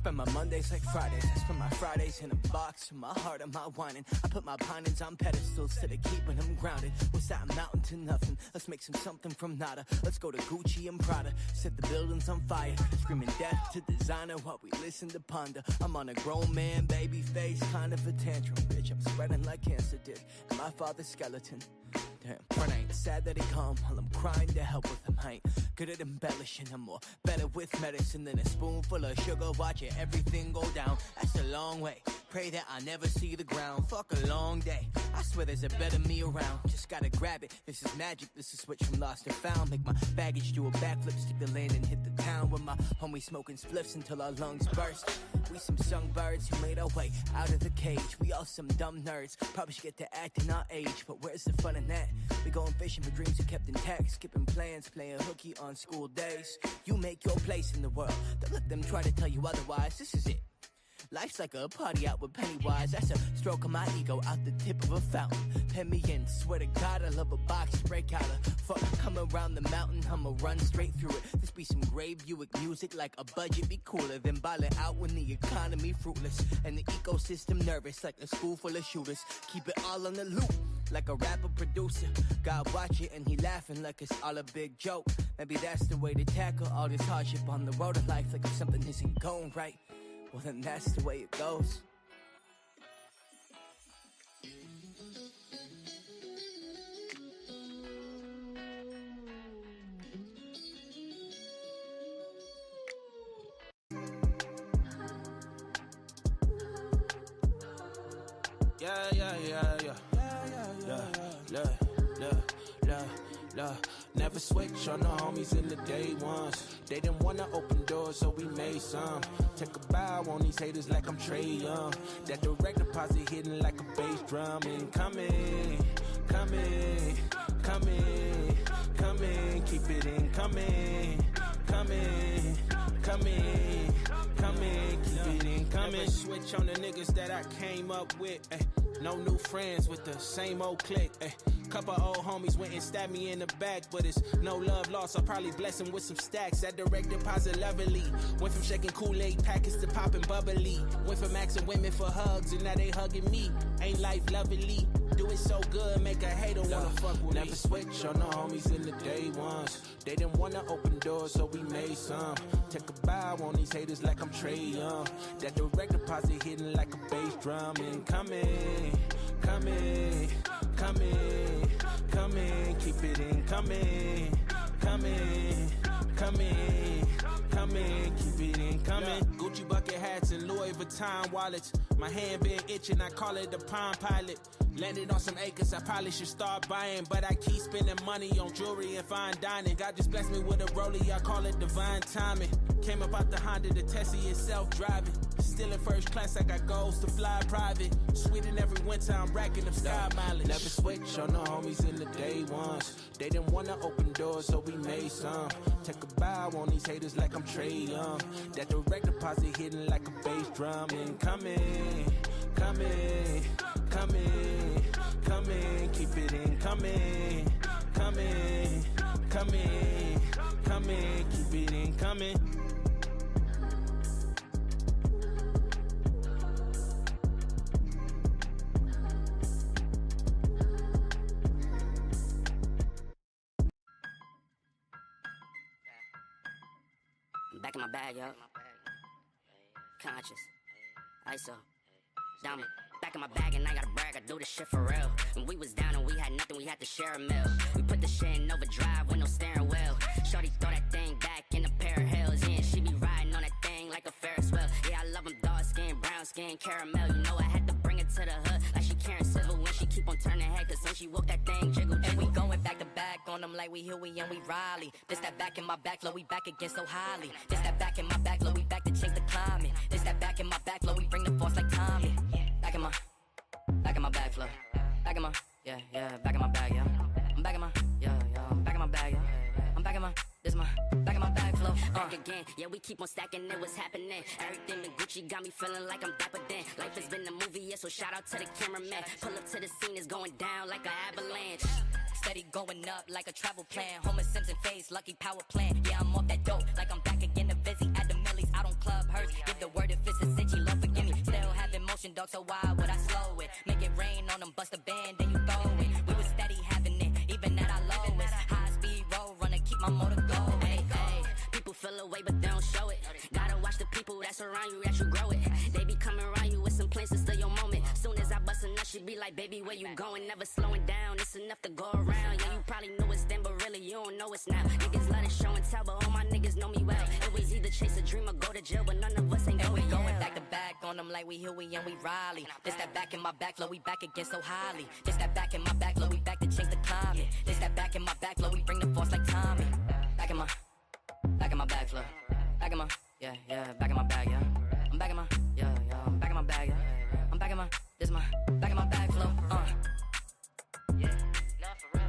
spend my Mondays like Fridays. I spend my Fridays in a box with my heart on my whining. I put my pinings on pedestals instead of keeping them grounded. What's that mountain to nothing? Let's make something from nada. Let's go to Gucci and Prada. Set the buildings on fire. Screaming death to designer while we listen to ponder. I'm on a grown man, baby face, kind of a tantrum, bitch. I'm spreading like cancer did. And my father's skeleton. Damn, front ain't sad that he come while I'm crying to help with him. I ain't good at embellishing, I'm more better with medicine than a spoonful of sugar. Watching everything go down, that's a long way. Pray that I never see the ground. Fuck a long day. I swear there's a better me around. Just gotta grab it. This is magic. This is switch from lost to found. Make my baggage do a backflip, stick the land and hit the town. With my homies smoking spliffs until our lungs burst. We some songbirds who made our way out of the cage. We all some dumb nerds. Probably should get to acting our age, but where's the fun in that? We going fishing for dreams are kept intact. Skipping plans, playing hooky on school days. You make your place in the world. Don't let them try to tell you otherwise. This is it. Life's like a party out with Pennywise. That's a stroke of my ego out the tip of a fountain. Pen me in, swear to God I love a box break out of. Fuck, come around the mountain, I'ma run straight through it. This be some grave Buick music, like a budget be cooler than ballin' out when the economy fruitless and the ecosystem nervous, like a school full of shooters. Keep it all on the loop, like a rapper producer. God watch it and he laughing like it's all a big joke. Maybe that's the way to tackle all this hardship on the road of life. Like if something isn't going right, well then that's the way it goes. Never switch on the homies in the day ones. They didn't wanna open doors, so we made some. Take a bow on these haters like I'm Trey Young. That direct deposit hitting like a bass drum. Incoming, coming, coming, coming. Keep it incoming, coming, coming, coming. Keep it incoming. Never switch on the niggas that I came up with. No new friends with the same old clique. Couple old homies went and stabbed me in the back, but it's no love lost. I'll probably bless him with some stacks. That direct deposit lovely. Went from shaking Kool-Aid packets to popping bubbly. Went from asking women for hugs and now they hugging me. Ain't life lovely? Do it so good, make a hater wanna fuck with me. Never switch on the homies in the day ones. They didn't wanna open doors, so we made some. Take a bow on these haters like I'm Trey Young. That direct deposit hitting like a bass drum. Incoming, coming, coming, coming. Keep it incoming, coming, coming, coming. Keep it incoming. Gucci bucket hats and Louis Vuitton wallets. My hand been itching, I call it the Palm Pilot. Landed on some acres, I probably should start buying, but I keep spending money on jewelry and fine dining. God just blessed me with a rollie, I call it divine timing. Came up out the Honda, the Tessie is self-driving. Still in first class, I got goals to fly private. Sweden every winter, I'm racking up sky mileage. Never switch on the homies in the day ones. They didn't wanna open doors, so we made some. Take a bow on these haters like I'm Trey Young. That direct deposit hitting like a bass drum. Incoming, coming, coming, coming. Keep it incoming, coming, coming, coming. Keep it incoming. Back in my bag, yo. Conscious. ISO. Diamond. Back in my bag and I gotta brag, I do this shit for real. When we was down and we had nothing, we had to share a meal. We put the shit in overdrive with no steering wheel. Shorty throw that thing back in a pair of heels. Yeah, she be riding on that thing like a Ferris wheel. Yeah, I love them dark skin, brown skin, caramel. You know I had to bring it to the hood like she Karen Civil. When she keep on turning head, cause when she woke that thing jiggle. And we going back to back on them like we Huey and we Riley. This that back in my back, flow, we back again so highly. This that back in my back, flow, we back to chase the climbing. This that back in my back, flow, we bring the force like Tommy. Back in my back, flow. Back in my, yeah, back in my bag, yeah. I'm back in my, I'm back in my bag, yeah. I'm back in my, this is my, back in my bag, flow. Back again, yeah, we keep on stacking it, what's happening? Everything in Gucci got me feeling like I'm dapper then. Life has been a movie, yeah, so shout out to the cameraman. Pull up to the scene, it's going down like an avalanche. Steady going up like a travel plan. Homer Simpson face, lucky power plant. Yeah, I'm off that dope, like I'm back again to busy at the millies. out on Club Hurst. Give the word if it's a cinch, Lord forgive me. Still having motion, dog, so why would I slow it? Make it rain on them, bust a band, then you throw it. We was steady having it, even at our lowest. High speed road runner, keep my motor going. Hey, hey. People feel away, but they don't show it. Gotta watch the people that's around you, that you grow it. They be coming around you with some plans to steal your moment. Soon as I bust a nut, she be like, baby, where you going? Never slowing down, it's enough to go around. Yeah, you probably knew it's then, but really you don't know it's now. Niggas let it show and tell, but all my niggas know me well. It was either chase a dream or go to jail, but none of us ain't going. Going back to back on them like we Huey and we Riley. This that back in my back flow, we back again so highly. This that back in my back flow, we back to change the climate. This that back in my back flow, we bring the force like Tommy. Back in my back flow. Back in my, yeah, back in my bag, yeah. I'm back in my, yeah, I'm back in my bag, yeah. I'm back in my, this my, back in my bag flow, Yeah, not for real.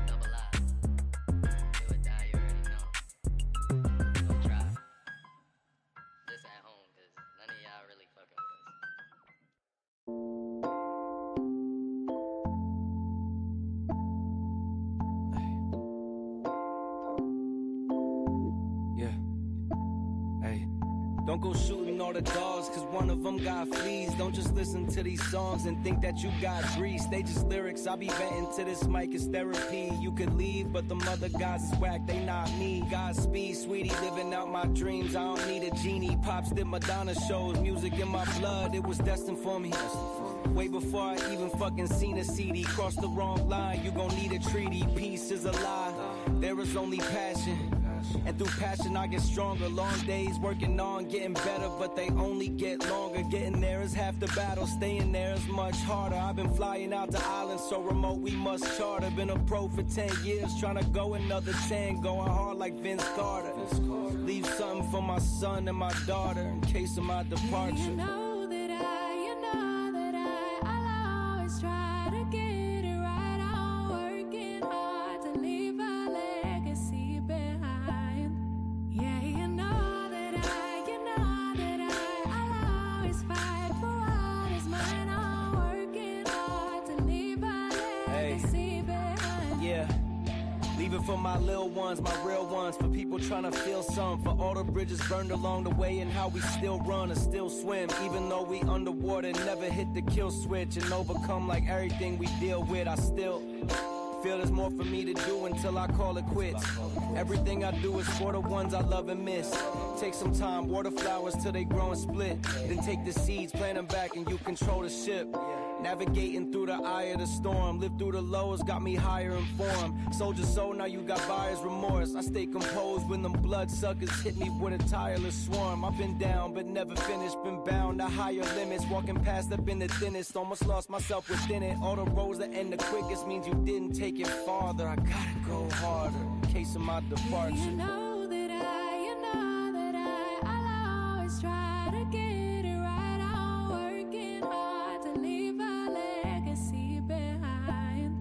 Double I. Do or die, you already know. Don't try. Just at home, cause none of y'all really fucking with us. Don't go shooting all the dogs, cause one of them got fleas. Don't just listen to these songs and think that you got grease. They just lyrics, I be venting to this mic, it's therapy. You could leave, but the mother guys is whack, they not me. Godspeed, sweetie, living out my dreams. I don't need a genie. Pops did Madonna shows, music in my blood, it was destined for me. Way before I even fucking seen a CD. Cross the wrong line, you gon' need a treaty. Peace is a lie, there is only passion. And through passion I get stronger. Long days working on getting better, but they only get longer. Getting there is half the battle, staying there is much harder. I've been flying out to islands so remote we must charter. Been a pro for 10 years, trying to go another 10. Going hard like Vince Carter. Leave something for my son and my daughter in case of my departure. You know that I'll always try to get it right. I'm working hard to leave a legacy behind. Yeah, you know that I'll always fight for what is mine. I'm working hard to leave a legacy behind. Yeah. Leave it for my little ones, my real ones. For people trying to feel some. For all the bridges burned along the way and how we still run and still swim. Even though we underwater, never hit the kill switch and overcome like everything we deal with. I still feel there's more for me to do until I call it quits. Everything I do is for the ones I love and miss. Take some time, water flowers till they grow and split. Then take the seeds, plant them back and you control the ship. Navigating through the eye of the storm. Live through the lows, got me higher informed. Soldier soul, now you got buyer's remorse. I stay composed when them bloodsuckers hit me with a tireless swarm. I've been down, but never finished. Been bound to higher limits. Walking past, I've been the thinnest. Almost lost myself within it. All the roads that end the quickest means you didn't take it farther. I gotta go harder in case of my departure. You know that I'll always try to get it right. I'm working hard to leave a legacy behind.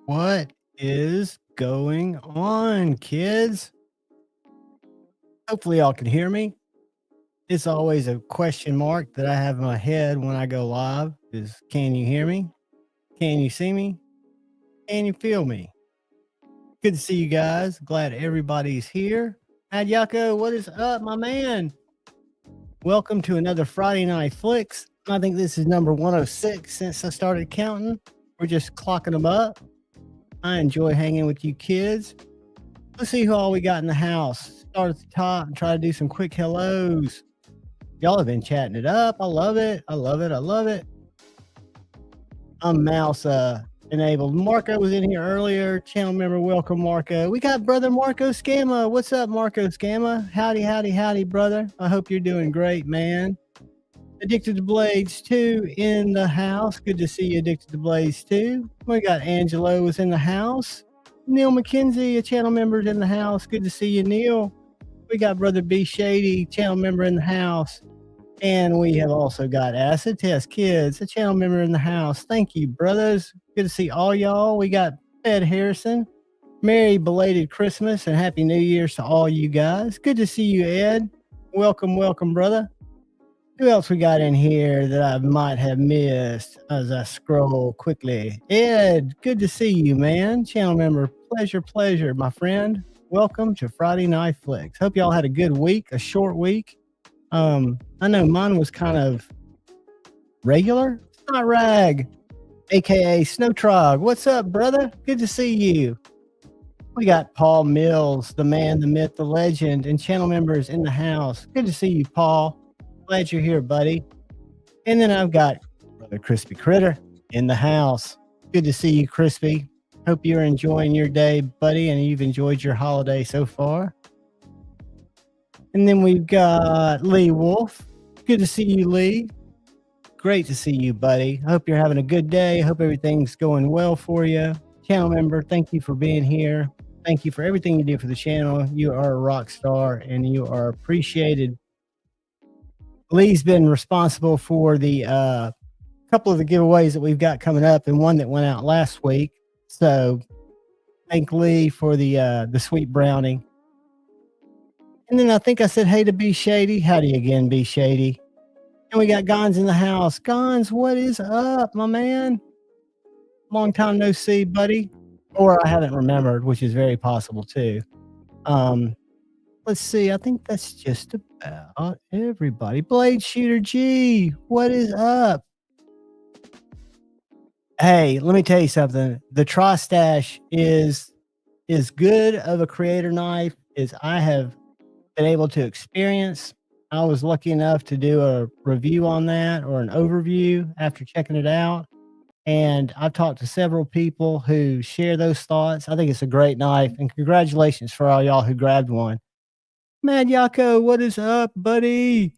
What is going on, kids? Hopefully, y'all can hear me. It's always a question mark that I have in my head when I go live is, can you hear me? Can you see me? Can you feel me? Good to see you guys. Glad everybody's here. Mad Yako, what is up, my man? Welcome to another Friday Night Flicks. I think this is number 106 since I started counting. We're just clocking them up. I enjoy hanging with you kids. Let's see who all we got in the house. Start at the top and try to do some quick hellos. Y'all have been chatting it up. I love it. I love it. I love it. I'm mouse enabled. Marco was in here earlier. Channel member, welcome, Marco. We got brother Marco Scamma. What's up, Marco Scamma? Howdy, howdy, howdy, brother. I hope you're doing great, man. Addicted to Blades 2 in the house. Good to see you, Addicted to Blades 2. We got Angelo was in the house. Neil McKenzie, a channel member, is in the house. Good to see you, Neil. We got brother B Shady, channel member, in the house. And we have also got Acid Test Kids, a channel member, in the house. Thank you, brothers. Good to see all y'all. We got Ed Harrison. Merry belated Christmas and Happy New Year's to all you guys. Good to see you, Ed. Welcome, welcome, brother. Who else we got in here that I might have missed as I scroll quickly? Ed, good to see you, man. Channel member, pleasure, my friend. Welcome to Friday Night Flicks. Hope y'all had a good week, a short week. I know mine was kind of regular. Not Rag, aka Snow Trog. What's up, brother? Good to see you. We got Paul Mills, the man, the myth, the legend, and channel members in the house. Good to see you, Paul. Glad you're here, buddy. And then I've got brother Crispy Critter in the house. Good to see you, Crispy. Hope you're enjoying your day, buddy, and you've enjoyed your holiday so far. And then we've got Lee Wolf. Good to see you, Lee. Great to see you, buddy. I hope you're having a good day. Hope everything's going well for you. Channel member, thank you for being here. Thank you for everything you do for the channel. You are a rock star and you are appreciated. Lee's been responsible for the couple of the giveaways that we've got coming up and one that went out last week. So thank Lee for the sweet brownie. And then I think I said hey to B Shady. Howdy again, B Shady. And we got Gons in the house. Gons, what is up, my man? Long time no see, buddy. Or I haven't remembered, which is very possible too. Let's see. I think that's just about everybody. Blade Shooter G, what is up? Hey, let me tell you something. The Tri-Stash is as good of a creator knife as I have been able to experience. I was lucky enough to do a review on that or an overview after checking it out. And I've talked to several people who share those thoughts. I think it's a great knife. And congratulations for all y'all who grabbed one. Mad Yako, what is up, buddy?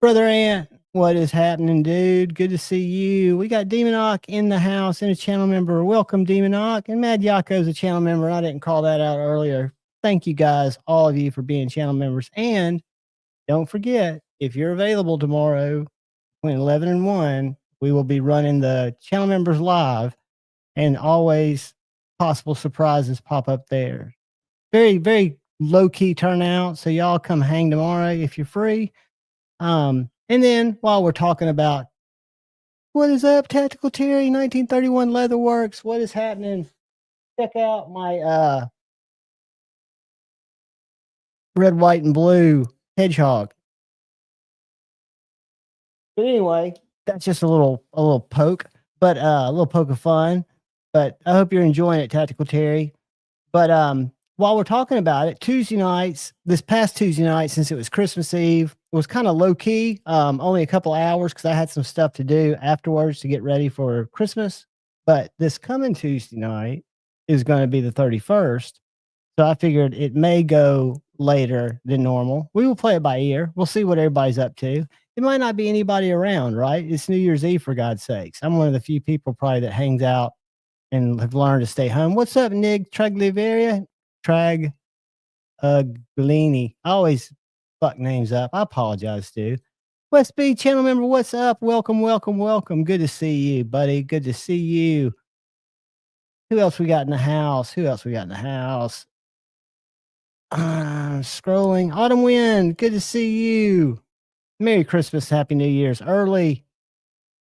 Brother Ant, what is happening, dude? Good to see you. We got Demonock in the house and a channel member. Welcome, Demonock. And Mad Yako is a channel member. I didn't call that out earlier. Thank you guys, all of you, for being channel members. And don't forget, if you're available tomorrow between 11 and 1, we will be running the channel members live, and always possible surprises pop up there. Very, very low key turnout. So y'all come hang tomorrow if you're free. And then while we're talking about what is up, Tactical Terry, 1931 Leatherworks, what is happening? Check out my red, white, and blue hedgehog. But anyway, that's just a little poke, but a little poke of fun. But I hope you're enjoying it, Tactical Terry. But while we're talking about it, Tuesday nights, this past Tuesday night, since it was Christmas Eve, it was kind of low key, only a couple hours because I had some stuff to do afterwards to get ready for Christmas. But this coming Tuesday night is going to be the 31st. So I figured it may go later than normal. We will play it by ear. We'll see what everybody's up to. It might not be anybody around, right? It's New Year's Eve, for God's sakes. I'm one of the few people probably that hangs out and have learned to stay home. What's up, Nick Tragliveria? Glini. I always fuck names up. I apologize, dude. West B channel member, what's up? Welcome, welcome, welcome. Good to see you, buddy. Good to see you. Who else we got in the house? Scrolling. Autumn Wind, good to see you. Merry Christmas, Happy New Year's early.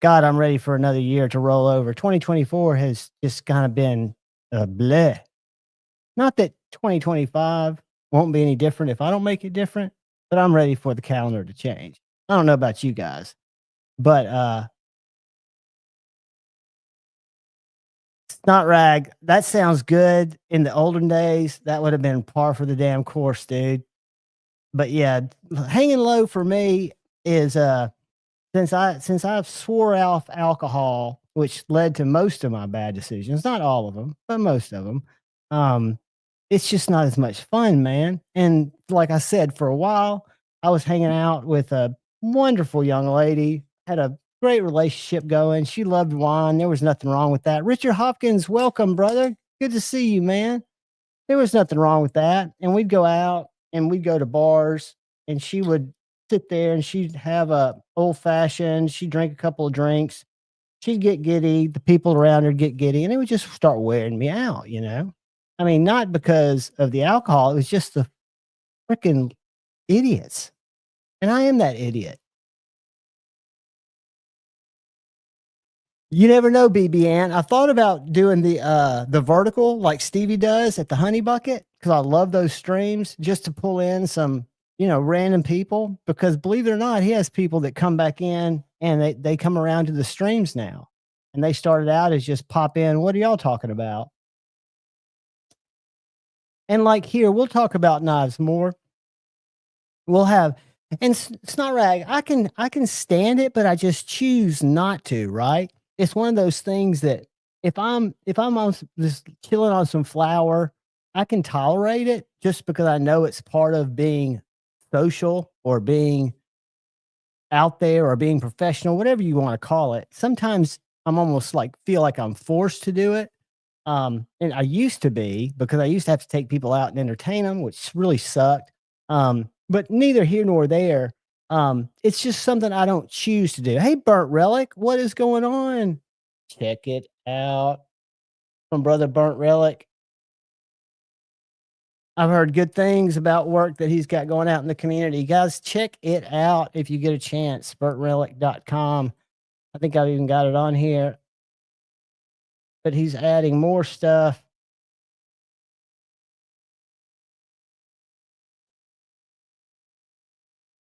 God, I'm ready for another year to roll over. 2024 has just kind of been bleh. Not that 2025 won't be any different if I don't make it different, but I'm ready for the calendar to change. I don't know about you guys, but Snot Rag, that sounds good. In the olden days, that would have been par for the damn course, dude. But yeah, hanging low for me is since I've swore off alcohol, which led to most of my bad decisions, not all of them, but most of them. It's just not as much fun, man. And like I said, for a while, I was hanging out with a wonderful young lady, had a great relationship going. She loved wine. There was nothing wrong with that. Richard Hopkins, welcome, brother. Good to see you, man. There was nothing wrong with that. And we'd go out and we'd go to bars, and she would sit there and she'd have a old fashioned. She'd drink a couple of drinks. She'd get giddy. The people around her get giddy, and it would just start wearing me out, you know? I mean, not because of the alcohol. It was just the freaking idiots. And I am that idiot. You never know, BB Ann. I thought about doing the vertical like Stevie does at the Honey Bucket, because I love those streams, just to pull in some, random people, because believe it or not, he has people that come back in and they come around to the streams now. And they started out as just pop in. What are y'all talking about? And like here, we'll talk about knives more. We'll have, and Snot Rag, I can stand it, but I just choose not to, right? It's one of those things that if I'm on just chilling on some flour, I can tolerate it just because I know it's part of being social or being out there or being professional, whatever you want to call it. Sometimes I'm almost like feel like I'm forced to do it. And I used to be, because I used to have to take people out and entertain them, which really sucked. But neither here nor there. It's just something I don't choose to do. Hey, Burnt Relic, what is going on? Check it out from Brother Burnt Relic. I've heard good things about work that he's got going out in the community. Guys, check it out if you get a chance. BurntRelic.com. I think I've even got it on here. But he's adding more stuff.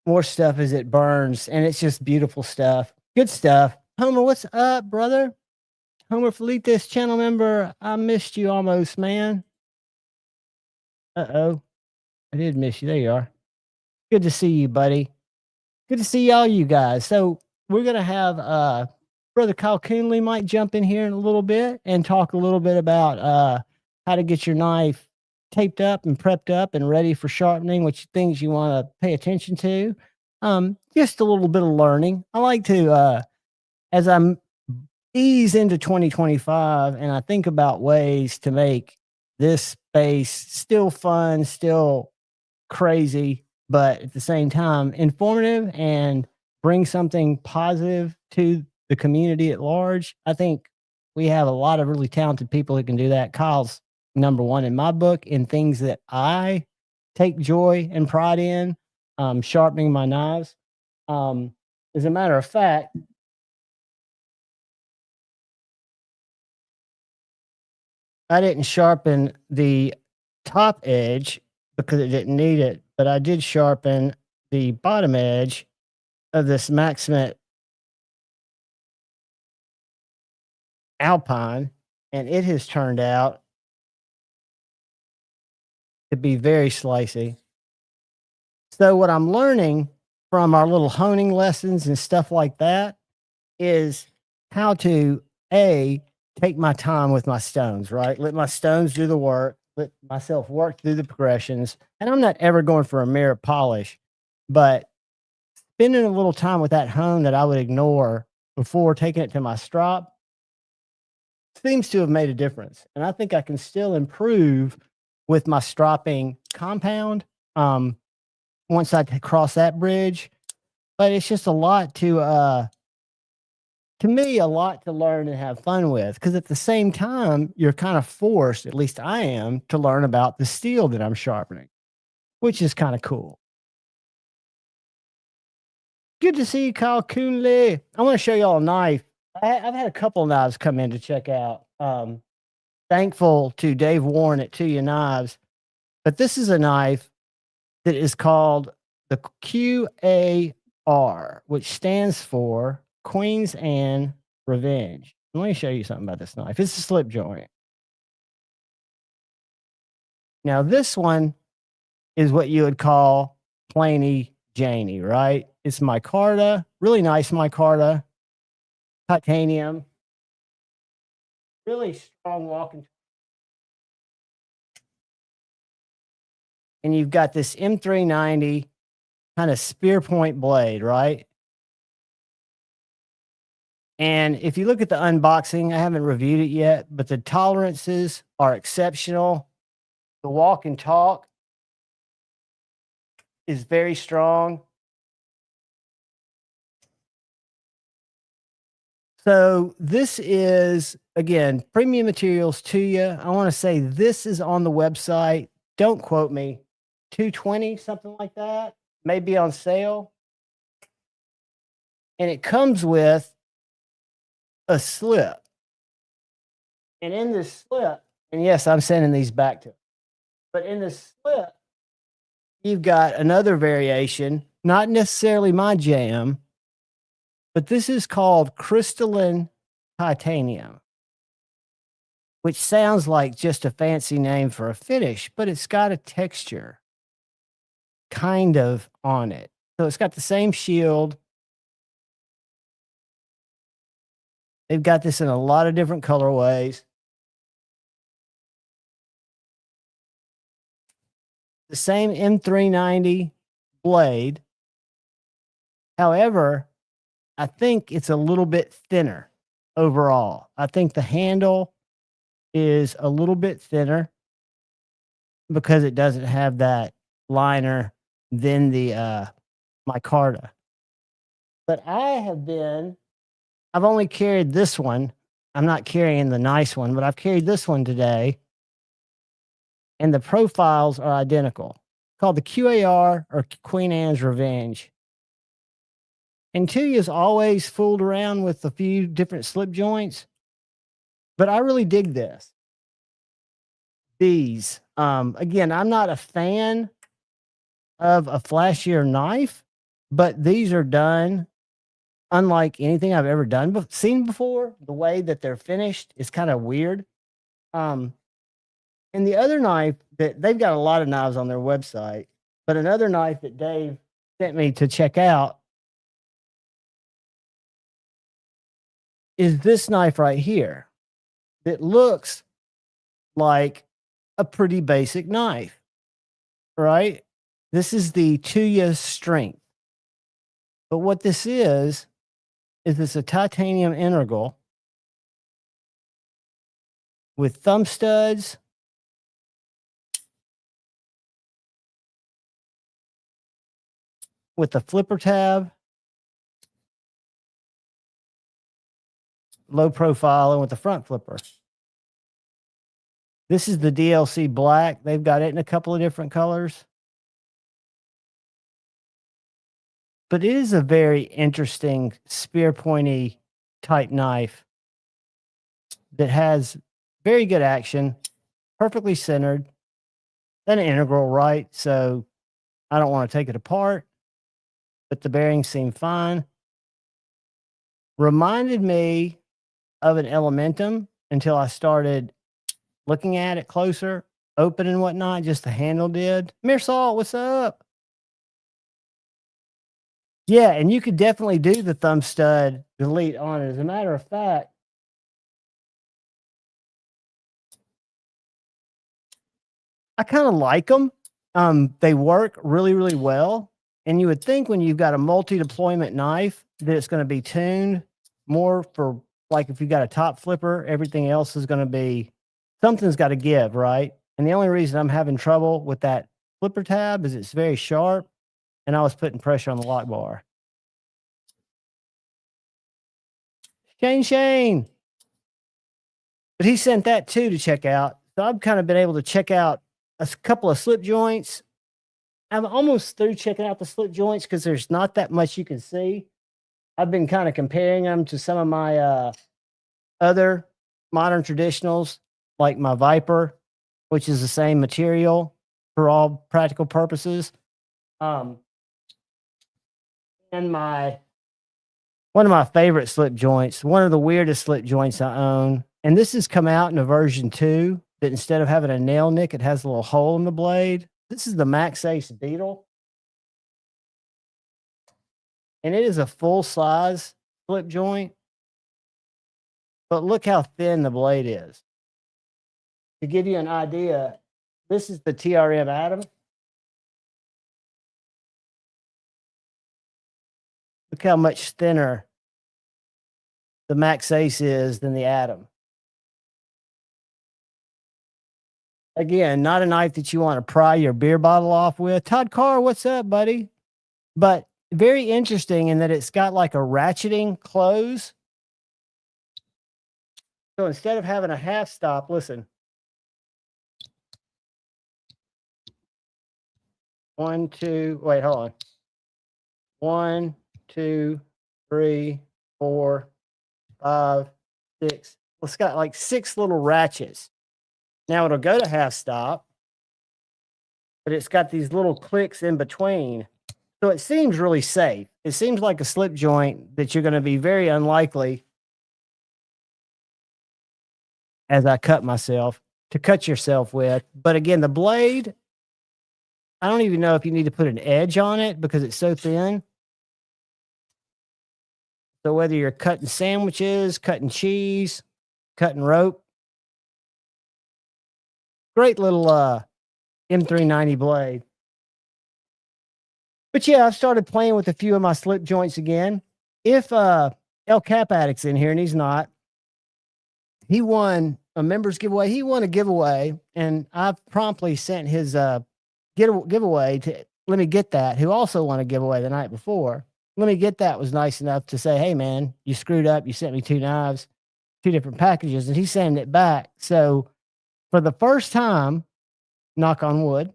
More stuff as it burns, and it's just beautiful stuff. Good stuff. Homer, what's up, brother? Homer Felitas, channel member. I missed you almost, man. Uh-oh. I did miss you. There you are. Good to see you, buddy. Good to see all you guys. So we're going to have Brother Kyle Coonley might jump in here in a little bit and talk a little bit about how to get your knife taped up and prepped up and ready for sharpening, which things you want to pay attention to. Just a little bit of learning. I like to, as I'm ease into 2025 and I think about ways to make this space still fun, still crazy, but at the same time informative and bring something positive to the community at large. I think we have a lot of really talented people who can do that. Kyle's number one in my book in things that I take joy and pride in, sharpening my knives. As a matter of fact, I didn't sharpen the top edge because it didn't need it, but I did sharpen the bottom edge of this Maximate Alpine, and it has turned out to be very slicey. So what I'm learning from our little honing lessons and stuff like that is how to take my time with my stones, right? Let my stones do the work, let myself work through the progressions. And I'm not ever going for a mirror polish, but spending a little time with that hone that I would ignore before taking it to my strop seems to have made a difference. And I think I can still improve with my stropping compound once I cross that bridge. But it's just a lot to me, a lot to learn and have fun with. Because at the same time, you're kind of forced, at least I am, to learn about the steel that I'm sharpening, which is kind of cool. Good to see you, Kyle Coonley. I want to show y'all a knife. I've had a couple of knives come in to check out. Thankful to Dave Warren at Tuya Knives. But this is a knife that is called the QAR, which stands for Queen's Anne Revenge. Let me show you something about this knife. It's a slip joint. Now, this one is what you would call plainy Janie, right? It's micarta, really nice micarta, titanium, really strong walking. And you've got this M390 kind of spear point blade, right? And if you look at the unboxing, I haven't reviewed it yet, but the tolerances are exceptional. The walk and talk is very strong. So this is, again, premium materials to you. I want to say this is on the website. Don't quote me. $220, something like that. Maybe on sale. And it comes with a slip. And in this slip, and yes, I'm sending these back to, but in this slip, you've got another variation, not necessarily my jam, but this is called crystalline titanium, which sounds like just a fancy name for a finish, but it's got a texture kind of on it. So it's got the same shield. They've got this in a lot of different colorways. The same M390 blade. However, I think it's a little bit thinner overall. I think the handle is a little bit thinner because it doesn't have that liner than the micarta. But I've only carried this one. I'm not carrying the nice one, but I've carried this one today. And the profiles are identical. Called the QAR or Queen Anne's Revenge. And Tuya's always fooled around with a few different slip joints, but I really dig this. These, again, I'm not a fan of a flashier knife, but these are done unlike anything I've ever seen before. The way that they're finished is kind of weird. And the other knife that they've got a lot of knives on their website, but another knife that Dave sent me to check out is this knife right here. It looks like a pretty basic knife, right? This is the Tuya Strength. But what this is it's a titanium integral with thumb studs, with the flipper tab, low profile, and with the front flipper. This is the DLC black. They've got it in a couple of different colors. but it is a very interesting spear pointy type knife that has very good action, perfectly centered, then an integral, right? So I don't want to take it apart, but the bearings seem fine. Reminded me of an Elementum until I started looking at it closer, open and whatnot, just the handle did. Mirsal, what's up? Yeah, and you could definitely do the thumb stud delete on it. As a matter of fact, I kind of like them. They work really, really well. And you would think when you've got a multi-deployment knife that it's going to be tuned more for, like, if you've got a top flipper, everything else is going to be, something's got to give, right? And the only reason I'm having trouble with that flipper tab is it's very sharp, and I was putting pressure on the lock bar. Shane. But he sent that too to check out. So I've kind of been able to check out a couple of slip joints. I'm almost through checking out the slip joints because there's not that much you can see. I've been kind of comparing them to some of my other modern traditionals, like my Viper, which is the same material for all practical purposes. And one of my favorite slip joints, one of the weirdest slip joints I own, and this has come out in a version 2 that instead of having a nail nick, it has a little hole in the blade. This is the Max Ace Beetle. And it is a full-size slip joint. But look how thin the blade is. To give you an idea, this is the TRM Atom. Look how much thinner the Max Ace is than the Atom. Again, not a knife that you want to pry your beer bottle off with. Todd Carr, what's up, buddy? But very interesting in that it's got like a ratcheting close. So instead of having a half stop, listen. 1, 2, wait, hold on. 1, 2, 3, 4, 5, 6. It's got like 6 little ratchets. Now it'll go to half stop, but it's got these little clicks in between. So it seems really safe. It seems like a slip joint that you're going to be very unlikely, as I cut myself, to cut yourself with. But again, the blade, I don't even know if you need to put an edge on it because it's so thin. So whether you're cutting sandwiches, cutting cheese, cutting rope, great little M390 blade. But yeah, I've started playing with a few of my slip joints again. If El Cap Addict's in here, and he's not, he won a members giveaway. He won a giveaway, and I've promptly sent his giveaway to Let Me Get That, who also won a giveaway the night before. Let Me Get That was nice enough to say, hey, man, you screwed up. You sent me 2 knives, 2 different packages, and he sent it back. So for the first time, knock on wood,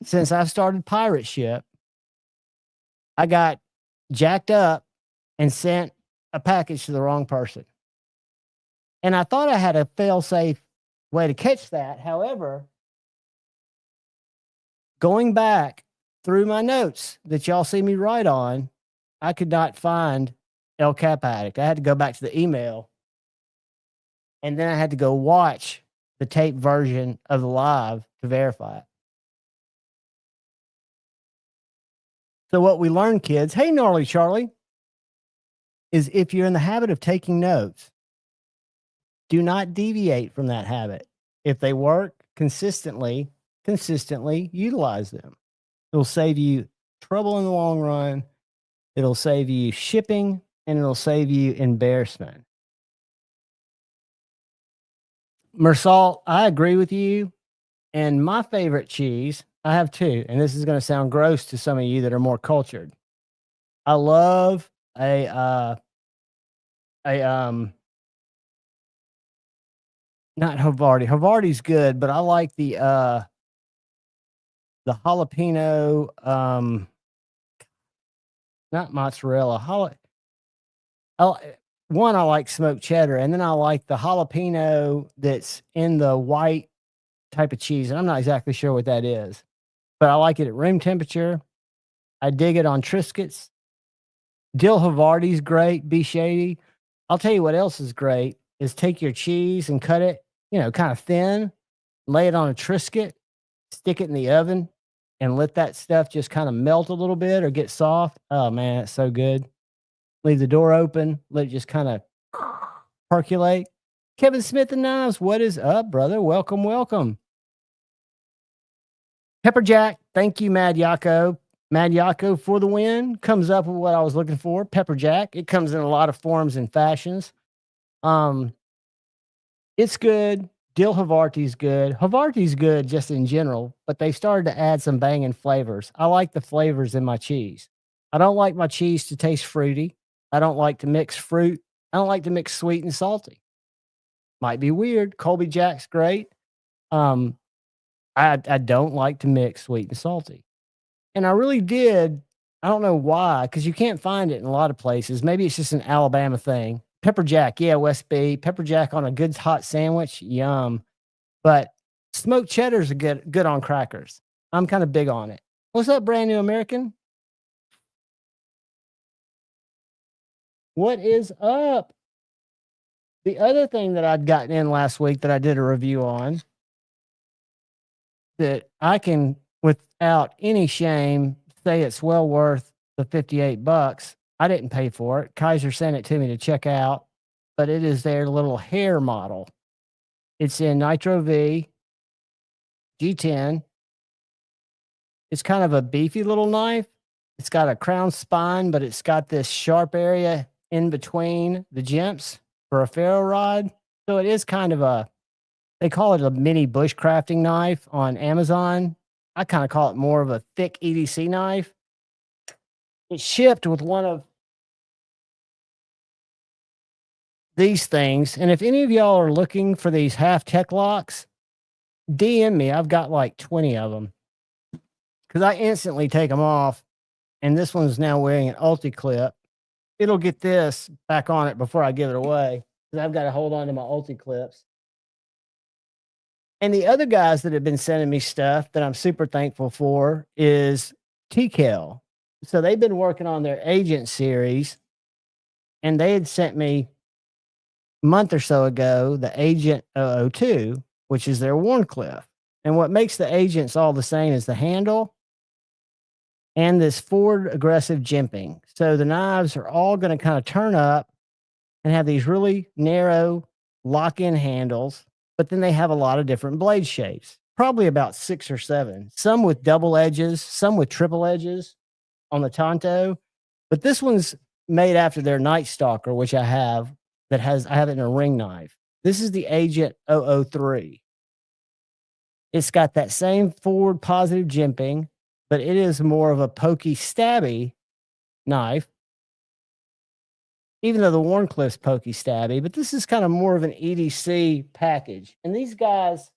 since I've started pirate ship, I got jacked up and sent a package to the wrong person. And I thought I had a fail-safe way to catch that. However, going back through my notes that y'all see me write on, I could not find El Cap Addict. I had to go back to the email, and then I had to go watch the tape version of the live to verify it. So what we learned, kids, hey, Gnarly Charlie, is if you're in the habit of taking notes, do not deviate from that habit. If they work consistently utilize them. It'll save you trouble in the long run. It'll save you shipping, and it'll save you embarrassment. Mersal, I agree with you. And my favorite cheese, I have 2, and this is going to sound gross to some of you that are more cultured. I love not Havarti. Havarti's good, but I like the jalapeno, not mozzarella. One, I like smoked cheddar, and then I like the jalapeno that's in the white type of cheese. And I'm not exactly sure what that is, but I like it at room temperature. I dig it on Triscuits. Dill Havarti's great. Be shady. I'll tell you what else is great is take your cheese and cut it, kind of thin, lay it on a Triscuit, stick it in the oven, and let that stuff just kind of melt a little bit or get soft. Oh man, it's so good. Leave the door open, let it just kind of percolate. Kevin Smith and Knives, what is up, brother? Welcome, welcome. Pepper Jack, thank you, Mad Yako. Mad Yako for the win. Comes up with what I was looking for. Pepper Jack. It comes in a lot of forms and fashions. It's good. Dill Havarti's good. Havarti's good just in general, but they started to add some banging flavors. I like the flavors in my cheese. I don't like my cheese to taste fruity. I don't like to mix fruit. I don't like to mix sweet and salty. Might be weird. Colby Jack's great. I don't like to mix sweet and salty. And I really did. I don't know why, because you can't find it in a lot of places. Maybe it's just an Alabama thing. Pepper Jack, yeah, West B. Pepper Jack on a good hot sandwich, yum. But smoked cheddars are good on crackers. I'm kind of big on it. What's up, Brand New American? What is up? The other thing that I'd gotten in last week that I did a review on that I can, without any shame, say it's well worth the $58. I didn't pay for it. Kaiser sent it to me to check out, but it is their little hair model. It's in Nitro V G10. It's kind of a beefy little knife. It's got a crown spine, but it's got this sharp area in between the jimps for a ferro rod. So it is kind of they call it a mini bushcrafting knife on Amazon. I kind of call it more of a thick EDC knife. It's shipped with one of these things. And if any of y'all are looking for these half tech locks, DM me. I've got like 20 of them because I instantly take them off. And this one's now wearing an ulti clip. It'll get this back on it before I give it away because I've got to hold on to my ulti clips. And the other guys that have been sending me stuff that I'm super thankful for is TKL. So they've been working on their agent series, and they had sent me a month or so ago the Agent 002, which is their Warncliffe. And what makes the agents all the same is the handle and this forward aggressive jimping. So the knives are all going to kind of turn up and have these really narrow lock-in handles, but then they have a lot of different blade shapes, probably about 6 or 7, some with double edges, some with triple edges on the Tonto. But this one's made after their Night Stalker, which I have I have it in a ring knife. This is the Agent 003. It's got that same forward positive jimping, but it is more of a pokey, stabby knife, even though the Warncliffe's pokey, stabby. But this is kind of more of an EDC package. And these guys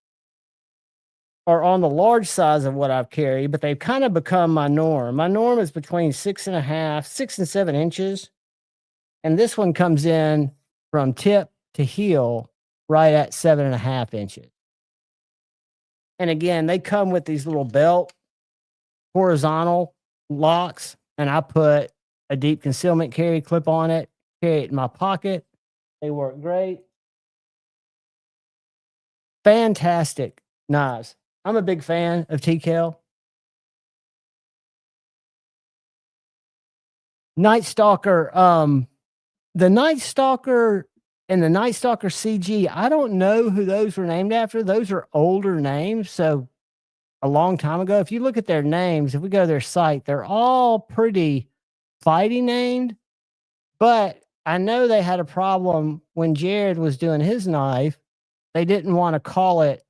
are on the large size of what I've carried, but they've kind of become my norm. My norm is between 6 and 7 inches. And this one comes in from tip to heel right at 7.5 inches. And again, they come with these little belt horizontal locks, and I put a deep concealment carry clip on it, carry it in my pocket. They work great. Fantastic knives. I'm a big fan of TKL. Night Stalker, the Night Stalker and the Night Stalker CG, I don't know who those were named after. Those are older names, so a long time ago. If you look at their names, if we go to their site, they're all pretty fighty named. But I know they had a problem when Jared was doing his knife. They didn't want to call it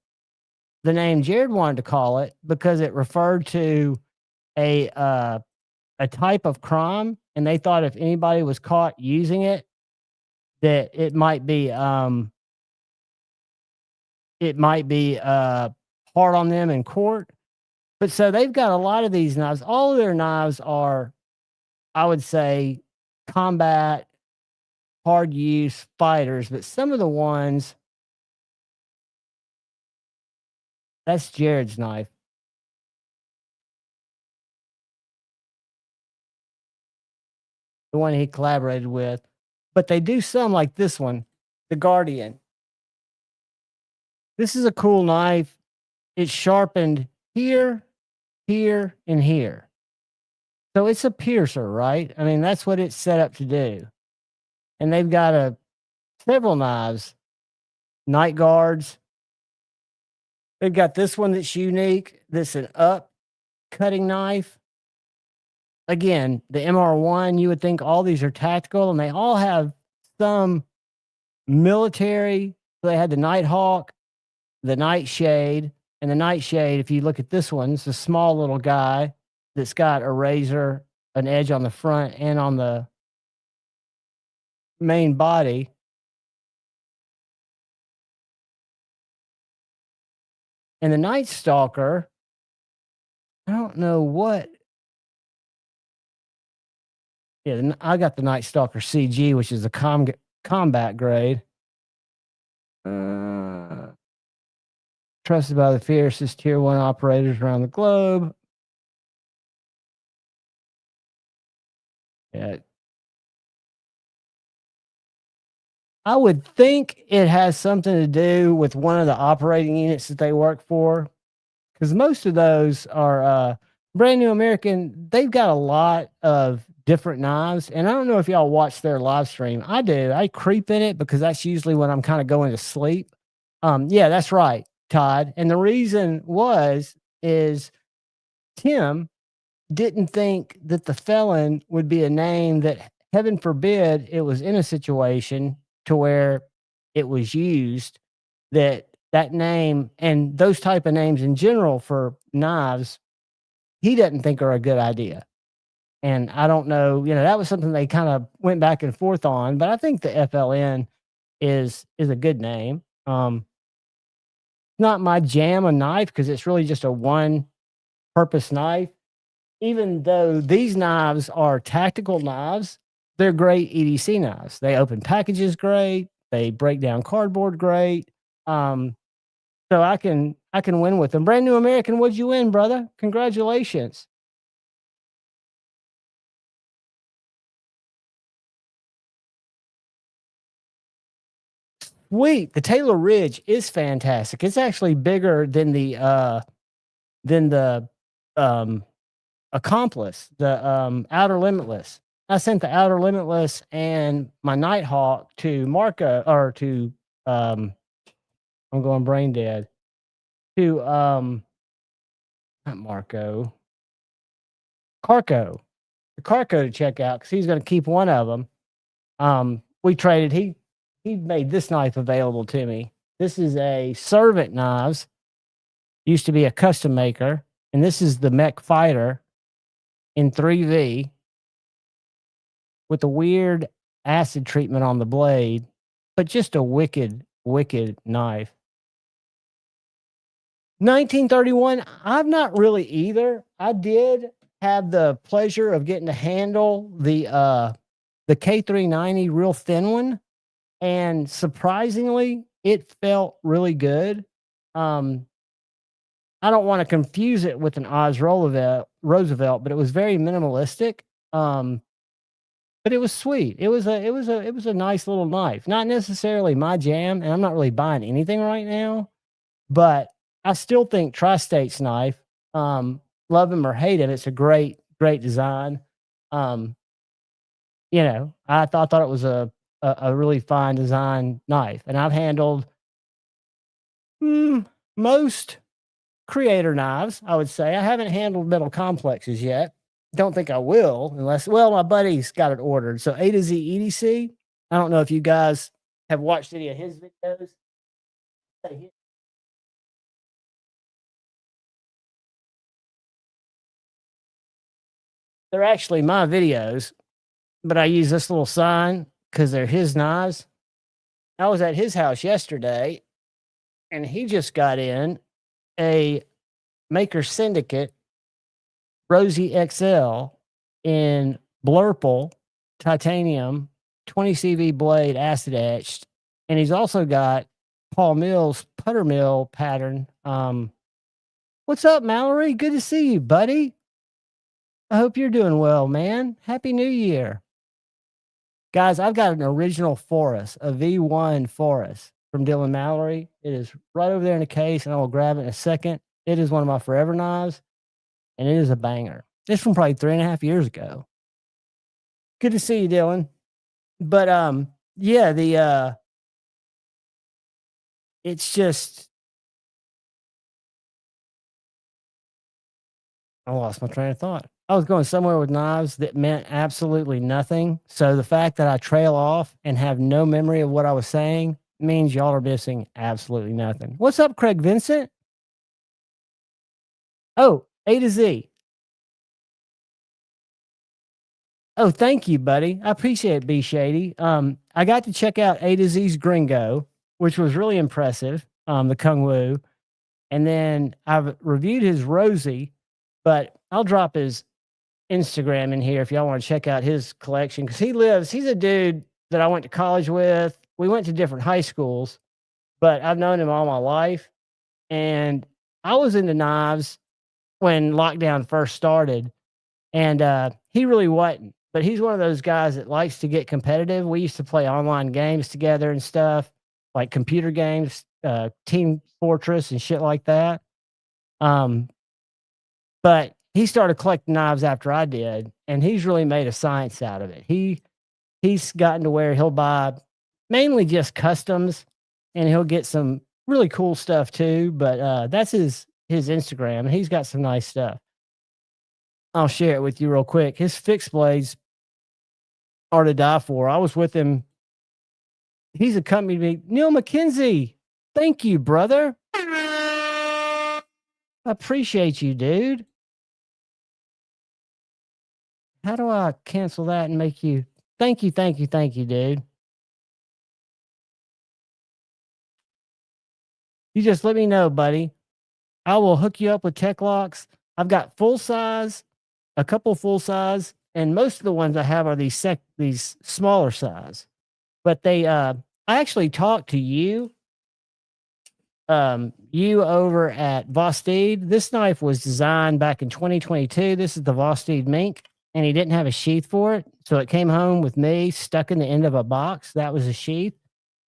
the name Jared wanted to call it because it referred to a type of crime, and they thought if anybody was caught using it, that it might be hard on them in court. But so they've got a lot of these knives. All of their knives are, I would say, combat, hard use fighters, but some of the ones that's Jared's knife. The one he collaborated with. But they do some like this one, the Guardian. This is a cool knife. It's sharpened here, here, and here. So it's a piercer, right? I mean, that's what it's set up to do. And they've got several knives, night guards. They've got this one that's unique. That's an up cutting knife. Again, the MR1, you would think all these are tactical, and they all have some military. So they had the Nighthawk, the Nightshade, and the Nightshade. If you look at this one, it's a small little guy that's got a razor, an edge on the front and on the main body. And the Night Stalker, I don't know what. Yeah, I got the Night Stalker CG, which is a combat grade. Trusted by the fiercest tier 1 operators around the globe. Yeah. I would think it has something to do with one of the operating units that they work for, because most of those are Brand New American. They've got a lot of different knives, and I don't know if y'all watch their live stream. I do. I creep in it because that's usually when I'm kind of going to sleep. Yeah, that's right, Todd. And the reason is Tim didn't think that the Felon would be a name that, heaven forbid, it was in a situation to where it was used, that name and those type of names in general for knives, he doesn't think are a good idea. And I don't know, that was something they kind of went back and forth on, but I think the FLN is a good name. Not my jam a knife because it's really just a one purpose knife. Even though these knives are tactical knives, they're great EDC knives. They open packages great. They break down cardboard great. So I can win with them. Brand New American, what'd you win, brother? Congratulations. Sweet. The Taylor Ridge is fantastic. It's actually bigger than the Accomplice, the Outer Limitless. I sent the Outer Limitless and my Nighthawk to Marco, or to I'm going brain dead. To not Marco. Carco. The Carco to check out because he's going to keep one of them. We traded. He made this knife available to me. This is a Servant Knives. Used to be a custom maker, and this is the Mech Fighter in 3V with a weird acid treatment on the blade, but just a wicked, wicked knife. 1931, I've not really either. I did have the pleasure of getting to handle the K390 real thin one, and surprisingly, it felt really good. I don't want to confuse it with an Oz Roosevelt, but it was very minimalistic. But it was sweet. It was a nice little knife. Not necessarily my jam, and I'm not really buying anything right now, but I still think Tri-State's knife, love him or hate him, it's a great, great design. I thought it was a really fine design knife, and I've handled most creator knives, I would say. I haven't handled metal complexes yet. Don't think I will, unless, my buddy's got it ordered. So A to Z EDC. I don't know if you guys have watched any of his videos. They're actually my videos, but I use this little sign because they're his knives. I was at his house yesterday, and he just got in a Maker Syndicate Rosie XL in Blurple titanium 20 CV blade acid etched, and he's also got Paul Mills putter mill pattern. What's up, Mallory? Good to see you, buddy. I hope you're doing well, man. Happy New Year. Guys, I've got an original Forest, a V1 Forest from Dylan Mallory. It is right over there in the case, and I will grab it in a second. It is one of my forever knives, and it is a banger. It's from probably 3.5 years ago. Good to see you, Dylan. But yeah, it's just I lost my train of thought. I was going somewhere with knives that meant absolutely nothing. So the fact that I trail off and have no memory of what I was saying means y'all are missing absolutely nothing. What's up, Craig Vincent? Oh, A to Z. Oh, thank you, buddy. I appreciate it, B Shady. I got to check out A to Z's Gringo, which was really impressive. The Kung Wu. And then I've reviewed his Rosie, but I'll drop his Instagram in here if y'all want to check out his collection, because he's a dude that I went to college with. We went to different high schools, but I've known him all my life. And I was into knives when lockdown first started, and he really wasn't. But he's one of those guys that likes to get competitive. We used to play online games together and stuff, like computer games, Team Fortress and shit like that. But he started collecting knives after I did, and he's really made a science out of it. He's gotten to where he'll buy mainly just customs, and he'll get some really cool stuff too. But that's his Instagram, and he's got some nice stuff. I'll share it with you real quick. His fixed blades are to die for. I was with him. He's accompanied me. Neil McKenzie, thank you, brother. I appreciate you, dude. How do I cancel that and make you? Thank you, dude. You just let me know, buddy. I will hook you up with tech locks. I've got full size, a couple full size, and most of the ones I have are these smaller size. But I actually talked to you over at Vostede. This knife was designed back in 2022. This is the Vostede Mink, and he didn't have a sheath for it. So it came home with me stuck in the end of a box. That was a sheath.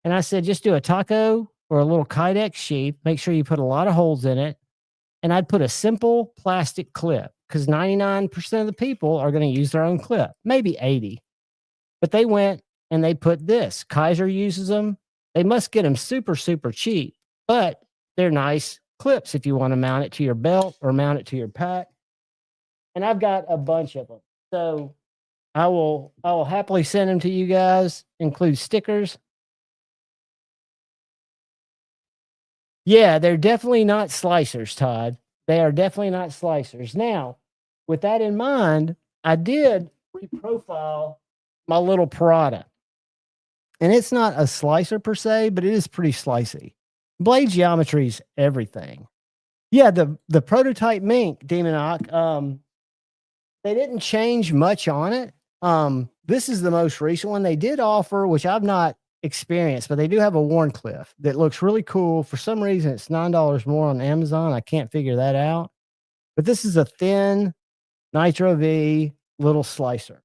And I said, just do a taco or a little Kydex sheath. Make sure you put a lot of holes in it. And I'd put a simple plastic clip, because 99% of the people are going to use their own clip, maybe 80. But they went and they put this. Kaiser uses them. They must get them super, super cheap, but they're nice clips if you want to mount it to your belt or mount it to your pack. And I've got a bunch of them. So I will happily send them to you guys, include stickers. Yeah, they're definitely not slicers, Todd. They are definitely not slicers. Now, with that in mind, I did reprofile my little Parada. And it's not a slicer per se, but it is pretty slicey. Blade geometry is everything. Yeah, the prototype Mink, Demonoc, they didn't change much on it. This is the most recent one. They did offer, which I've not experienced, but they do have a Warncliffe that looks really cool. For some reason, it's $9 more on Amazon. I can't figure that out. But this is a thin Nitro V little slicer.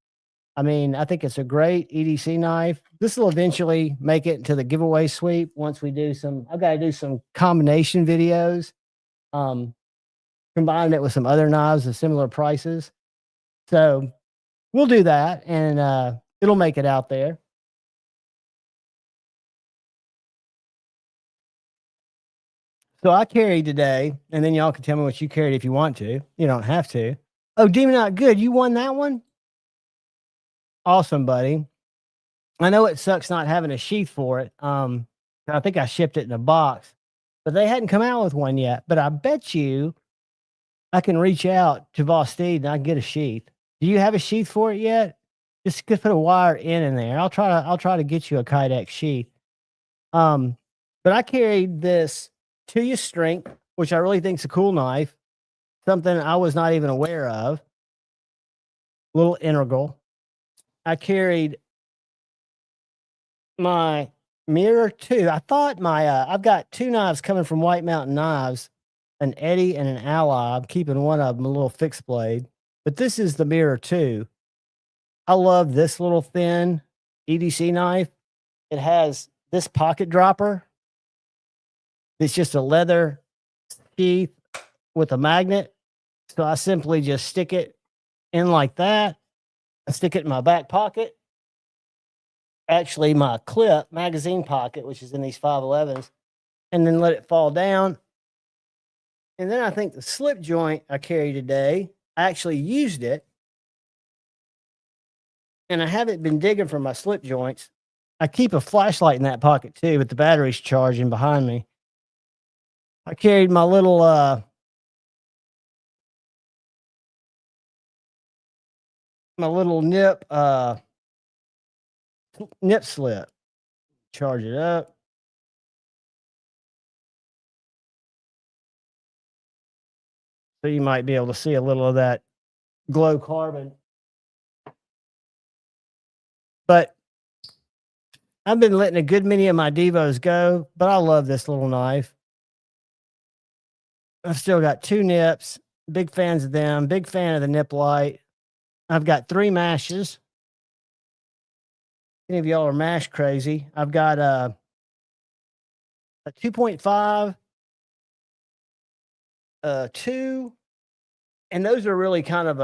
I mean, I think it's a great EDC knife. This will eventually make it into the giveaway sweep once we do I've got to do some combination videos, combining it with some other knives of similar prices. So we'll do that, and it'll make it out there. So I carried today, and then y'all can tell me what you carried if you want to. You don't have to. Oh, Demon Not Good, you won that one? Awesome, buddy. I know it sucks not having a sheath for it. I think I shipped it in a box, but they hadn't come out with one yet. But I bet you I can reach out to Vostede and I can get a sheath. Do you have a sheath for it yet? Just put a wire in there. I'll try to get you a Kydex sheath. But I carried this Tuya Strength, which I really think is a cool knife. Something I was not even aware of. Little integral. I carried my mirror too. I thought I've got 2 knives coming from White Mountain Knives, an Eddie and an Ally. I'm keeping one of them, a little fixed blade, but this is the mirror too. I love this little thin EDC knife. It has this pocket dropper. It's just a leather sheath with a magnet. So I simply just stick it in like that. I stick it in my back pocket. Actually, my clip magazine pocket, which is in these 511s, and then let it fall down. And then I think the slip joint I carry today, I actually used it. And I haven't been digging for my slip joints. I keep a flashlight in that pocket too, but the battery's charging behind me. I carried my little nip slip. Charge it up. So you might be able to see a little of that glow carbon. But I've been letting a good many of my Devos go, but I love this little knife. I've still got 2 nips. Big fans of them. Big fan of the nip light. I've got 3 mashes. Any of y'all are mash crazy. I've got a 2.5, 2, and those are really kind of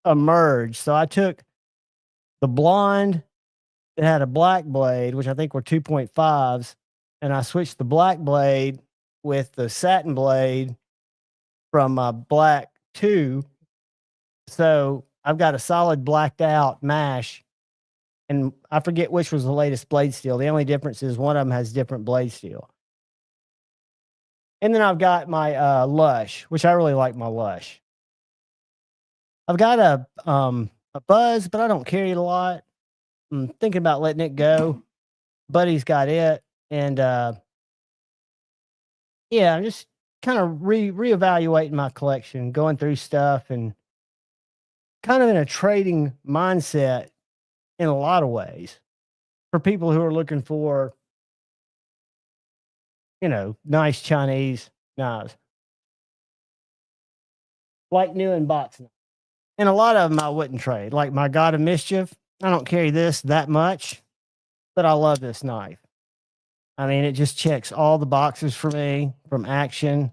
a merge. So I took the blonde that had a black blade, which I think were 2.5s, and I switched the black blade with the satin blade from black 2. So I've got a solid blacked out mash, and I forget which was the latest blade steel. The only difference is one of them has different blade steel. And then I've got my Lush, which I really like my Lush. I've got a Buzz, but I don't carry it a lot. I'm thinking about letting it go. Buddy's got it, and yeah, I'm just kind of reevaluating my collection, going through stuff, and kind of in a trading mindset in a lot of ways for people who are looking for, nice Chinese knives, like new in box. And a lot of them I wouldn't trade. Like my God of Mischief, I don't carry this that much, but I love this knife. I mean, it just checks all the boxes for me, from action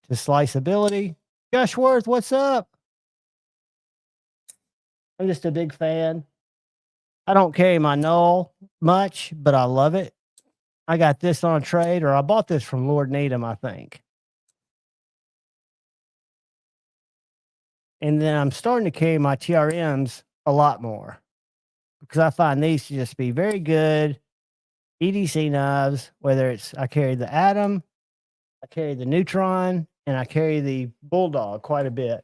to sliceability. Gushworth, what's up? I'm just a big fan. I don't carry my Null much, but I love it. I got this on a trade, or I bought this from Lord Needham, I think. And then I'm starting to carry my TRMs a lot more because I find these to just be very good EDC knives, whether it's I carry the Atom, I carry the Neutron, and I carry the Bulldog quite a bit.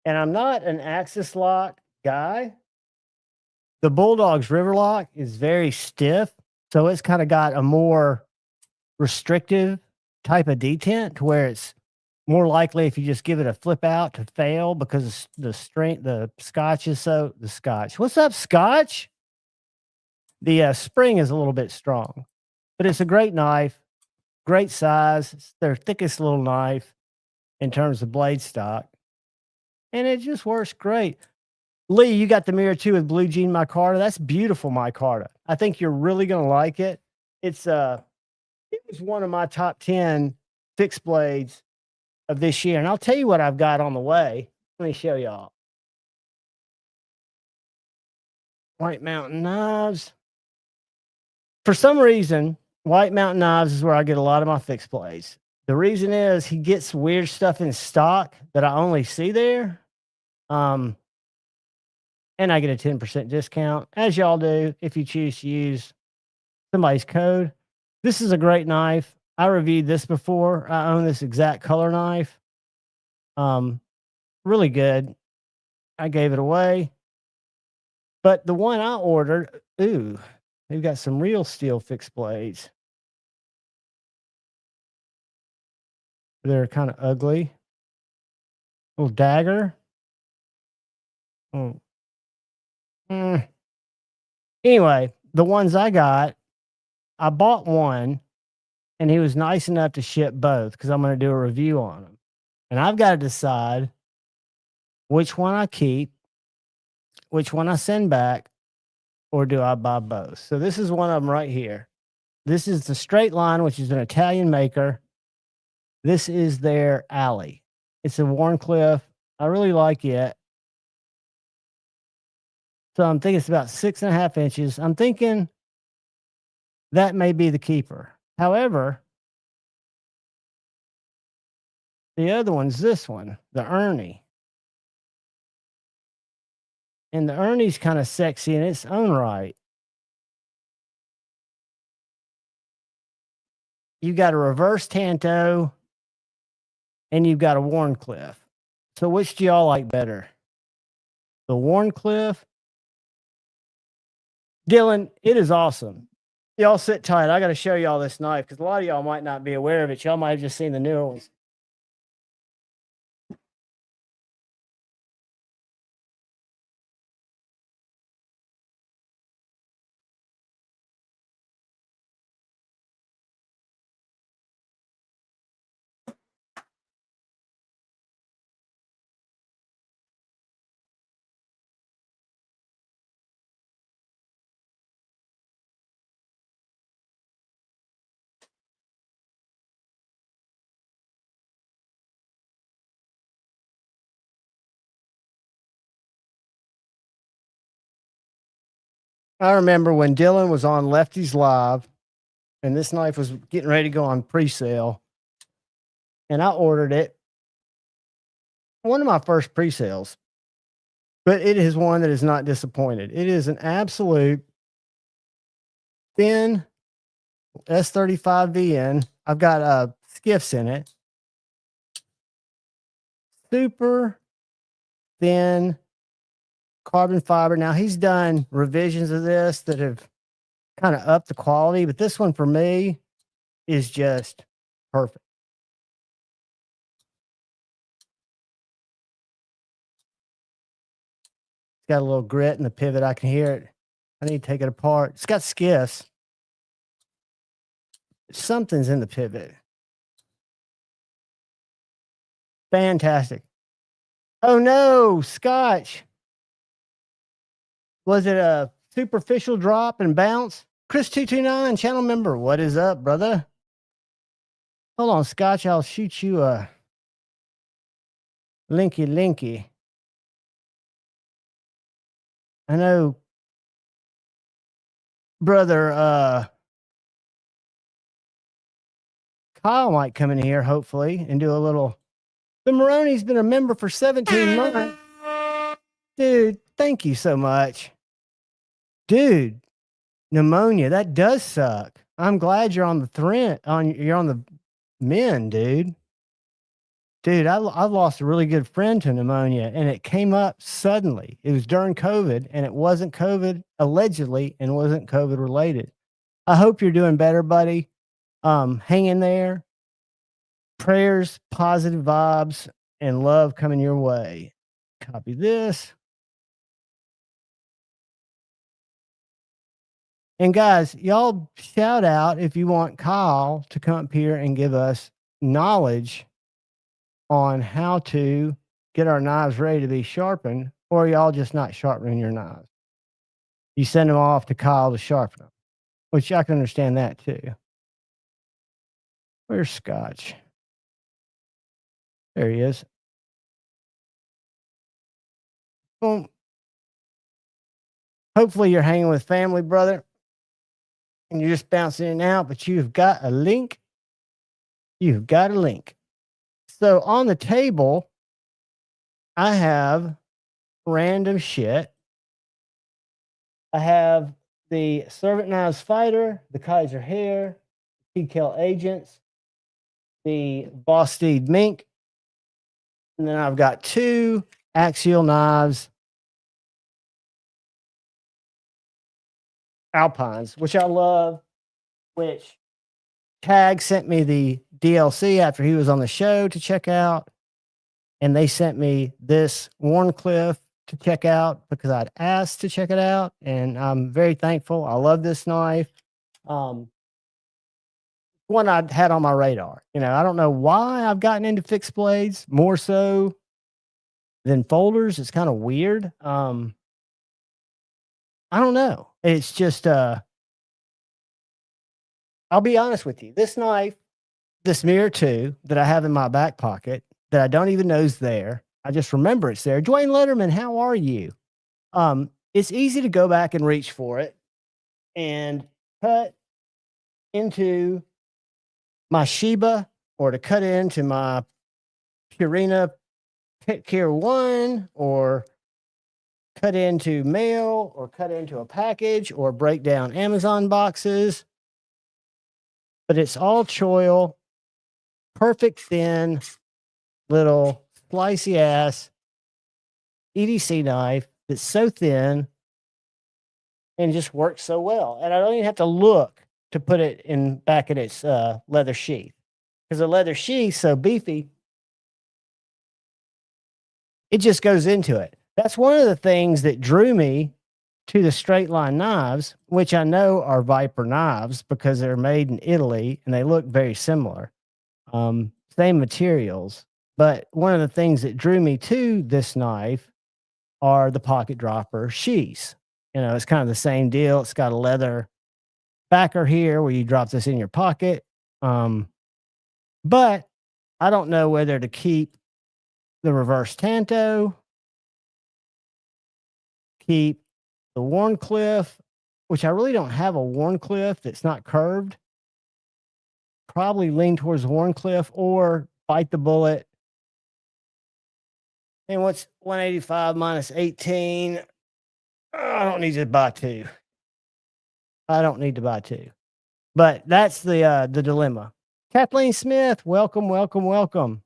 And I'm not an Axis lock guy. The Bulldog's river lock is very stiff, so it's kind of got a more restrictive type of detent to where it's more likely if you just give it a flip out to fail because the strength, the Scotch is so, the Scotch. What's up, Scotch? The spring is a little bit strong, but it's a great knife, great size. It's their thickest little knife in terms of blade stock, and it just works great. Lee, you got the mirror too with Blue Jean micarta. That's beautiful micarta. I think you're really going to like it. It was one of my top 10 fixed blades of this year. And I'll tell you what I've got on the way. Let me show y'all. White Mountain Knives. For some reason, White Mountain Knives is where I get a lot of my fixed blades. The reason is he gets weird stuff in stock that I only see there. And I get a 10% discount, as y'all do if you choose to use somebody's code. This is a great knife. I reviewed this before. I own this exact color knife. Really good. I gave it away. But the one I ordered, they've got some real steel fixed blades. They're kind of ugly. Little dagger. Oh, Anyway, the ones I got, I bought one, and he was nice enough to ship both because I'm going to do a review on them. And I've got to decide which one I keep, which one I send back, or do I buy both? So this is one of them right here. This is the Straight Line, which is an Italian maker. This is their Alley. It's a Warncliffe. I really like it. So I'm thinking it's about 6.5 inches. I'm thinking that may be the keeper. However, the other one's this one, the Ernie. And the Ernie's kind of sexy in its own right. You got a reverse Tanto, and you've got a Warncliffe. So which do y'all like better? The Warncliffe? Dylan, it is awesome. Y'all sit tight. I got to show y'all this knife because a lot of y'all might not be aware of it. Y'all might have just seen the newer ones. I remember when Dylan was on Lefty's Live, and this knife was getting ready to go on pre-sale, and I ordered it. One of my first pre-sales, but it is one that is not disappointed. It is an absolute thin S35VN. I've got skiffs in it. Super thin carbon fiber. Now he's done revisions of this that have kind of upped the quality, but this one for me is just perfect. It's got a little grit in the pivot. I can hear it. I need to take it apart. It's got skiffs. Something's in the pivot. Fantastic. Oh no, Scotch. Was it a superficial drop and bounce? Chris229, channel member. What is up, brother? Hold on, Scotch. I'll shoot you a linky. I know, brother, Kyle might come in here, hopefully, and do a little. The Maroney's been a member for 17 months. Dude, thank you so much. Dude, pneumonia, that does suck. I'm glad you're on the thread. You're on the mend, dude. Dude, I've lost a really good friend to pneumonia, and it came up suddenly. It was during COVID, and it wasn't COVID, allegedly, and wasn't COVID related. I hope you're doing better, buddy. Hang in there. Prayers, positive vibes, and love coming your way. Copy this. And guys, y'all shout out if you want Kyle to come up here and give us knowledge on how to get our knives ready to be sharpened, or y'all just not sharpening your knives. You send them off to Kyle to sharpen them, which I can understand that too. Where's Scotch? There he is. Boom. Hopefully you're hanging with family, brother, and you're just bouncing in and out, but you've got a link. You've got a link. So on the table, I have random shit. I have the Servant Knives Fighter, the Kaiser Hair, PKL Agents, the Boss Steed Mink, and then I've got 2 Axial Knives Alpines, which I love, which Tag sent me the DLC after he was on the show to check out, and they sent me this Warncliffe to check out because I'd asked to check it out, and I'm very thankful. I love this knife. One I'd had on my radar. I don't know why I've gotten into fixed blades more so than folders. It's kind of weird. I don't know. It's just I'll be honest with you. This knife, this Mirror 2 that I have in my back pocket that I don't even know is there. I just remember it's there. Dwayne Letterman, how are you? It's easy to go back and reach for it and cut into my Sheba or to cut into my Purina Pet Care 1 or cut into mail or cut into a package or break down Amazon boxes. But it's all choil, perfect thin, little slicey ass EDC knife that's so thin and just works so well. And I don't even have to look to put it back in its leather sheath because the leather sheath's so beefy, it just goes into it. That's one of the things that drew me to the straight line knives, which I know are Viper knives because they're made in Italy and they look very similar. Same materials. But one of the things that drew me to this knife are the pocket dropper sheaths. It's kind of the same deal. It's got a leather backer here where you drop this in your pocket. But I don't know whether to keep the reverse Tanto, keep the Warncliffe, which I really don't have a Warncliffe that's not curved. Probably lean towards the Warncliffe or bite the bullet. And what's 185 minus 18? I don't need to buy two. I don't need to buy two. But that's the dilemma. Kathleen Smith, welcome, welcome, welcome.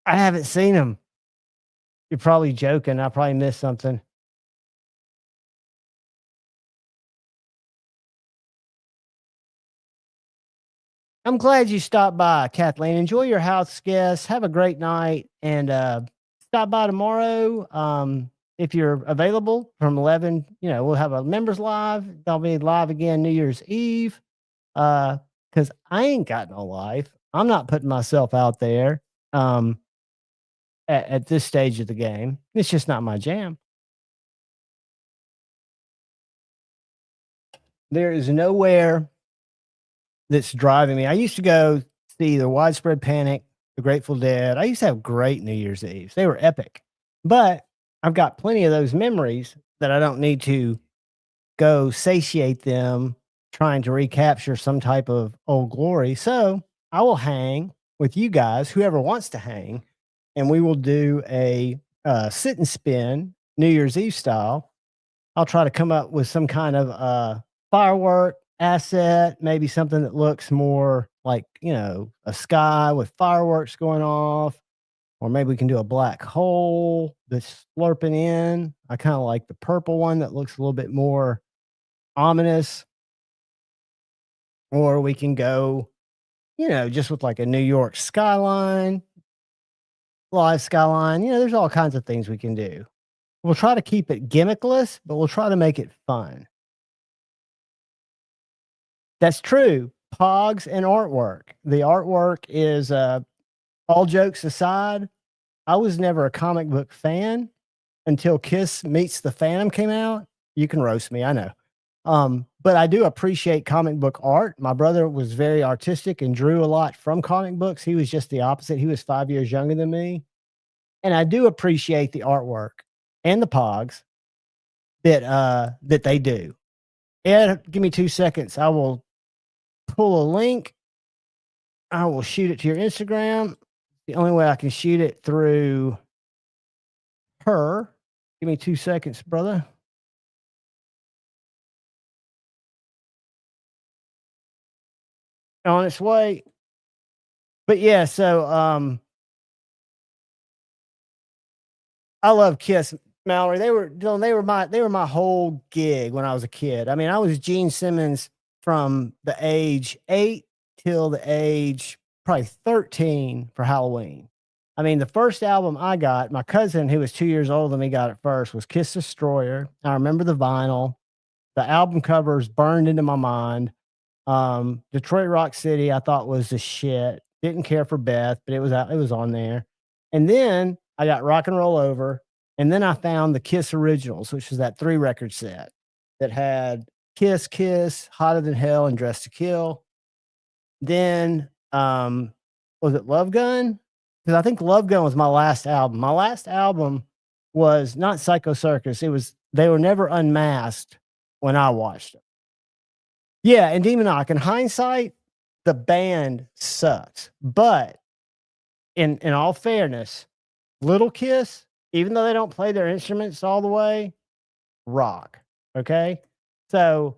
I haven't seen him. You're probably joking. I probably missed something. I'm glad you stopped by, Kathleen. Enjoy your house guests. Have a great night. And stop by tomorrow. If you're available from 11, we'll have a members live. They'll be live again New Year's Eve. Because I ain't got no life. I'm not putting myself out there. At this stage of the game. It's just not my jam. There is nowhere that's driving me. I used to go see the Widespread Panic, the Grateful Dead. I used to have great New Year's Eves. They were epic. But I've got plenty of those memories that I don't need to go satiate them trying to recapture some type of old glory. So I will hang with you guys, whoever wants to hang, and we will do a sit and spin New Year's Eve style. I'll try to come up with some kind of firework asset, maybe something that looks more like, a sky with fireworks going off, or maybe we can do a black hole that's slurping in. I kind of like the purple one that looks a little bit more ominous. Or we can go, just with like a New York skyline, live skyline. There's all kinds of things we can do. We'll try to keep it gimmickless, but we'll try to make it fun. That's true. Pogs and artwork. The artwork is, all jokes aside, I was never a comic book fan until Kiss Meets the Phantom came out. You can roast me, I know. But I do appreciate comic book art. My brother was very artistic and drew a lot from comic books. He was just the opposite. He was 5 years younger than me. And I do appreciate the artwork and the pogs that they do. Ed, give me 2 seconds. I will pull a link. I will shoot it to your Instagram. The only way I can shoot it through her. Give me 2 seconds, brother. On its way. But yeah, so I love Kiss, Mallory. They were my whole gig when I was a kid. I mean, I was Gene Simmons' from the age 8 till the age probably 13 for Halloween. I mean, the first album I got, my cousin who was 2 years older than me got it first, was Kiss Destroyer. I remember the vinyl. The album covers burned into my mind. Detroit Rock City I thought was the shit. Didn't care for Beth, but it was on there. And then I got Rock and Roll Over, and then I found the Kiss Originals, which was that 3-record set that had Kiss Kiss, Hotter Than Hell, and Dressed to Kill. Then was it Love Gun? Because I think Love Gun was my last album. My last album was not Psycho Circus. It was They Were Never Unmasked when I watched it. Yeah, and Demonic. In hindsight, the band sucks. But in all fairness, Little Kiss, even though they don't play their instruments all the way, rock. Okay? So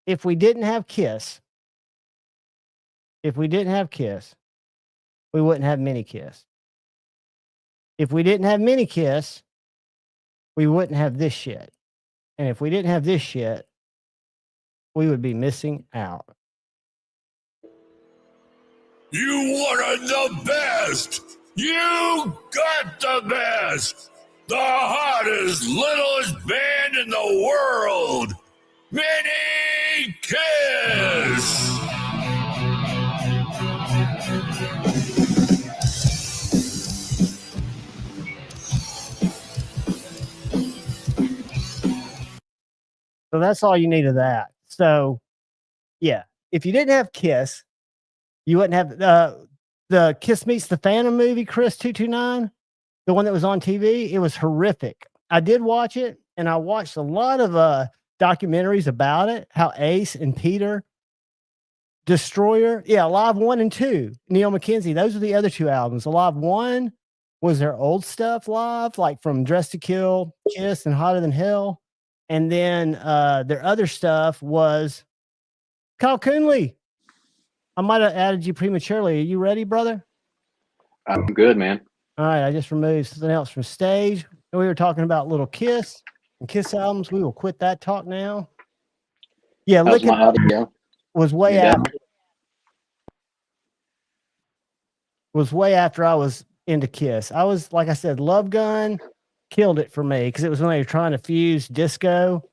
if we didn't have Kiss, we wouldn't have Mini Kiss. If we didn't have Mini Kiss, we wouldn't have this shit. And if we didn't have this shit, we would be missing out. You wanted the best. You got the best. The hottest, littlest band in the world. Mini Kiss. So that's all you need of that. So, yeah, if you didn't have Kiss, you wouldn't have the Kiss Meets the Phantom movie, Chris 229, the one that was on TV. It was horrific. I did watch it, and I watched a lot of documentaries about it, how Ace and Peter, Destroyer, Live 1 and 2, Neil McKenzie, those are the other 2 albums. Live 1 was their old stuff live, like from Dressed to Kill, Kiss, and Hotter Than Hell. And then their other stuff was Kyle Coonley. I might have added you prematurely. Are you ready, brother? I'm good, man. All right. I just removed something else from stage. We were talking about Little Kiss and Kiss albums. We will quit that talk now. Yeah, How's my audio? Was way after. Was way after I was into Kiss. I was, like I said, Love Gun killed it for me because it was when they were trying to fuse disco.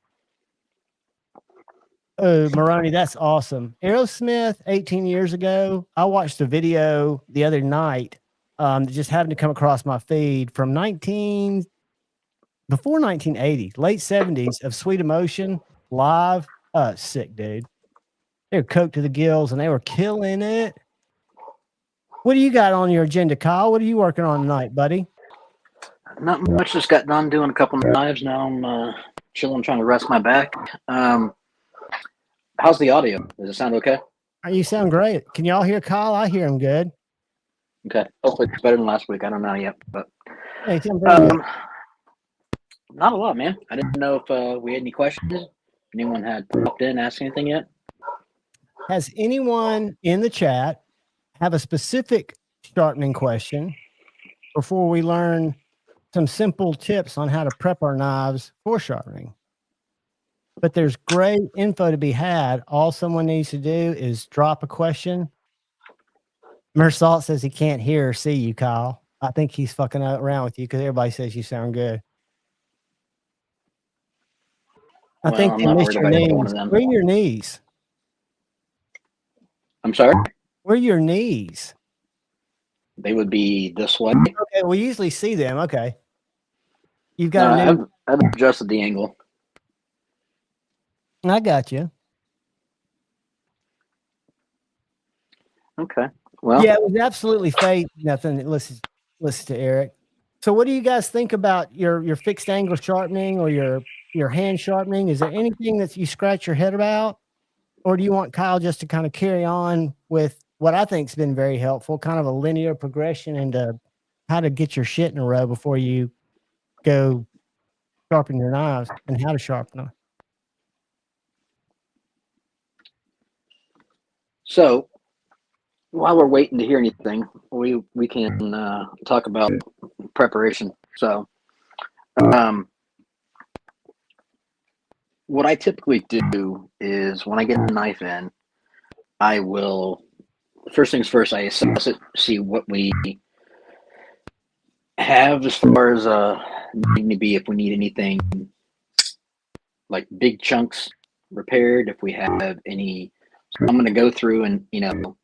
Oh, Maroney, that's awesome. Aerosmith 18 years ago. I watched a video the other night that just happened to come across my feed from before 1980, late 70s of Sweet Emotion live. Sick, dude. They were coked to the gills and they were killing it. What do you got on your agenda, Kyle? What are you working on tonight, buddy? Not much. Just got done doing a couple of knives. Now I'm chilling, trying to rest my back. How's the audio? Does it sound okay? You sound great. Can y'all hear Kyle? I hear him good. Okay. Hopefully it's better than last week. I don't know yet, but hey, not a lot, man. I didn't know if we had any questions. Anyone had popped in, asked anything yet? Has anyone in the chat have a specific sharpening question before we learn some simple tips on how to prep our knives for sharpening? But there's great info to be had. All someone needs to do is drop a question. Mersalt says he can't hear or see you, Kyle. I think he's fucking around with you because everybody says you sound good. I think they missed your knees. Where are your knees? I'm sorry? Where are your knees? They would be this way. Okay, we usually see them. Okay. You've got I've adjusted the angle. I got you. Okay. Well, yeah, it was absolutely fake. Nothing. Listen to Eric. So, what do you guys think about your fixed angle sharpening or your hand sharpening? Is there anything that you scratch your head about, or do you want Kyle just to kind of carry on with what I think's been very helpful, kind of a linear progression into how to get your shit in a row before you go sharpen your knives and how to sharpen them? So, while we're waiting to hear anything, we can talk about preparation. So, what I typically do is when I get the knife in, I will first things first. I assess it, see what we have as far as needing to be. If we need anything like big chunks repaired, if we have any. So I'm going to go through and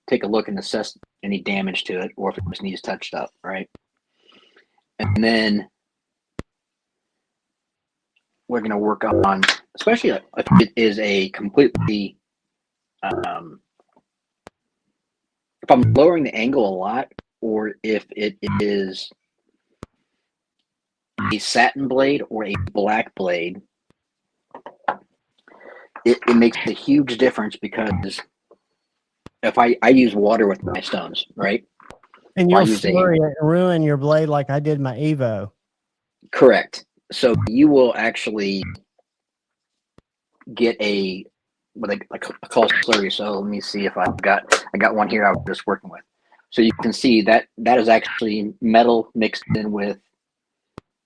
take a look and assess any damage to it, or if it just needs touched up, right? And then we're going to work on, especially if it is a completely, if I'm lowering the angle a lot, or if it is a satin blade or a black blade, it makes a huge difference because if I use water with my stones, right? And you'll slurry it and ruin your blade like I did my Evo. Correct. So you will actually get what I call slurry. So let me see if I got one here I was just working with. So you can see that is actually metal mixed in with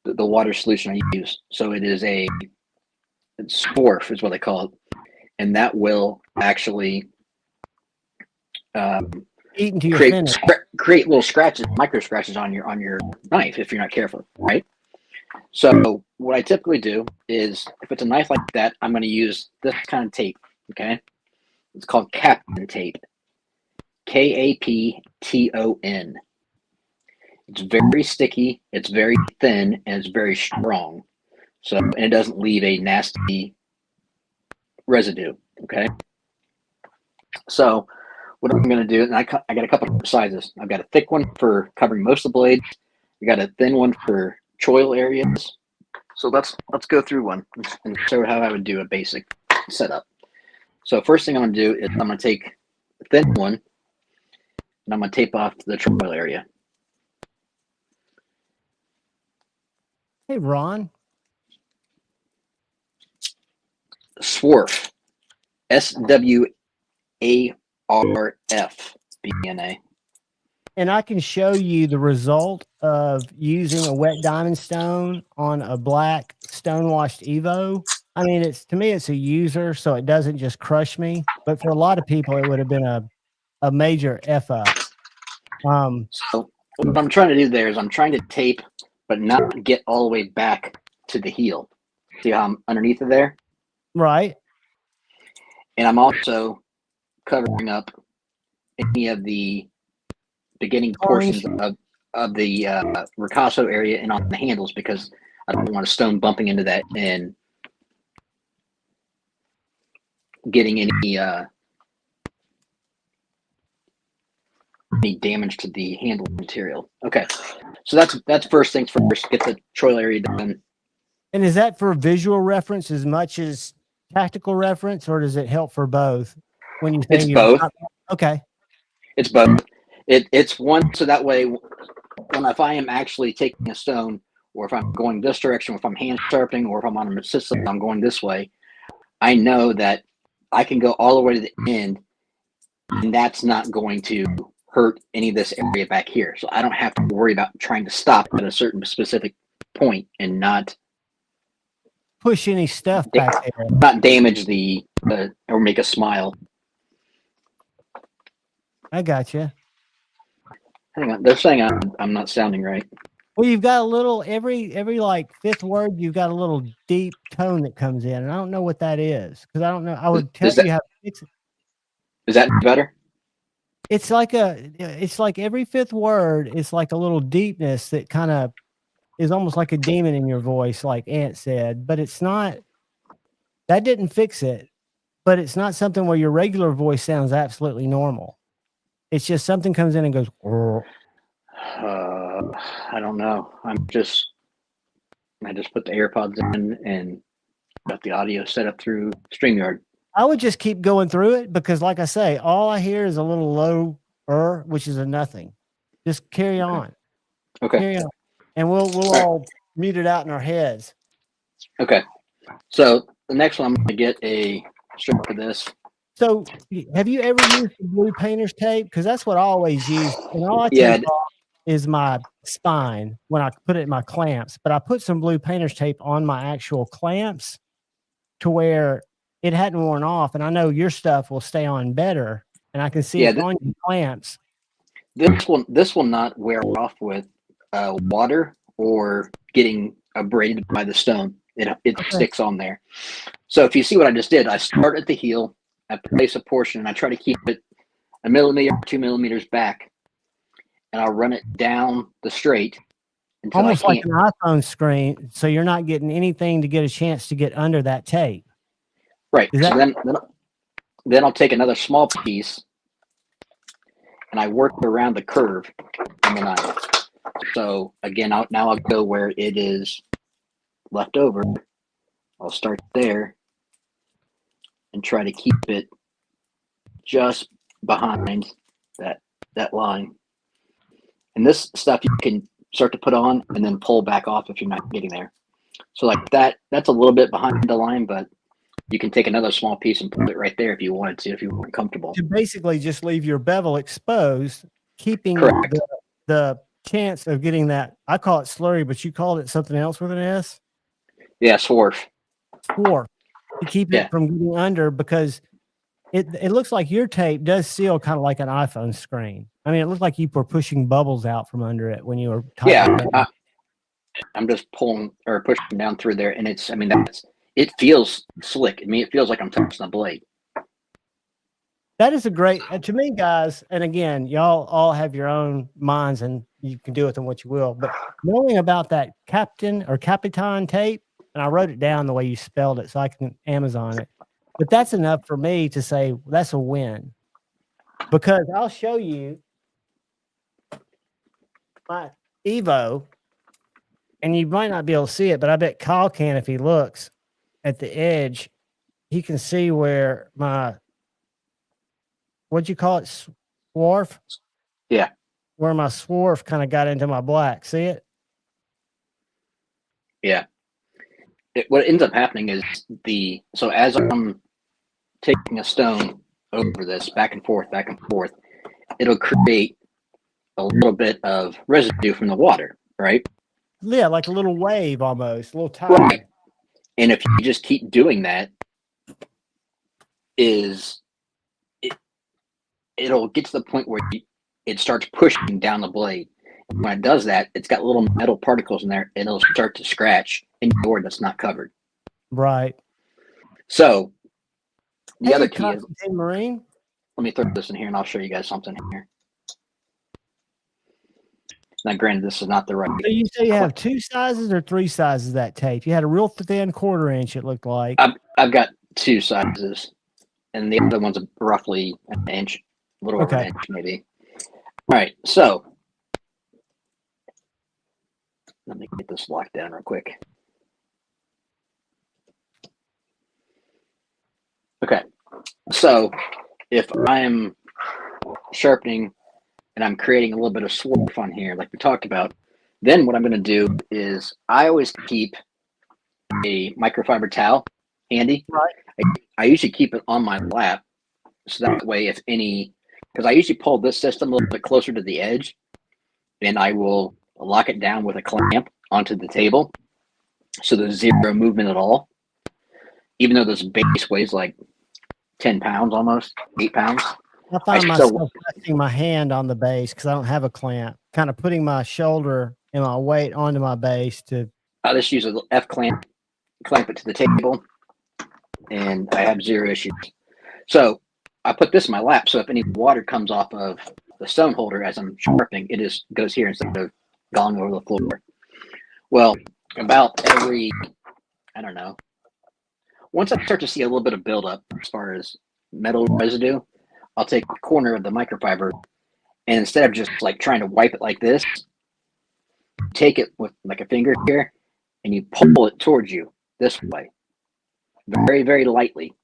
the water solution I use. So it is swarf is what they call it, and that will actually eat into your finish. Create little scratches, micro scratches on your knife if you're not careful, right? So what I typically do is, if it's a knife like that, I'm going to use this kind of tape. Okay, it's called Kapton tape. Kapton. It's very sticky, it's very thin, and it's very strong. So, and it doesn't leave a nasty residue. Okay. So, what I'm going to do, and I got a couple of sizes. I've got a thick one for covering most of the blades. I got a thin one for choil areas. So let's go through one and show how I would do a basic setup. So first thing I'm going to do is I'm going to take the thin one and I'm going to tape off the choil area. Hey, Ron. Swarf. SWARF. BNA. And I can show you the result of using a wet diamond stone on a black stone-washed Evo. I mean, to me, it's a user, so it doesn't just crush me. But for a lot of people, it would have been a major F up. So what I'm trying to do there is I'm trying to tape, but not get all the way back to the heel. See how I'm underneath of there? Right. And I'm also covering up any of the beginning portions of the ricasso area and on the handles, because I don't want a stone bumping into that and getting any damage to the handle material. Okay, so that's first things first. Get the choil area done. And is that for visual reference as much as tactical reference, or does it help for both? When you say it's both. Okay. It's both. It's one, so that way, if I am actually taking a stone, or if I'm going this direction, or if I'm hand sharpening, or if I'm on a system, I'm going this way, I know that I can go all the way to the end, and that's not going to hurt any of this area back here. So I don't have to worry about trying to stop at a certain specific point and not push any stuff back there, not damage or make a smile. I got you. Hang on, they're saying I'm not sounding right. Well, you've got a little every like fifth word, you've got a little deep tone that comes in, and I don't know what that is, because I don't know. I would tell you how to fix it. Is that better? It's like every fifth word, it's like a little deepness that kind of is almost like a demon in your voice, like Ant said, but it's not. That didn't fix it, but it's not something where your regular voice sounds absolutely normal. It's just something comes in and goes. I don't know. I just put the AirPods in and got the audio set up through StreamYard. I would just keep going through it, because like I say, all I hear is a little low which is a nothing. Just carry on. Okay. Carry on. And we'll all mute it out in our heads. Okay. So the next one, I'm going to get a strip for this. So have you ever used the blue painter's tape? Because that's what I always use. And all I tape off is my spine when I put it in my clamps. But I put some blue painter's tape on my actual clamps. to where it hadn't worn off, and I know your stuff will stay on better, and I can see Yeah, it's on your clamps. this will not wear off with water or getting abraded by the stone. It sticks on there. So if you see what I just did, I start at the heel, I place a portion, and I try to keep it a millimeter, 2 millimeters back, and I'll run it down the straight until Almost I like can't. an iPhone screen, so you're not getting anything to get a chance to get under that tape. Right. Is So that then I'll take another small piece and I work around the curve on the knife. So again, now I'll go where it is left over. I'll start there and try to keep it just behind that line. And this stuff you can start to put on and then pull back off if you're not getting there. So like that's a little bit behind the line, but you can take another small piece and put it right there if you wanted to, if you weren't comfortable. to basically just leave your bevel exposed, keeping Correct. the chance of getting that. I call it slurry, but you called it something else with an S. Yeah, swarf. Swarf, to keep Yeah. it from getting under, because it looks like your tape does seal kind of like an iPhone screen. I mean, it looked like you were pushing bubbles out from under it when you were tightening it down. I'm just pulling or pushing down through there, and it feels slick. I mean, it feels like I'm touching the blade. That is a great, to me, guys. And again, y'all all have your own minds, and you can do with them what you will. But knowing about that Captain or Capitan tape, and I wrote it down the way you spelled it, so I can Amazon it. But that's enough for me to say that's a win, because I'll show you my Evo, and you might not be able to see it, but I bet Kyle can if he looks at the edge. He can see where my, what'd you call it, swarf? Yeah. Where my swarf kind of got into my black. See it? Yeah. What ends up happening is so as I'm taking a stone over this back and forth, it'll create a little bit of residue from the water, right? Yeah, like a little wave almost, a little tide. Right. And if you just keep doing that, it'll get to the point where it starts pushing down the blade. And when it does that, it's got little metal particles in there, and it'll start to scratch in your board that's not covered. Right. So the other key is, Constantine Marine. let me throw this in here, and I'll show you guys something here. Now, granted, this is not the right. So you say you have 2 sizes or 3 sizes of that tape? You had a real thin 1/4 inch, it looked like. I've got 2 sizes, and the other one's roughly an inch, a little over an inch maybe. All right, so let me get this locked down real quick. Okay, so if I'm sharpening and I'm creating a little bit of swarf on here, like we talked about, then what I'm going to do is I always keep a microfiber towel handy. Right. I usually keep it on my lap, so that way because I usually pull this system a little bit closer to the edge, and I will lock it down with a clamp onto the table, so there's zero movement at all, even though this base weighs like 10 pounds, almost 8 pounds. I find myself resting my hand on the base because I don't have a clamp, kind of putting my shoulder and my weight onto my base to. I just use an F clamp it to the table, and I have zero issues. So I put this in my lap, so if any water comes off of the stone holder as I'm sharpening, it just goes here instead of going over the floor. Well, about every, I don't know, once I start to see a little bit of buildup as far as metal residue, I'll take a corner of the microfiber, and instead of just like trying to wipe it like this, take it with like a finger here, and you pull it towards you this way, very, very lightly.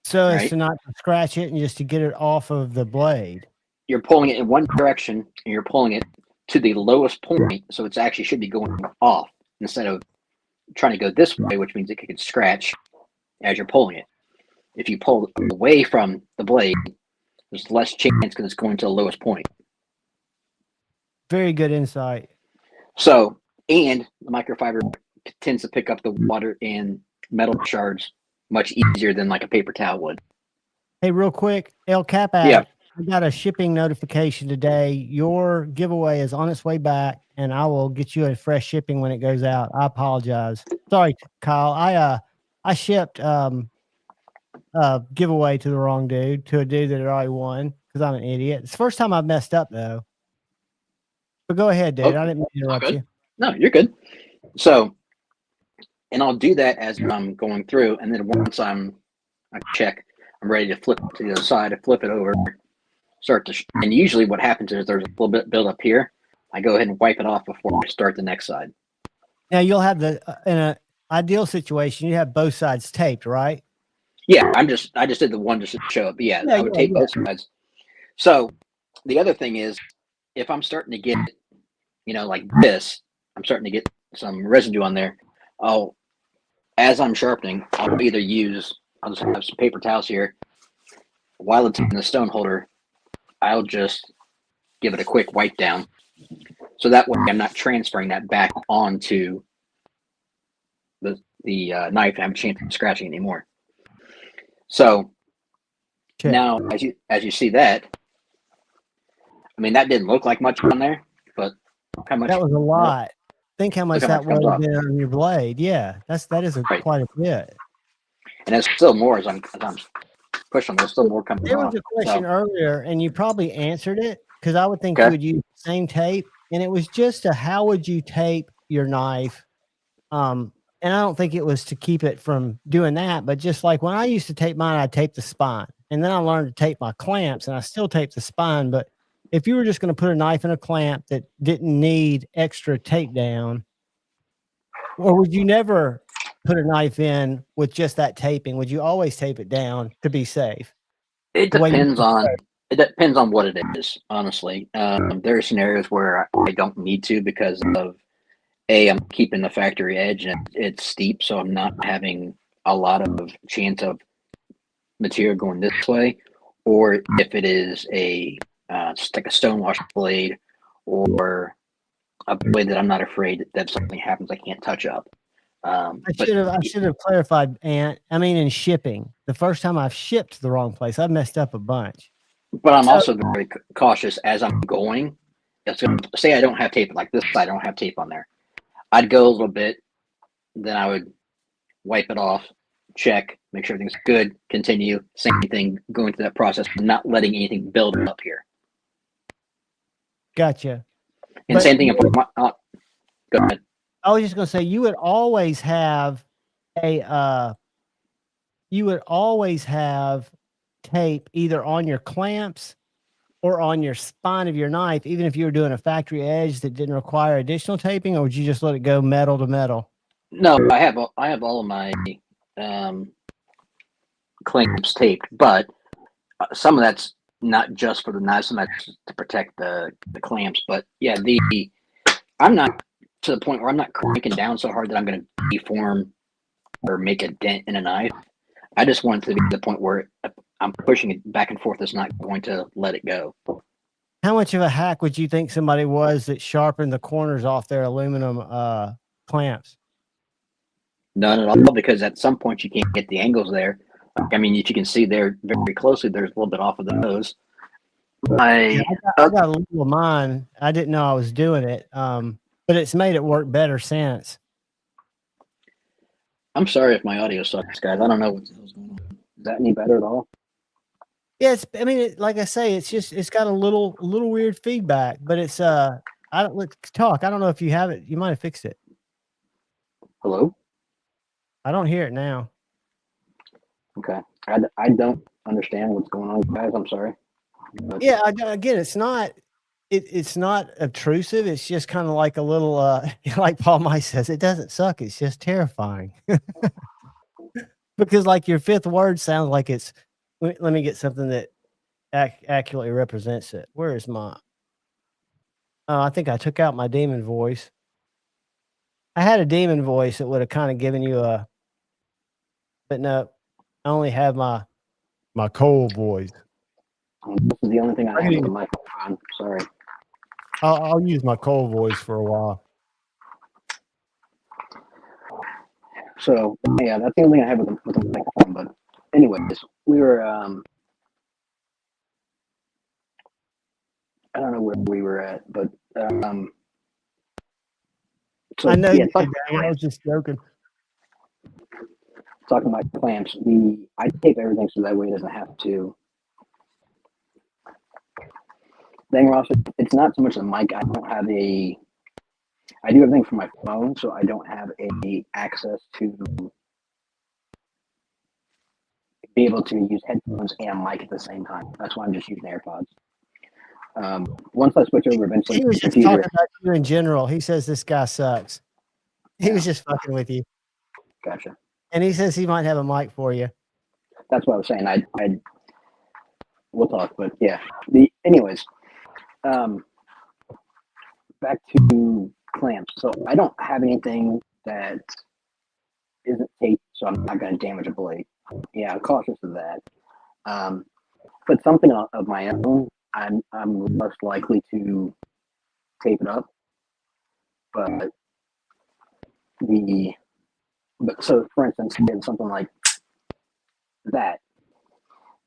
So as to not scratch it and just to get it off of the blade. You're pulling it in one direction, and you're pulling it to the lowest point, so it actually should be going off instead of trying to go this way, which means it could scratch as you're pulling it. If you pull away from the blade, there's less chance because it's going to the lowest point. Very good insight. So, and the microfiber tends to pick up the water and metal shards much easier than like a paper towel would. Hey, real quick, El Capac, Yeah. I got a shipping notification today. Your giveaway is on its way back, and I will get you a fresh shipping when it goes out. I apologize. Sorry, Kyle. I shipped giveaway to the wrong dude, to a dude that had already won because I'm an idiot. It's the first time I've messed up though. But go ahead, dude. Oh, I didn't mean to interrupt you. No, you're good. So, and I'll do that as I'm going through, and then once I check, I'm ready to flip to the other side, to flip it over, start to, and usually what happens is there's a little bit build up here. I go ahead and wipe it off before I start the next side. Now you'll have in an ideal situation, you have both sides taped, right? Yeah, I just did the one just to show up. Yeah, I would tape both sides. So the other thing is, if I'm starting to get, like this, I'm starting to get some residue on there. As I'm sharpening, I'll just have some paper towels here. While it's in the stone holder, I'll just give it a quick wipe down. So that way I'm not transferring that back onto the knife and have a chance of scratching anymore. So now as you see that, I mean, that didn't look like much on there, but how much? That was a lot. Think how much that would have been on your blade. Yeah, that is quite a bit. And there's still more as I'm pushing. There's still more coming. There was a question earlier, and you probably answered it because I would think you would use the same tape, and it was just how would you tape your knife? And I don't think it was to keep it from doing that, but just like when I used to tape mine, I taped the spine, and then I learned to tape my clamps, and I still tape the spine. But if you were just going to put a knife in a clamp that didn't need extra tape down, or would you never put a knife in with just that taping? Would you always tape it down to be safe? It depends on what it is, honestly. There are scenarios where I don't need to because of I'm keeping the factory edge and it's steep, so I'm not having a lot of chance of material going this way. Or if it is just like a stonewash blade or a blade that I'm not afraid that if something happens, I can't touch up. I should have clarified, Ant. I mean, in shipping, the first time I've shipped the wrong place, I've messed up a bunch. But I'm also very cautious as I'm going. Say I don't have tape like this side, I don't have tape on there. I'd go a little bit, then I would wipe it off, check, make sure everything's good, continue. Same thing, going through that process, not letting anything build up here. Gotcha. And same thing. Go ahead. I was just going to say, you would always have tape either on your clamps or on your spine of your knife, even if you were doing a factory edge that didn't require additional taping, or would you just let it go metal to metal? No, I have all of my clamps taped, but some of that's not just for the knives, some that's to protect the clamps. But yeah, I'm not to the point where I'm not cranking down so hard that I'm going to deform or make a dent in a knife. I just want it to be to the point where I'm pushing it back and forth. It's not going to let it go. How much of a hack would you think somebody was that sharpened the corners off their aluminum clamps? None at all, because at some point you can't get the angles there. I mean, if you can see there very closely, there's a little bit off of the nose. I got a little of mine. I didn't know I was doing it, but it's made it work better since. I'm sorry if my audio sucks, guys. I don't know what's going on. Is that any better at all? Yeah, like I say, it's got a little weird feedback, but it's I don't know if you have it. You might have fixed it. Hello? I don't hear it now. Okay. I don't understand what's going on, guys. I'm sorry. But yeah, again, it's not obtrusive. It's just kind of like a little like Paul Mice says, it doesn't suck, it's just terrifying. Because like your fifth word sounds like it's let me get something that accurately represents it. Where is my I think I took out my demon voice. I had a demon voice that would have kind of given you but no, I only have my cold voice. This is the only thing I have on the microphone. Sorry. I'll use my cold voice for a while. So yeah, that's the only thing I have with the microphone. But anyways, we were I don't know where we were at, but so I know yeah, you did that. I was just joking. talking about clamps. I tape everything so that way it doesn't have to. Thing, Ross, it's not so much the mic. I do everything from my phone, so I don't have a access to be able to use headphones and a mic at the same time. That's why I'm just using AirPods. Once I switch over eventually He to was the just computer, talking about you in general. He says this guy sucks. He was just fucking with you. gotcha. And he says he might have a mic for you. That's what I was saying. We'll talk, but yeah. Anyways, back to clamps. So I don't have anything that isn't taped, so I'm not going to damage a blade. Yeah, I'm cautious of that. But something of my own, I'm less likely to tape it up. But so for instance, something like that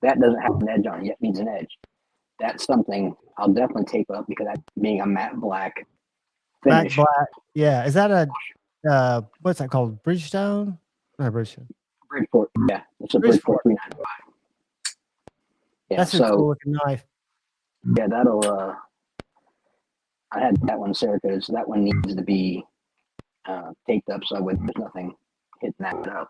doesn't have an edge on it yet, needs an edge. That's something I'll definitely tape up because that being a matte black finish. Matte black. Yeah. Is that a what's that called? Bridgestone? Not Bridgestone. Bridgeport, yeah. It's a Bridgeport 395. Yeah, that's a cool looking knife. Yeah, that'll I had that one Serica, so that one needs to be taped up so there's nothing hitting that up.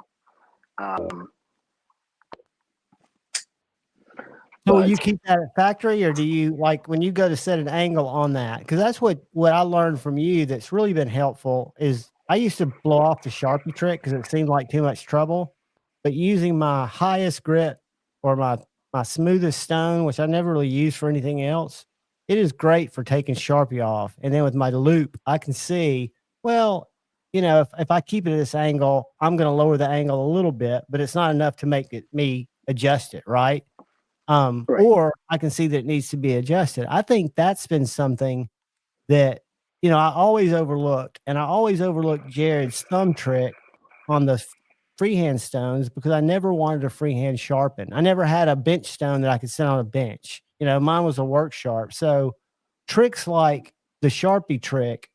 So will you keep that at factory, or do you like when you go to set an angle on that? Because that's what I learned from you that's really been helpful is I used to blow off the Sharpie trick because it seemed like too much trouble. But using my highest grit or my smoothest stone, which I never really use for anything else, it is great for taking Sharpie off. And then with my loop, I can see, well, you know, if I keep it at this angle, I'm going to lower the angle a little bit, but it's not enough to make me adjust it, right? Right. Or I can see that it needs to be adjusted. I think that's been something that, you know, I always overlooked, and I always overlooked Jared's thumb trick on the freehand stones because I never wanted to freehand sharpen. I never had a bench stone that I could sit on a bench. You know, mine was a work sharp. So tricks like the Sharpie trick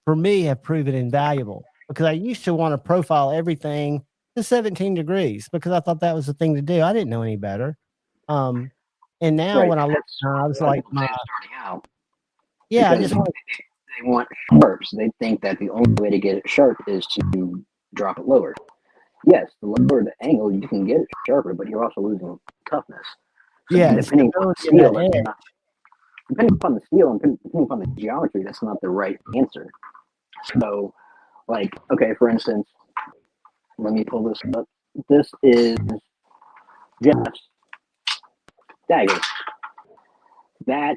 for me have proven invaluable because I used to want to profile everything to 17 degrees because I thought that was the thing to do. I didn't know any better. And now when I look, I was like, starting out. Yeah, I just want they want sharps. They think that the only way to get it sharp is to drop it lower. Yes, the lower the angle, you can get it sharper, but you're also losing toughness. So yeah, depending upon the steel, depending upon the steel and depending upon the geometry, that's not the right answer. So, like, okay, for instance, let me pull this up. This is Jeff's dagger. That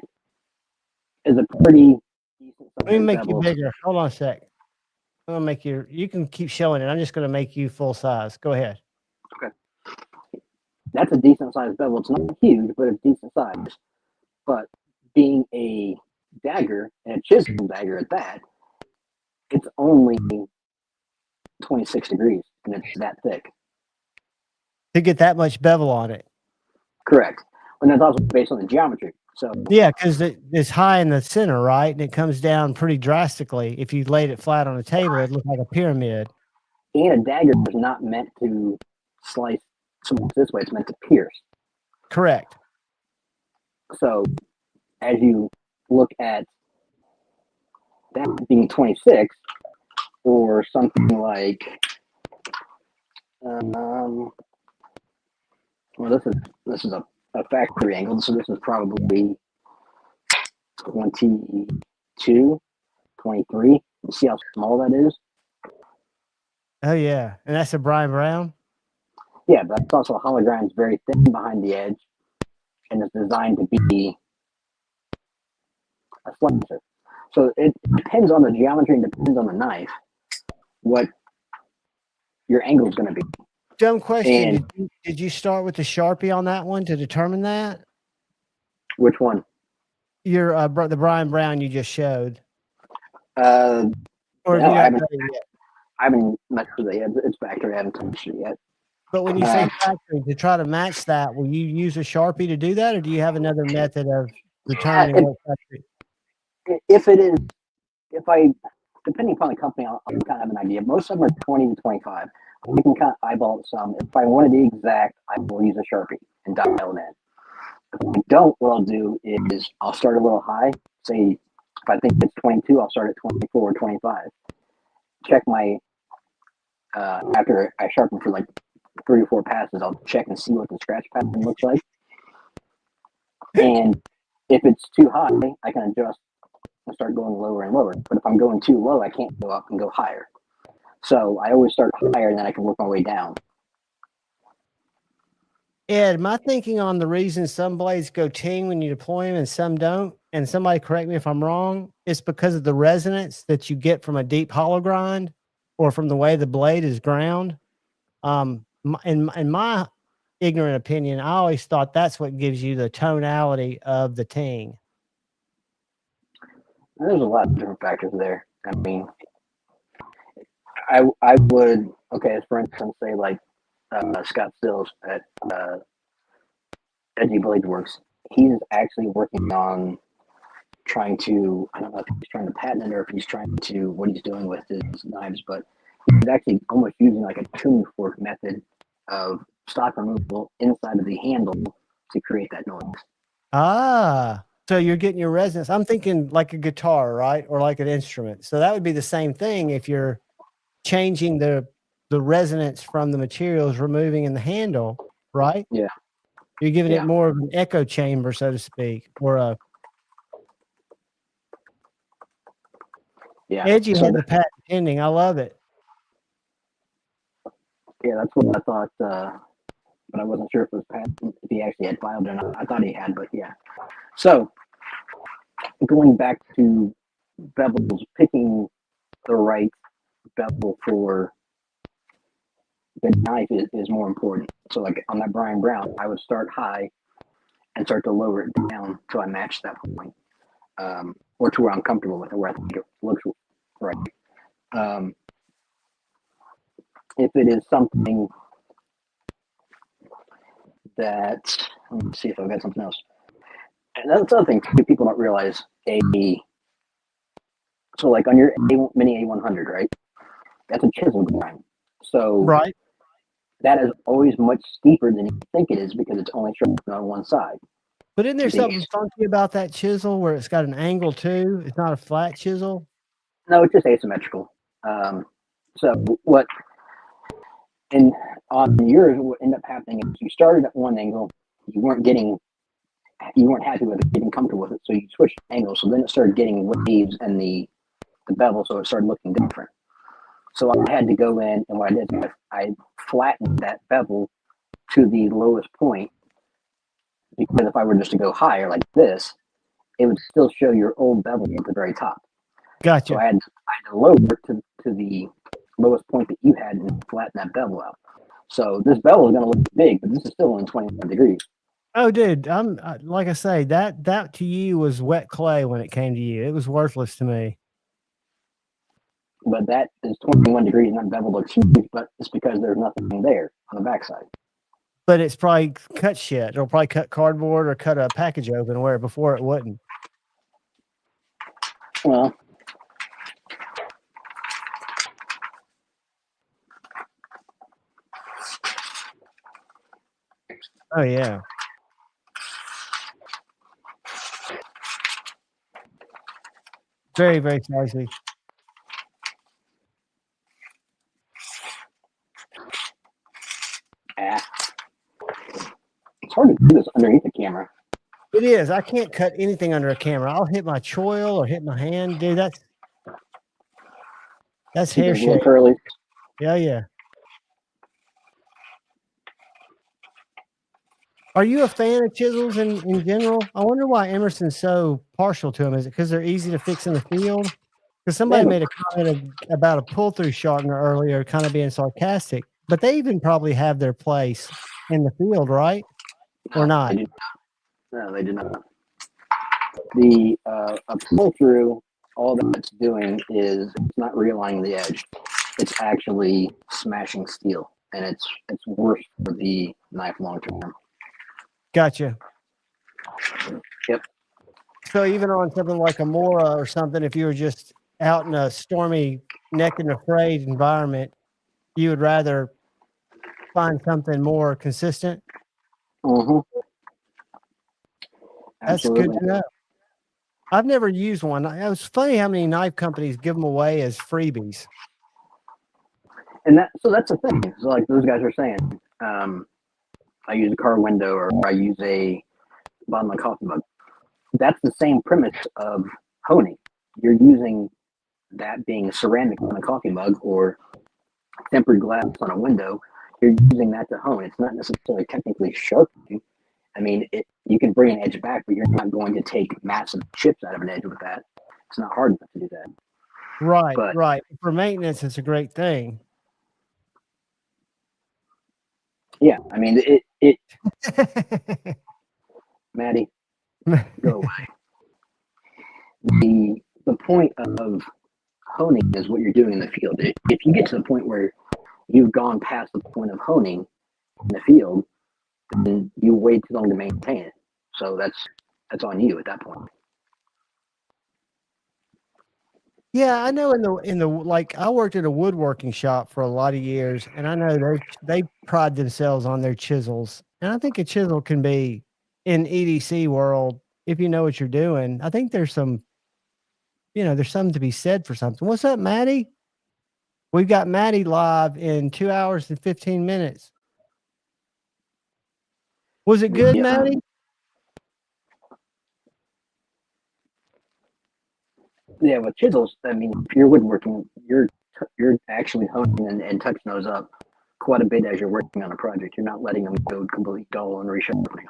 is a pretty decent. Let me make you bigger. Hold on a sec. I'm gonna make you can keep showing it. I'm just gonna make you full size. Go ahead. Okay. That's a decent sized bevel. It's not huge, but it's decent size. But being a dagger and a chisel dagger at that, it's only 26 degrees and it's that thick. To get that much bevel on it. Correct. And that's also based on the geometry. So yeah, because it's high in the center, right? And it comes down pretty drastically. If you laid it flat on a table, it'd look like a pyramid. And a dagger is not meant to slice this way, it's meant to pierce. Correct. So as you look at that being 26 or something like well, this is a factory angle, so this is probably 22, 23. You see how small that is? Oh yeah, and that's a Brian Brown. Yeah, but it's also a hologram. It's very thin behind the edge, and it's designed to be a slicer. So it depends on the geometry and depends on the knife what your angle is going to be. Dumb question. Did you start with the Sharpie on that one to determine that? Which one? Your the Brian Brown you just showed. Or no, I I haven't messed with it yet. It's factory. I haven't touched it yet. But when you say factory, to try to match that, will you use a Sharpie to do that, or do you have another method of determining what factory? If it is, depending upon the company, I'll kind of have an idea. Most of them are 20 to 25. We can kind of eyeball it some. If I want to be exact, I will use a Sharpie and dial it in. If I don't, what I'll do is I'll start a little high. Say, if I think it's 22, I'll start at 24 or 25. Check my, after I sharpen for like 3 or 4 passes, I'll check and see what the scratch pattern looks like. And if it's too high, I can adjust and start going lower and lower. But if I'm going too low, I can't go up and go higher. So I always start higher and then I can work my way down. Ed, my thinking on the reason some blades go ting when you deploy them and some don't, and somebody correct me if I'm wrong, it's because of the resonance that you get from a deep hollow grind or from the way the blade is ground. In my ignorant opinion, I always thought that's what gives you the tonality of the ting. There's a lot of different factors there. I mean, I would, okay, for instance, say like Scott Stills at Edgy Blades Works. He's actually working on trying to, I don't know if he's trying to patent it or if he's trying to, what he's doing with his knives, but he's actually almost using like a tuning fork method of stock removal inside of the handle to create that noise. Ah, so you're getting your resonance. I'm thinking like a guitar, right? Or like an instrument. So that would be the same thing if you're changing the resonance from the materials removing in the handle, right? Yeah. You're giving it more of an echo chamber, so to speak, or a Edgy had the patent pending. I love it. Yeah, that's what I thought, but I wasn't sure if it was patent, if he actually had filed or not. I thought he had, but yeah. So going back to bevels, picking the right bevel for the knife is more important. So like on that Brian Brown, I would start high and start to lower it down till I match that point, or to where I'm comfortable with it, where I think it looks right. If it is something that, let me see if I've got something else. And that's the other thing too, people don't realize. So like on your Mini A100, right? That's a chisel grind. So right. That is always much steeper than you think it is because it's only sharpened on one side. But isn't there something funky about that chisel where it's got an angle too? It's not a flat chisel? No, it's just asymmetrical. So what, and on yours, what ended up happening is you started at one angle, you weren't happy with it, getting comfortable with it, so you switched angles. So then it started getting waves in the bevel, so it started looking different. So I had to go in, and what I did is I flattened that bevel to the lowest point, because if I were just to go higher like this, it would still show your old bevel at the very top. Gotcha. So I had to lower it to the lowest point that you had and flatten that bevel out. So this bevel is going to look big, but this is still only 21 degrees. Oh, dude, I'm like I say, that to you was wet clay when it came to you. It was worthless to me. But that is 21 degrees, and that bevel looks huge, but it's because there's nothing there on the backside. But it's probably cut shit. It'll probably cut cardboard or cut a package open where before it wouldn't. Well, oh yeah. Very, very spicy. it's hard to do this underneath the camera. It is. I can't cut anything under a camera. I'll hit my choil or hit my hand. Dude, that's hair shape. Curly. Yeah, yeah. Are you a fan of chisels in general? I wonder why Emerson's so partial to them. Is it because they're easy to fix in the field? Because somebody made a comment about a pull-through sharpener earlier, kind of being sarcastic, but they even probably have their place in the field, right? Or not? No, they do not. A pull-through, all that's doing is it's not realigning the edge. it's actually smashing steel, and it's worse for the knife long term. Gotcha. Yep. So even on something like a Mora or something, if you were just out in a stormy, naked and afraid environment, you would rather find something more consistent. Mm-hmm. That's good Absolutely. to know. I've never used one. It was funny how many knife companies give them away as freebies. And that's the thing. So like those guys are saying, I use a car window or I use a bottom of a coffee mug. That's the same premise of honing. You're using that being ceramic on a coffee mug or tempered glass on a window. You're using that to hone. It's not necessarily technically sharpening. I mean, you can bring an edge back, but you're not going to take massive chips out of an edge with that. It's not hard enough to do that. Right, But right. For maintenance, it's a great thing. yeah, I mean, Maddie, go away. The point of honing is what you're doing in the field. If you get to the point where you've gone past the point of honing in the field, then you wait too long to maintain it. So that's on you at that point. Yeah, I know in the like I worked at a woodworking shop for a lot of years, and I know they pride themselves on their chisels. And I think a chisel can be in EDC world if you know what you're doing. I think there's some, there's something to be said for something. What's up, Maddie? We've got Maddie live in 2 hours and 15 minutes. Was it good, Yeah. Maddie? Yeah, with chisels, I mean, if you're woodworking, you're actually honing and touching those up quite a bit as you're working on a project. You're not letting them go completely dull and resharpening.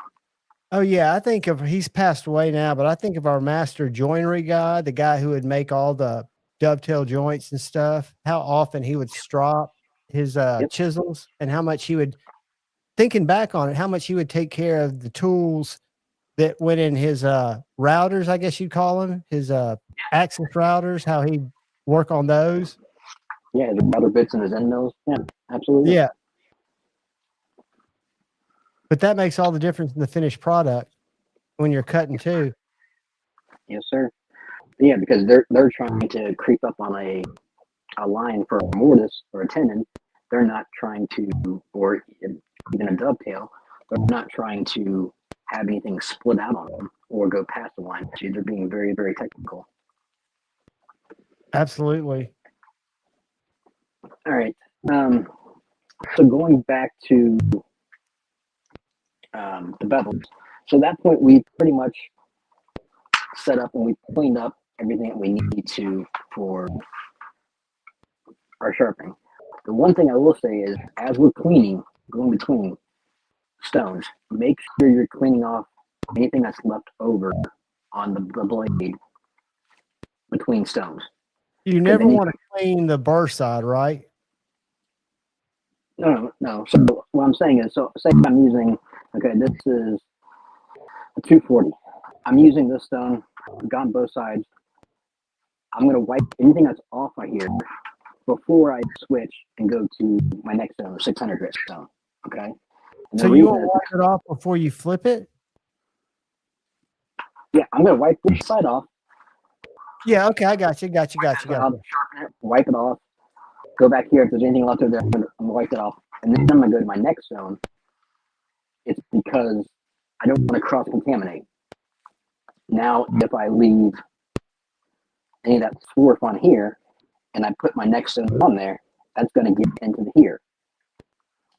Oh yeah, I think he's passed away now, but I think of our master joinery guy, the guy who would make all the dovetail joints and stuff, how often he would strop his Yep. chisels and how much he would, thinking back on it, how much he would take care of the tools that went in his routers, I guess you'd call them, his access routers, how he'd work on those. Yeah, his router bits and his end mills. Yeah, absolutely. Yeah. But that makes all the difference in the finished product when you're cutting too. Yes, sir. Yeah, because they're trying to creep up on a line for a mortise or a tenon. They're not trying to, or even a dovetail, they're not trying to have anything split out on them or go past the line. So they're being very, very technical. Absolutely. All right. So going back to the bevels. So at that point, we pretty much set up and we cleaned up everything that we need to for our sharpening. The one thing I will say is, as we're cleaning, going between stones, make sure you're cleaning off anything that's left over on the blade between stones. You never want to clean the burr side, right? No. So what I'm saying is, so say I'm using, okay, this is a 240. I'm using this stone, I've gotten both sides. I'm going to wipe anything that's off right here before I switch and go to my next stone, the 600 grit stone. Okay. So you won't wipe it off before you flip it? Yeah, I'm going to wipe this side off. Yeah, okay, I got you. I'll sharpen it, wipe it off, go back here. If there's anything left over there, I'm going to wipe it off. And then I'm going to go to my next stone. It's because I don't want to cross-contaminate. Now, if I leave any of that swarf on here, and I put my next stone on there, that's going to get into here.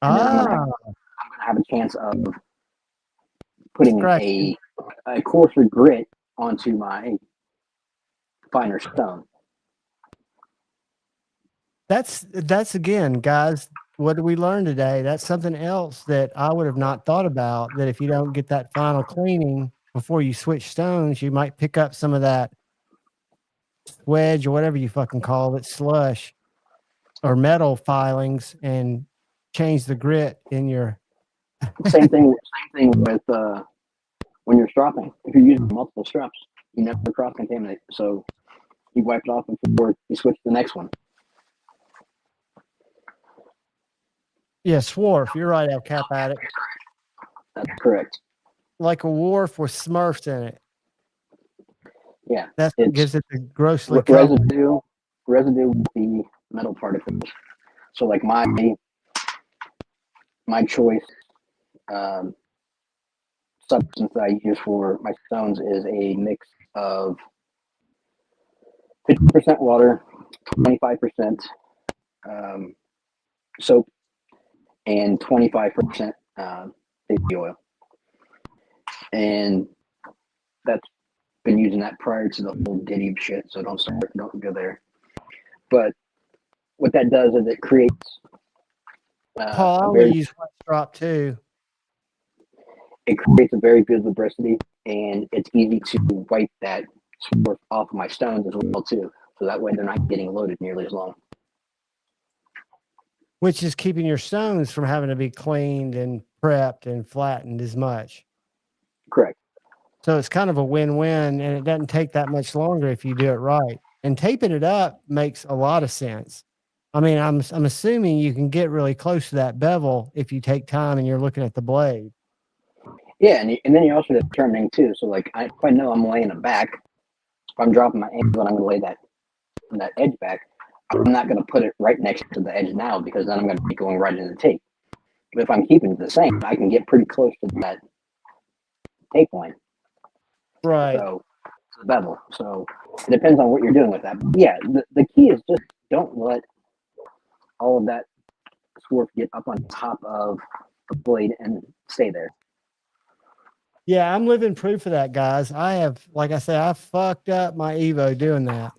And then I'm going to have a chance of putting a coarser grit onto my finer stone. That's again, guys, what did we learn today? That's something else that I would have not thought about, that if you don't get that final cleaning before you switch stones, you might pick up some of that wedge or whatever you fucking call it, slush or metal filings, and change the grit in your same thing with when you're stropping. If you're using multiple straps, you never cross contaminate. So you wipe it off before you switch to the next one. Yeah, swarf. You're right, El Cap Addict. That's correct. Like a wharf with Smurfs in it. Yeah, That's what it's gives it the grossly color. residue with the metal particles. So like my choice substance that I use for my stones is a mix of 50% water, 25% soap, and 25% baby oil. And that's been using that prior to the whole Diddy shit, so don't go there. But what that does is it creates Paul, I only use one drop too. It creates a very good lubricity, and it's easy to wipe that swarf off of my stones as well too. So that way they're not getting loaded nearly as long. Which is keeping your stones from having to be cleaned and prepped and flattened as much. Correct. So it's kind of a win-win, and it doesn't take that much longer if you do it right. And taping it up makes a lot of sense. I mean, I'm assuming you can get really close to that bevel if you take time and you're looking at the blade. Yeah, and then you're also determining too. So like, if I know I'm laying it back, if I'm dropping my angle and I'm going to lay that edge back, I'm not going to put it right next to the edge now because then I'm going to be going right into the tape. But if I'm keeping it the same, I can get pretty close to that tape line. Right. So the bevel. So it depends on what you're doing with that. But yeah, the key is just don't let all of that swarf get up on top of the blade and stay there. Yeah, I'm living proof of that, guys. I have, like I said, I fucked up my Evo doing that.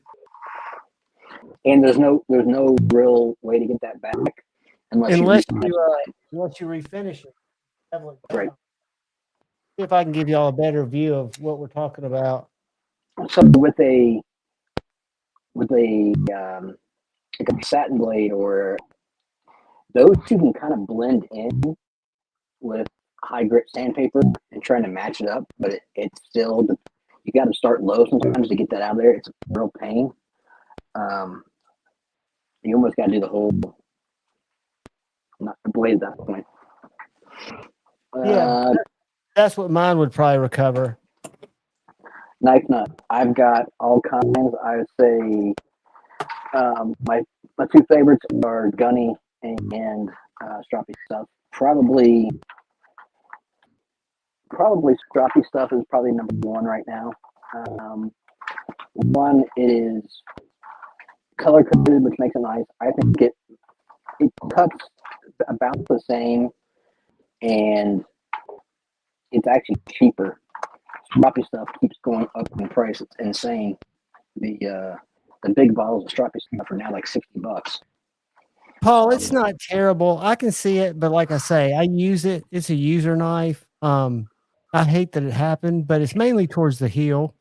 And there's no real way to get that back unless you refinish it. Right. See if I can give y'all a better view of what we're talking about. So with a like a satin blade, or those two can kind of blend in with high grit sandpaper and trying to match it up, but it's still, you got to start low sometimes to get that out of there. It's a real pain. You almost got to do the whole, not the blade at that point. Yeah, that's what mine would probably recover. Knife nut. I've got all kinds. I would say my two favorites are Gunny and Stroppy stuff. Probably Stroppy stuff is probably number one right now. One, it is color coded, which makes it nice. I think it cuts about the same, and it's actually cheaper. Stroppy stuff keeps going up in price. It's insane. The big bottles of Stroppy stuff are now like $60. Paul, it's not terrible. I can see it, but like I say, I use it. It's a user knife. I hate that it happened, but it's mainly towards the heel.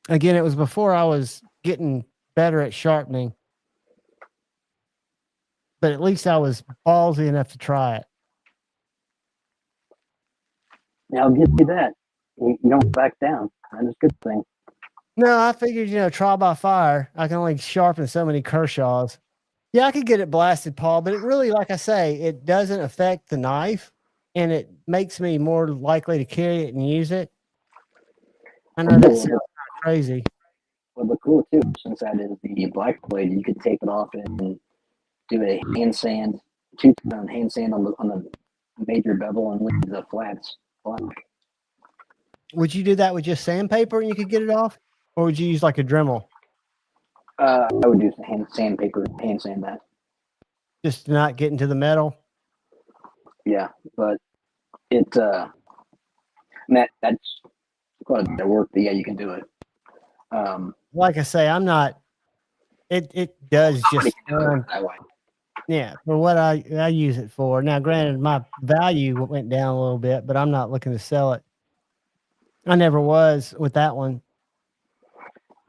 Again, it was before I was getting better at sharpening, but at least I was ballsy enough to try it. Now, I'll give you that. You don't back down. That is a good thing. No, I figured, trial by fire. I can only sharpen so many Kershaws. Yeah, I could get it blasted, Paul, but it really, like I say, it doesn't affect the knife, and it makes me more likely to carry it and use it. I know that sounds kind of crazy. Well, the cool too, since that is the black blade, you could take it off and do a hand sand, two-tone hand sand on the major bevel and leave the flats black. Would you do that with just sandpaper and you could get it off, or would you use like a Dremel? I would use the hand sand that. Just to not get into the metal? Yeah, but that's quite a bit of work, but yeah, you can do it. Like I say, I'm not, it does just, yeah, for what I use it for. Now, granted, my value went down a little bit, but I'm not looking to sell it. I never was with that one.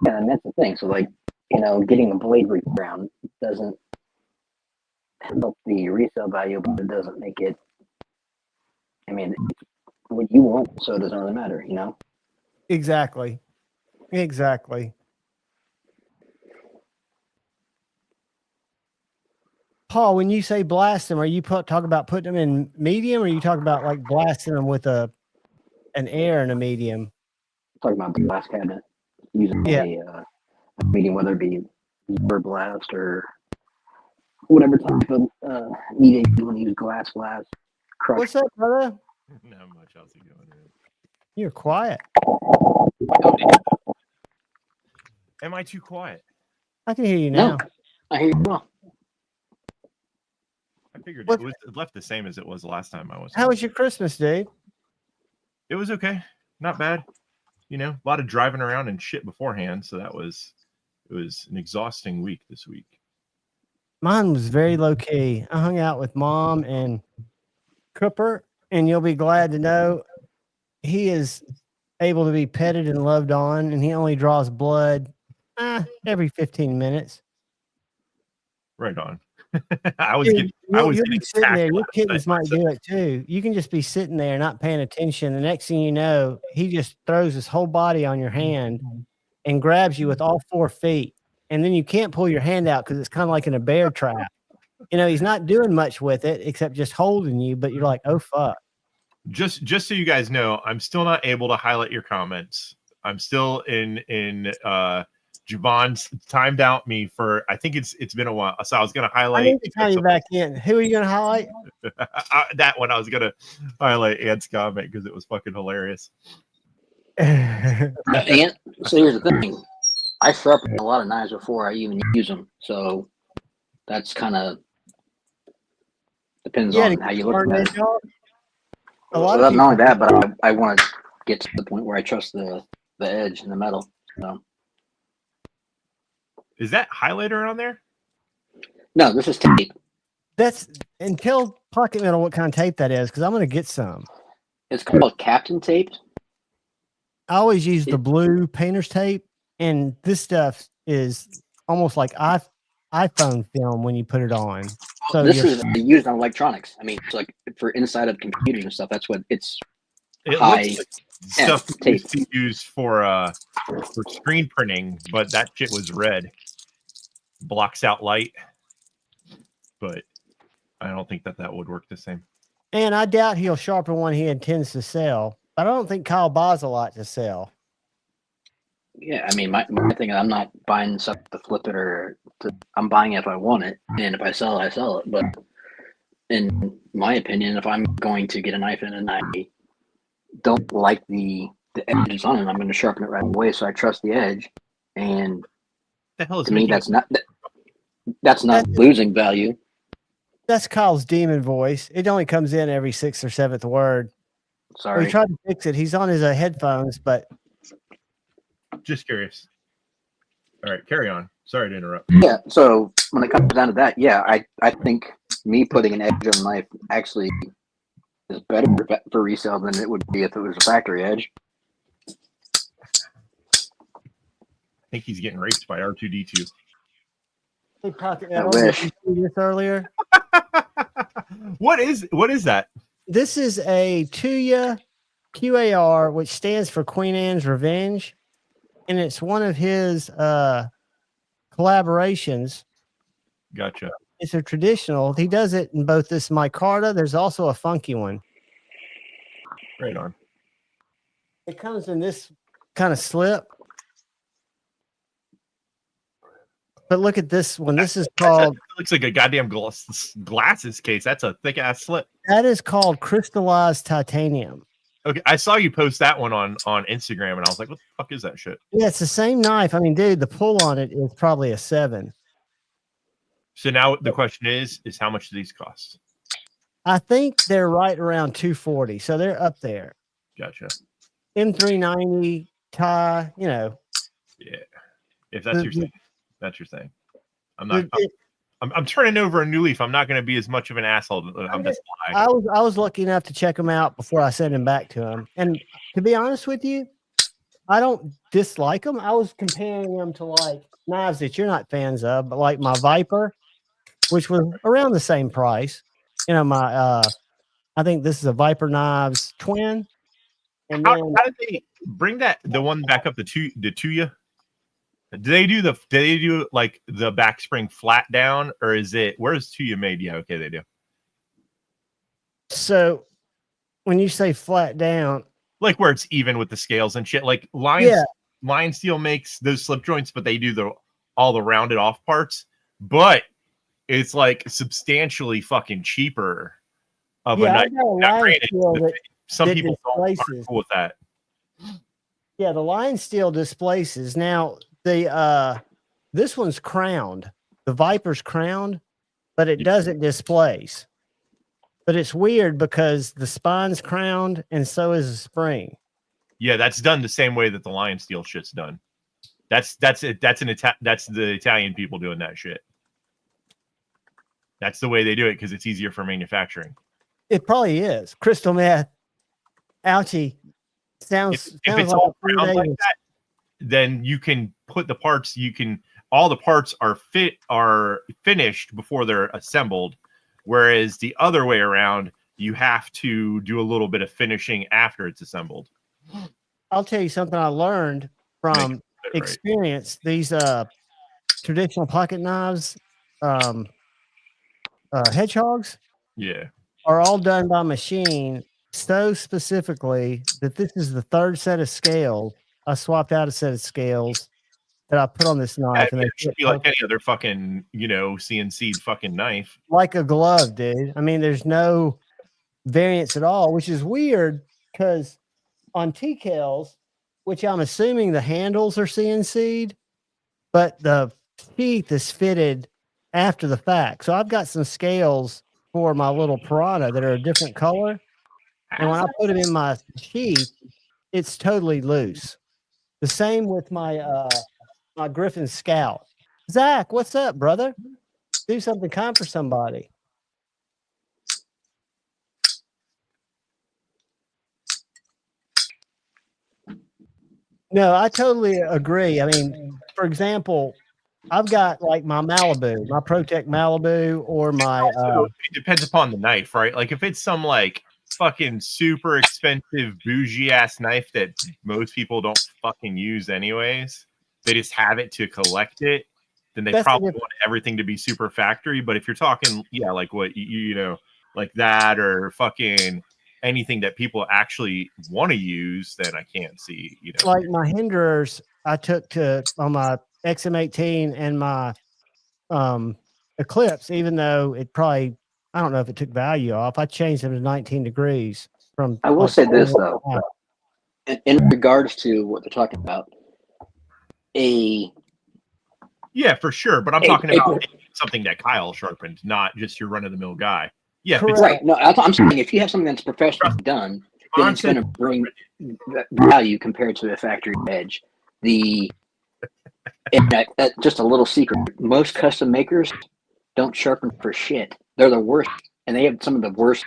Yeah, and that's the thing. So, like, getting a blade reground doesn't help the resale value, but it doesn't make it. I mean, what you want, so it doesn't really matter, Exactly. Paul, when you say blast them, are you talking about putting them in medium, or are you talking about like blasting them with an air in a medium? Talking about the blast cabinet using a medium, whether it be zipper blast or whatever type of media you want to use, glass blast, crush. What's up, brother? Not much else going on. You're quiet. Am I too quiet? I can hear you now. No, I hear you well. I figured it left the same as it was the last time I was. How was your Christmas, dude? It was okay. Not bad. You know, a lot of driving around and shit beforehand. So it was an exhausting week this week. Mine was very low key. I hung out with Mom and Cooper, and you'll be glad to know he is able to be petted and loved on, and he only draws blood every 15 minutes. Right on. I was getting sitting there. Your kittens might do it too. You can just be sitting there not paying attention. The next thing you know, he just throws his whole body on your hand and grabs you with all 4 feet. And then you can't pull your hand out because it's kind of like in a bear trap. You know, he's not doing much with it except just holding you, but you're like, oh fuck. Just so you guys know, I'm still not able to highlight your comments. I'm still in Javon's timed out me for, I think it's been a while. So I was going to highlight. I need to tell you back in. Who are you going to highlight? That one I was going to highlight Ant's comment because it was fucking hilarious. And so here's the thing. I sharpen a lot of knives before I even use them. So that's kind of depends on how you look at it. Not only that, but I want to get to the point where I trust the edge and the metal. So. Is that highlighter on there? No, this is tape. And tell Pocket Metal what kind of tape that is, because I'm going to get some. It's called Captain Tape. I always use the blue painter's tape, and this stuff is almost like iPhone film when you put it on. So this is used on electronics. I mean, it's like for inside of computers and stuff. That's what it's high stuff tape used for screen printing, but that shit was red. Blocks out light, but I don't think that would work the same. And I doubt he'll sharpen one he intends to sell. But I don't think Kyle buys a lot to sell. Yeah, I mean, my thing, I'm not buying stuff to flip it I'm buying it if I want it, and if I sell it, I sell it. But in my opinion, if I'm going to get a knife in and I don't like the edges on it, I'm going to sharpen it right away. So I trust the edge, and the hell is to me that's not losing value. That's Kyle's demon voice. It only comes in every 6th or 7th word. Sorry, we tried to fix it. He's on his headphones, but just curious. All right, carry on. Sorry to interrupt. Yeah, so when it comes down to that, yeah, I think me putting an edge on a knife actually is better for resale than it would be if it was a factory edge. I think he's getting raped by R2-D2. Hey, Pocket Metal, did you see this earlier? What is that? This is a Tuya QAR, which stands for Queen Anne's Revenge, and it's one of his collaborations. Gotcha. It's a traditional. He does it in both this micarta. There's also a funky one. Right on. It comes in this kind of slip. But look at this one. This is called. Looks like a goddamn glasses case. That's a thick ass slip. That is called crystallized titanium. Okay, I saw you post that one on Instagram, and I was like, "What the fuck is that shit?" Yeah, it's the same knife. I mean, dude, the pull on it is probably a 7. So now the question is how much do these cost? I think they're right around $240, so they're up there. Gotcha. M390 tie, you know. Yeah, if that's your thing. That's your thing. I'm turning over a new leaf. I'm not going to be as much of an asshole. I was lucky enough to check him out before I sent him back to him. And to be honest with you, I don't dislike them. I was comparing them to like knives that you're not fans of, but like my Viper, which was around the same price. You know, my I think this is a Viper Knives twin. And how did they bring the one back up the Tuya? Do they do like the back spring flat down, or is it where's Tuya made? Yeah, okay, they do. So when you say flat down, Like where it's even with the scales and shit. Like Lion Steel makes those slip joints, but they do all the rounded off parts. But it's like substantially fucking cheaper of a knife. Some people aren't cool with that. Yeah, the Lion Steel displaces. Now this one's crowned. The Viper's crowned, but it doesn't displace. But it's weird because the spine's crowned and so is the spring. Yeah, that's done the same way that the Lion Steel shit's done. That's it. That's the Italian people doing that shit. That's the way they do it because it's easier for manufacturing. It probably is. Crystal meth. Ouchie. Sounds if it's all crowned like that, then you can put the parts. All the parts are finished before they're assembled. Whereas the other way around, you have to do a little bit of finishing after it's assembled. I'll tell you something I learned from experience. These traditional pocket knives, hedgehogs, are all done by machine so specifically that this is the third set of scales. I swapped out a set of scales that I put on this knife, and it should be like any other fucking, CNC'd fucking knife. Like a glove, dude. I mean, there's no variance at all, which is weird because on TKLs, which I'm assuming the handles are CNC'd, but the teeth is fitted after the fact. So I've got some scales for my little Piranha that are a different color. And when I put them in my sheath, it's totally loose. The same with my my Griffin Scout. Zach, what's up, brother? Do something kind for somebody. No, I totally agree. I mean, for example, I've got like my Malibu, my Protect Malibu, or my. It depends upon the knife, right? Like if it's some like fucking super expensive bougie ass knife that most people don't fucking use anyways, they just have it to collect it, then they probably want everything to be super factory. But if you're talking, like what like that or fucking anything that people actually want to use, then I can't see, Like my Hinderers, I took on my XM18 and my Eclipse, even though it probably, I don't know if it took value off. I changed them to 19 degrees from. I will say this though, in regards to what they're talking about, yeah, for sure. But I'm talking about something that Kyle sharpened, not just your run of the mill guy. Yeah, right. No, I'm saying if you have something that's professionally done, then it's going to bring value compared to a factory edge. Just a little secret: most custom makers don't sharpen for shit. They're the worst, and they have some of the worst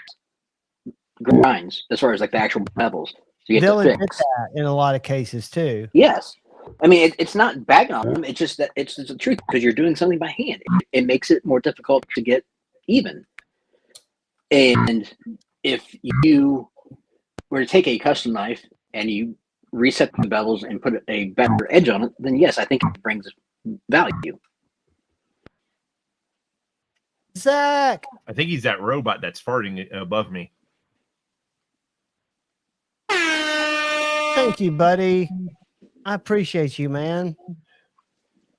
grinds as far as like the actual bevels. So you have to fix that in a lot of cases too. Yes. I mean, it's not bagging on them. It's just that it's the truth because you're doing something by hand. It makes it more difficult to get even. And if you were to take a custom knife and you reset the bevels and put a better edge on it, then yes, I think it brings value. Zach, I think he's that robot that's farting above me. Thank you, buddy. I appreciate you, man.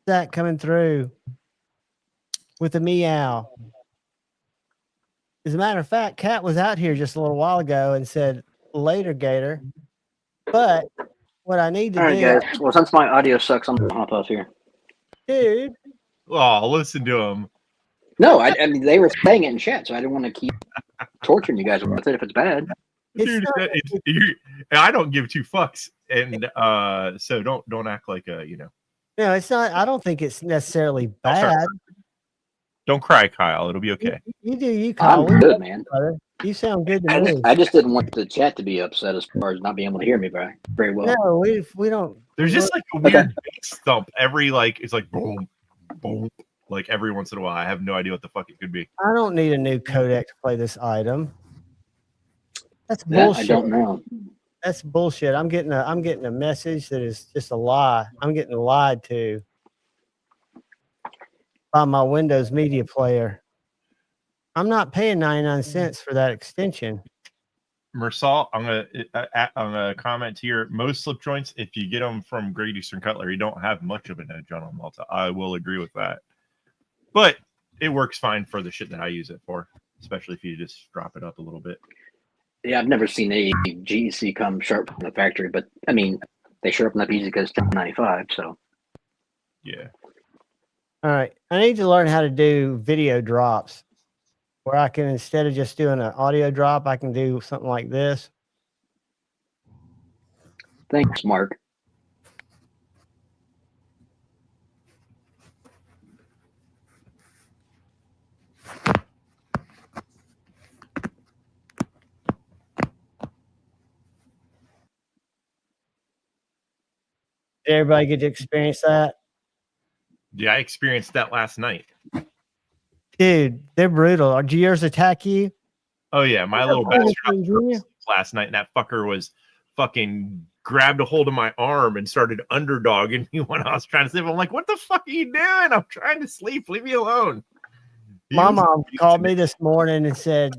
Zach coming through with a meow. As a matter of fact, Kat was out here just a little while ago and said, "Later, Gator." But what I need to do... All right, guys. Well, since my audio sucks, I'm going to hop off here. Dude. Oh, listen to him. No, I mean, they were saying it in chat, so I didn't want to keep torturing you guys with it if it's bad. Dude, I don't give two fucks. And so don't act like No, it's not. I don't think it's necessarily bad. Don't cry, Kyle. It'll be okay. You do you, Kyle. I'm good, man. You sound good to me. I just didn't want the chat to be upset as far as not being able to hear me very well. No, we don't. There's just like a weird bass thump every it's like boom, boom, like every once in a while. I have no idea what the fuck it could be. I don't need a new codec to play this item. That's bullshit. I don't know. That's bullshit. I'm getting a message that is just a lie. I'm getting lied to. by my Windows Media Player. I'm not paying 99 cents for that extension. Mersal, I'm gonna comment here. Most slip joints, if you get them from Great Eastern Cutlery, don't have much of an edge on them. I will agree with that, but it works fine for the shit that I use it for, especially if you just drop it up a little bit. Yeah, I've never seen a GEC come sharp from the factory, but I mean, they sharpen up easy because it's $10.95. So yeah. All right, I need to learn how to do video drops, where I can, instead of just doing an audio drop, I can do something like this. thanks, Mark. Did everybody get to experience that? Yeah, I experienced that last night. Dude, they're brutal. Did yours attack you? Oh yeah, my little bastard last night, and that fucker was fucking grabbed a hold of my arm and started underdogging me when I was trying to sleep. I'm like, what the fuck are you doing? I'm trying to sleep. Leave me alone. My mom called me this morning and said,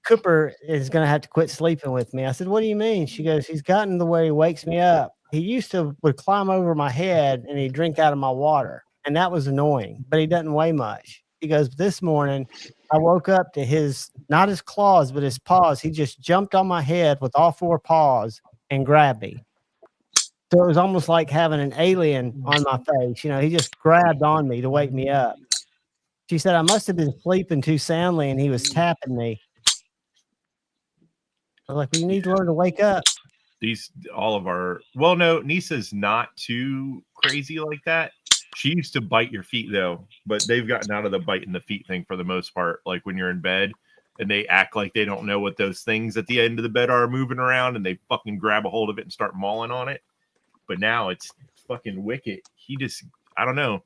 Cooper is going to have to quit sleeping with me. I said, what do you mean? She goes, he's gotten the way he wakes me up. He used to would climb over my head and he'd drink out of my water. And that was annoying, but he doesn't weigh much. He goes, this morning I woke up to his, not his claws, but his paws. He just jumped on my head with all four paws and grabbed me. So it was almost like having an alien on my face. You know, he just grabbed on me to wake me up. She said, I must have been sleeping too soundly and he was tapping me. I was like, well, you need to learn to wake up. No, Nisa's not too crazy like that. She used to bite your feet though, but they've gotten out of the biting the feet thing for the most part. Like when you're in bed and they act like they don't know what those things at the end of the bed are moving around and they fucking grab a hold of it and start mauling on it. But now it's fucking wicked. He just, I don't know.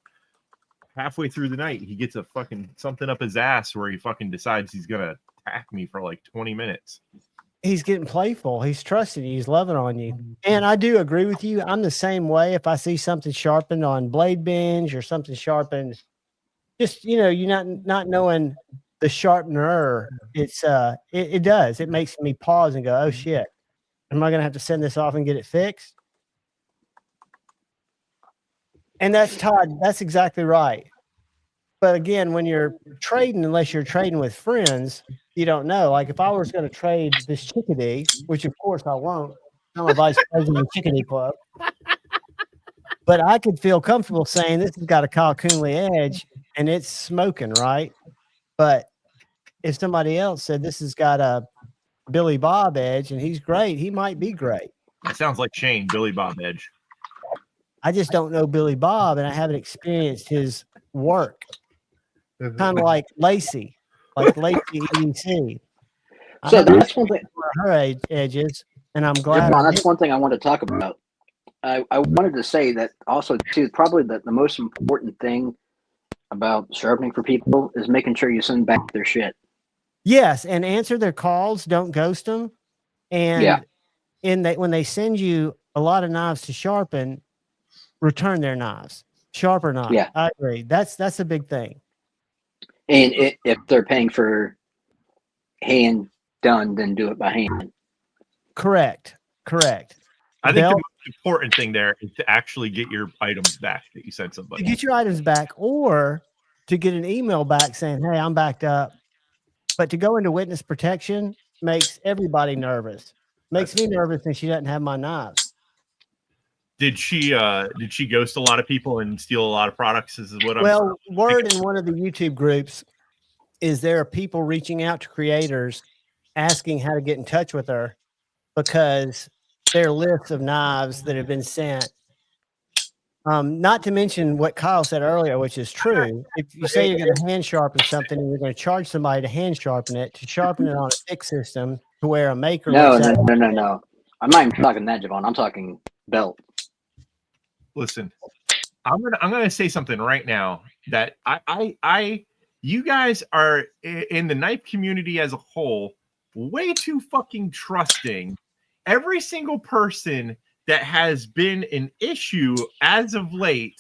Halfway through the night, he gets a fucking something up his ass where he fucking decides he's gonna attack me for like 20 minutes. He's getting playful. He's trusting you. He's loving on you. And I do agree with you. I'm the same way. If I see something sharpened on blade binge or something sharpened, just, you know, you're not knowing the sharpener, it's it does. It makes me pause and go, oh shit. Am I gonna have to send this off and get it fixed? And that's Todd. That's exactly right. But again, when you're trading, unless you're trading with friends, you don't know. Like if I was going to trade this chickadee, which of course I won't, I'm a vice president of the Chickadee Club, but I could feel comfortable saying this has got a Kyle Coonley edge and it's smoking, right? But if somebody else said this has got a Billy Bob edge and he's great, he might be great. That sounds like Shane, Billy Bob edge. I just don't know Billy Bob and I haven't experienced his work. Kind of like Lacey EDC. So that's one thing. Her edges, and I'm glad. Javon, that's one thing I want to talk about. I wanted to say that also too. Probably the most important thing about sharpening for people is making sure you send back their shit. Yes, and answer their calls. Don't ghost them. And when they send you a lot of knives to sharpen, return their knives. Sharper knives. Yeah, I agree. That's a big thing. And if they're paying for hand done, then do it by hand. Correct. I think the most important thing there is to actually get your items back that you sent somebody. To get your items back, or to get an email back saying, hey, I'm backed up. But to go into witness protection makes everybody nervous. Makes me nervous and she doesn't have my knives. Did she ghost a lot of people and steal a lot of products? This is what word in one of the YouTube groups is there are people reaching out to creators asking how to get in touch with her because there are lists of knives that have been sent. Not to mention what Kyle said earlier, which is true. If you say you're going to hand sharpen something and you're going to charge somebody to hand sharpen it on a fixed system to where a maker. No. I'm not even talking that, Javon. I'm talking belt. Listen, I'm gonna say something right now that you guys are in the knife community as a whole way too fucking trusting. Every single person that has been an issue as of late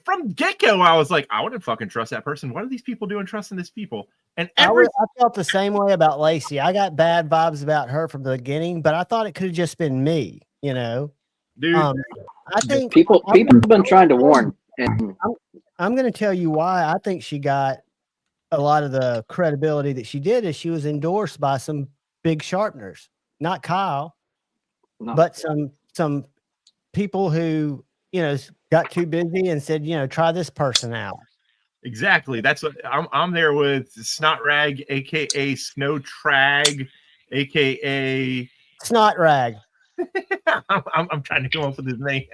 from get-go, I was like, I wouldn't fucking trust that person. What are these people doing trusting this people? And I felt the same way about Lacey. I got bad vibes about her from the beginning, but I thought it could have just been me, you know. Dude, I think people have been trying to warn. And I'm going to tell you why I think she got a lot of the credibility that she did is she was endorsed by some big sharpeners, not Kyle, but some people who, you know, got too busy and said, you know, try this person out. Exactly. That's what I'm there with Snot Rag, aka Snow Trag, aka Snot Rag. I'm trying to come up with his name.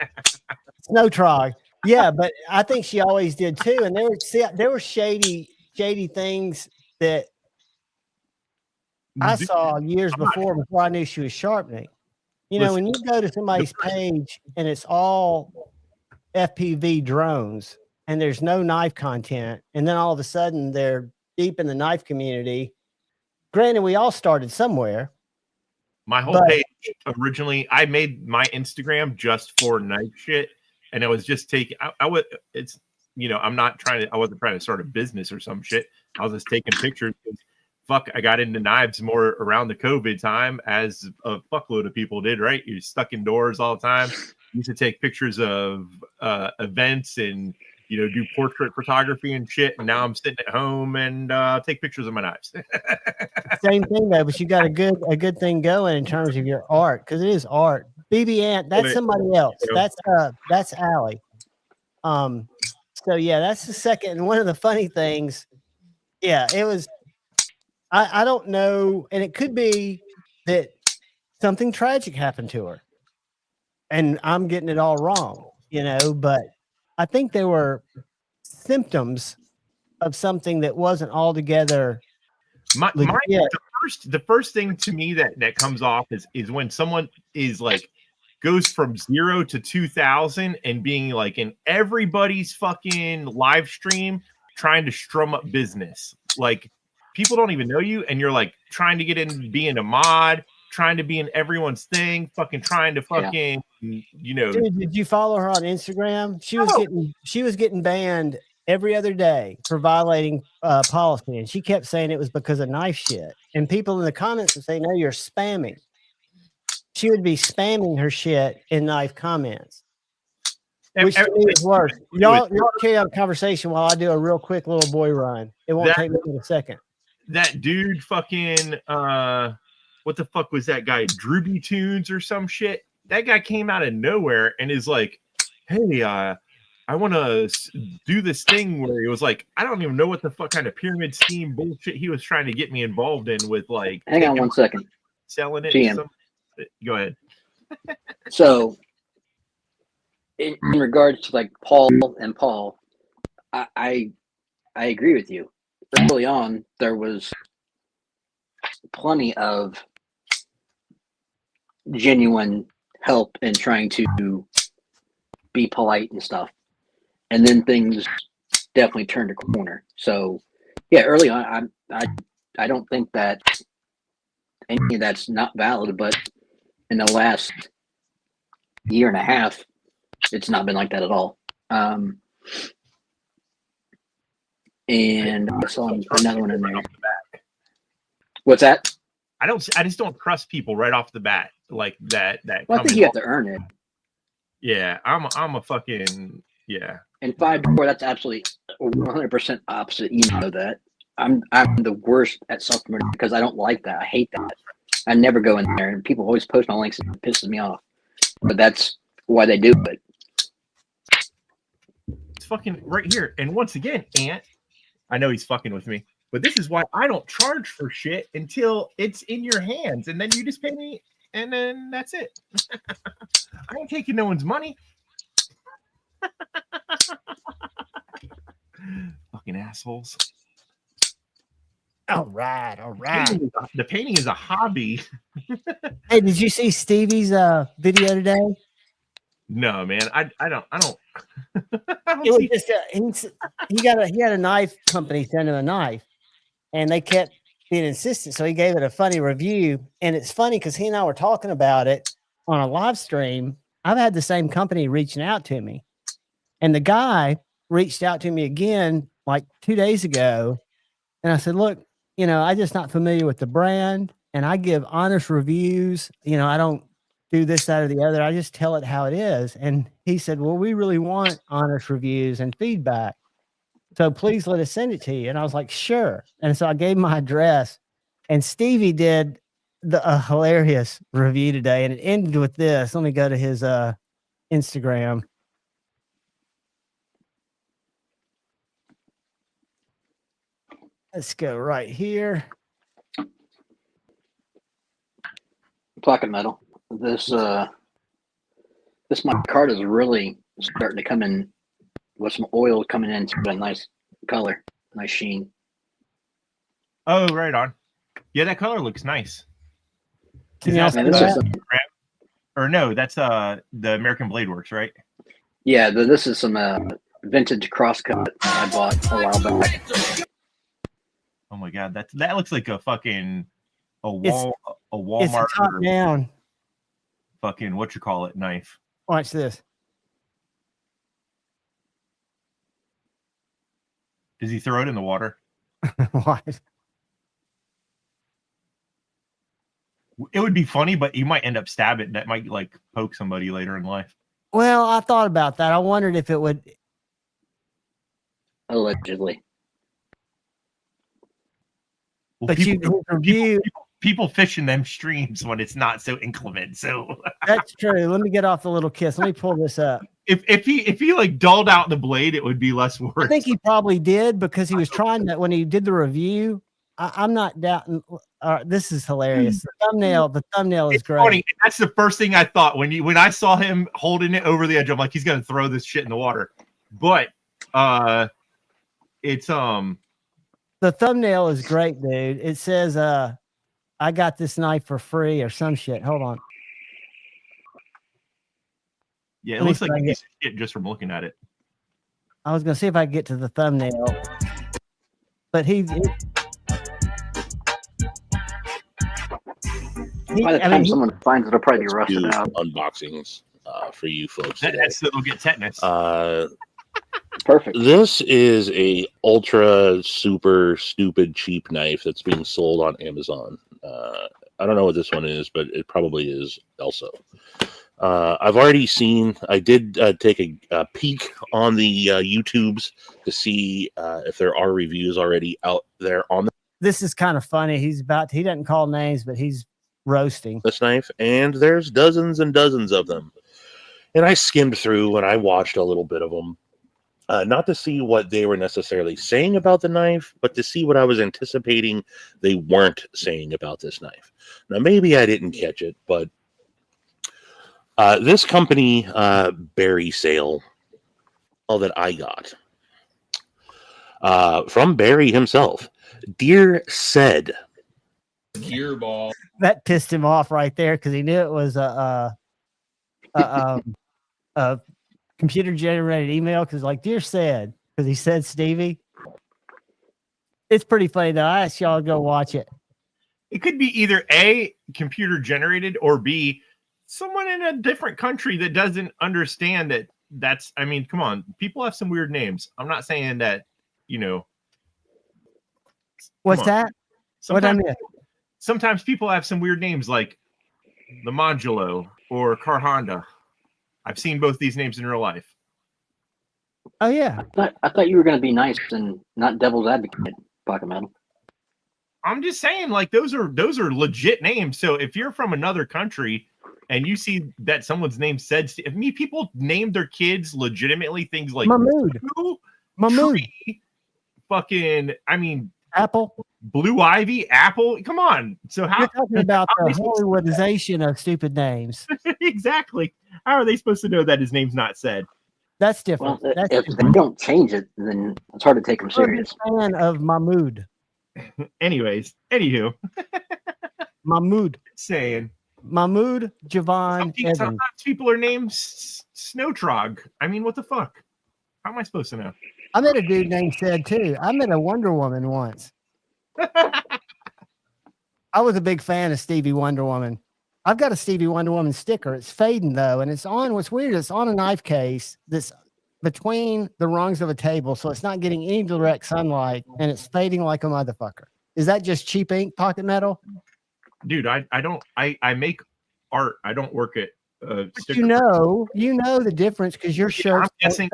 Snow Trog. Yeah, but I think she always did too. And there were shady things that I saw years before I knew she was sharpening. You know, when you go to somebody's page and it's all FPV drones and there's no knife content, and then all of a sudden they're deep in the knife community. Granted, we all started somewhere. My whole page originally, I made my Instagram just for knife shit, and I was just taking. I wasn't trying to start a business or some shit. I was just taking pictures. Fuck, I got into knives more around the COVID time, as a fuckload of people did. Right, you're stuck indoors all the time. You used to take pictures of events and, you know, do portrait photography and shit. And now I'm sitting at home and take pictures of my knives. Same thing though, but you got a good thing going in terms of your art, because it is art. BB Ant, that's somebody else. That's Allie. So yeah, that's the second. And one of the funny things, yeah, it was. I don't know, and it could be that something tragic happened to her, and I'm getting it all wrong, you know. But I think there were symptoms of something that wasn't altogether. The first thing to me that comes off is when someone is like goes from 0 to 2,000 and being like in everybody's fucking live stream trying to strum up business. Like, people don't even know you, and you're like trying to get in, being a mod, trying to be in everyone's thing, fucking trying to fucking, you know. Dude, did you follow her on Instagram? She was getting banned every other day for violating policy, and she kept saying it was because of knife shit. And people in the comments would say, "No, you're spamming." She would be spamming her shit in knife comments, which to me is worse. Y'all carry on a conversation while I do a real quick little boy run. It won't take me a second. That dude fucking what the fuck was that guy? Drooby Tunes or some shit? That guy came out of nowhere and is like, hey, I want to do this thing where he was like, I don't even know what the fuck kind of pyramid scheme bullshit he was trying to get me involved in with, like, hang on 1 second. Selling it. Go ahead. So in regards to like Paul, I agree with you. Early on, there was plenty of genuine help in trying to be polite and stuff. And then things definitely turned a corner. So yeah, early on, I don't think that any of that's not valid, but in the last year and a half, it's not been like that at all. And I saw another one in there. What's that? I just don't trust people right off the bat like that. Well, I think you have to earn it. Yeah, I'm a fucking yeah. And 5-4, that's absolutely 100% opposite. You know that. I'm the worst at self-promoting because I don't like that. I hate that. I never go in there, and people always post my links, and it pisses me off. But that's why they do it. It's fucking right here. And once again, Ant, I know he's fucking with me, but this is why I don't charge for shit until it's in your hands, and then you just pay me, and then that's it. I ain't taking no one's money. Fucking assholes. All right. The painting is a hobby. Hey, did you see Stevie's video today? No, man. I don't. It was just he had a knife company send him a knife, and they kept being insistent. So he gave it a funny review, and it's funny because he and I were talking about it on a live stream. I've had the same company reaching out to me, And the guy reached out to me again like 2 days ago. And I said, look, I'm just not familiar with the brand, and I give honest reviews. I don't do this, that, or the other. I just tell it how it is. And he said, well, we really want honest reviews and feedback. So please let us send it to you. And I was like, sure. And so I gave my address, and Stevie did a hilarious review today. And it ended with this. Let me go to his Instagram. Let's go right here. Pocket metal. This my card is really starting to come in with some oil coming into a nice color, nice sheen. Oh, right on. Yeah, that color looks nice. Can you or no, that's the American Blade Works, right? Yeah, this is some vintage crosscut I bought a while back. Oh my god, that looks like a fucking It's Walmart a top down. Fucking knife. Watch this. Does he throw it in the water? What? It would be funny, but you might end up stabbing. That might like poke somebody later in life. Well, I thought about that. I wondered if it would. Allegedly. Well, But people fish in them streams when it's not so inclement. So that's true. Let me get off the little kiss. Let me pull this up. If he like dulled out the blade, it would be less worse. I think he probably did, because he was trying that when he did the review. I'm not doubting. This is hilarious. The thumbnail is great. Funny. That's the first thing I thought when I saw him holding it over the edge. I'm like, he's gonna throw this shit in the water. But it's the thumbnail is great, dude. It says I got this knife for free or some shit. Hold on. Yeah, it looks like a piece of shit just from looking at it. I was gonna see if I could get to the thumbnail, but by the time someone finds it, it'll probably be rusted out. Unboxings for you folks. That's so they'll get tetanus. Perfect. This is a ultra super stupid cheap knife that's being sold on Amazon. I don't know what this one is, but it probably is also. I've already seen. I did take a peek on the YouTubes to see if there are reviews already out there on this is kind of funny. He doesn't call names, but he's roasting this knife, and there's dozens and dozens of them. And I skimmed through and I watched a little bit of them, not to see what they were necessarily saying about the knife, but to see what I was anticipating they weren't saying about this knife. Now, maybe I didn't catch it, but this company, Barry Sale, all that I got from Barry himself, Dear said, Gear ball. That pissed him off right there, because he knew it was a computer generated email. Because like Dear said, because he said Stevie. It's pretty funny though. I asked y'all to go watch it. It could be either A, computer generated, or B, someone in a different country that doesn't understand that. I mean, come on, people have some weird names. I'm not saying that, What's that? What I mean? Sometimes people have some weird names like the Modulo or Car Honda. I've seen both these names in real life. Oh yeah. I thought you were going to be nice and not devil's advocate, Pocket Metal. I'm just saying, like those are legit names. So if you're from another country and you see that someone's name said, people name their kids legitimately things like Mahmood, Tree, fucking, Apple, Blue Ivy, Apple. Come on. So how you're talking about the Hollywoodization of stupid names? Exactly. How are they supposed to know that his name's not said? That's different. Well, That's if different. they don't change it, then it's hard to take them serious. I'm a fan of Mahmood. Anywho. Mahmood. Saying. Mahmood Javon Evans. Sometimes people are named Snowtrog. I mean, what the fuck? How am I supposed to know? I met a dude named Said too. I met a Wonder Woman once. I was a big fan of Stevie Wonder Woman. I've got a Stevie Wonder Woman sticker. It's fading though, and it's on. What's weird? It's on a knife case that's between the rungs of a table, so it's not getting any direct sunlight, and it's fading like a motherfucker. Is that just cheap ink pocket metal? Dude, I make art. I don't work at sticker. You know the difference because your shirt. I'm guessing.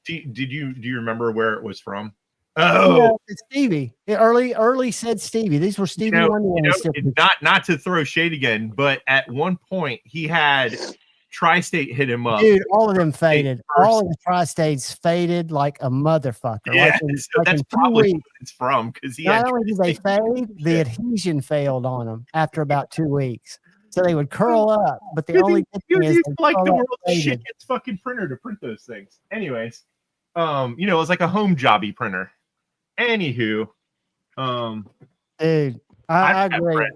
Do you remember where it was from? Oh, yeah, it's Stevie. Early said Stevie. These were Stevie Wonder. Not to throw shade again, but at one point he had Tri-State hit him up. Dude, all of them faded. All of the Tri-States faded like a motherfucker. Yeah, so that's probably what it's from. Because not only did they fade, the adhesion failed on them after about 2 weeks. So they would curl up, but the only thing is like the world's shit gets fucking printer to print those things. Anyways, it was like a home jobby printer. Anywho, dude, I agree.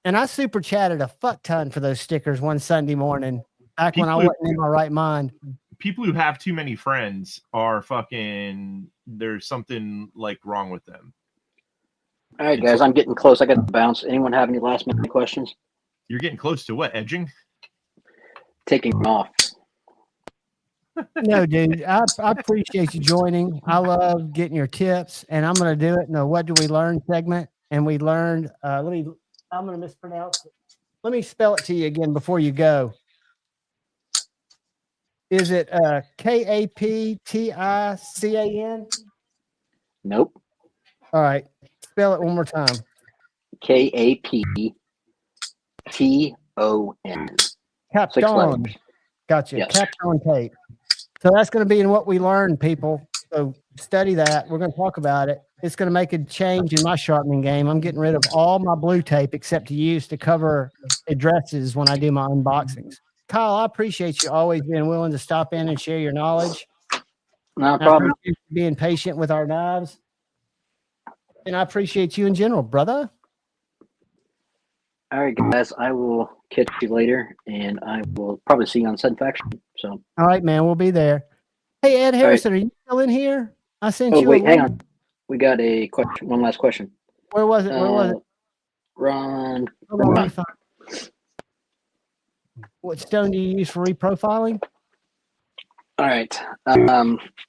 And I super chatted a fuck ton for those stickers one Sunday morning back when I wasn't in my right mind. People who have too many friends are fucking. There's something like wrong with them. All right, guys, I'm getting close. I got to bounce. Anyone have any last minute questions? You're getting close to what? Edging? Taking off. No, dude, I appreciate you joining. I love getting your tips, and I'm going to do it in a What Do We Learn segment. And we learned, I'm going to mispronounce it. Let me spell it to you again before you go. Is it Kaptican? Nope. All right. Spell it one more time. Kapton. Capton. Gotcha. Yes. Capton tape. So that's going to be in What We Learn, people. So study that. We're going to talk about it. It's going to make a change in my sharpening game. I'm getting rid of all my blue tape except to use to cover addresses when I do my unboxings. Kyle, I appreciate you always being willing to stop in and share your knowledge. No problem. I appreciate you being patient with our knives. And I appreciate you in general, brother. All right, guys. I will catch you later, and I will probably see you on Said Faction. So. All right, man. We'll be there. Hey, Ed Harrison, Are you still in here? I sent you. Oh, wait, hang on. We got a question. One last question. Where was it? Ron. What stone do you use for reprofiling? All right.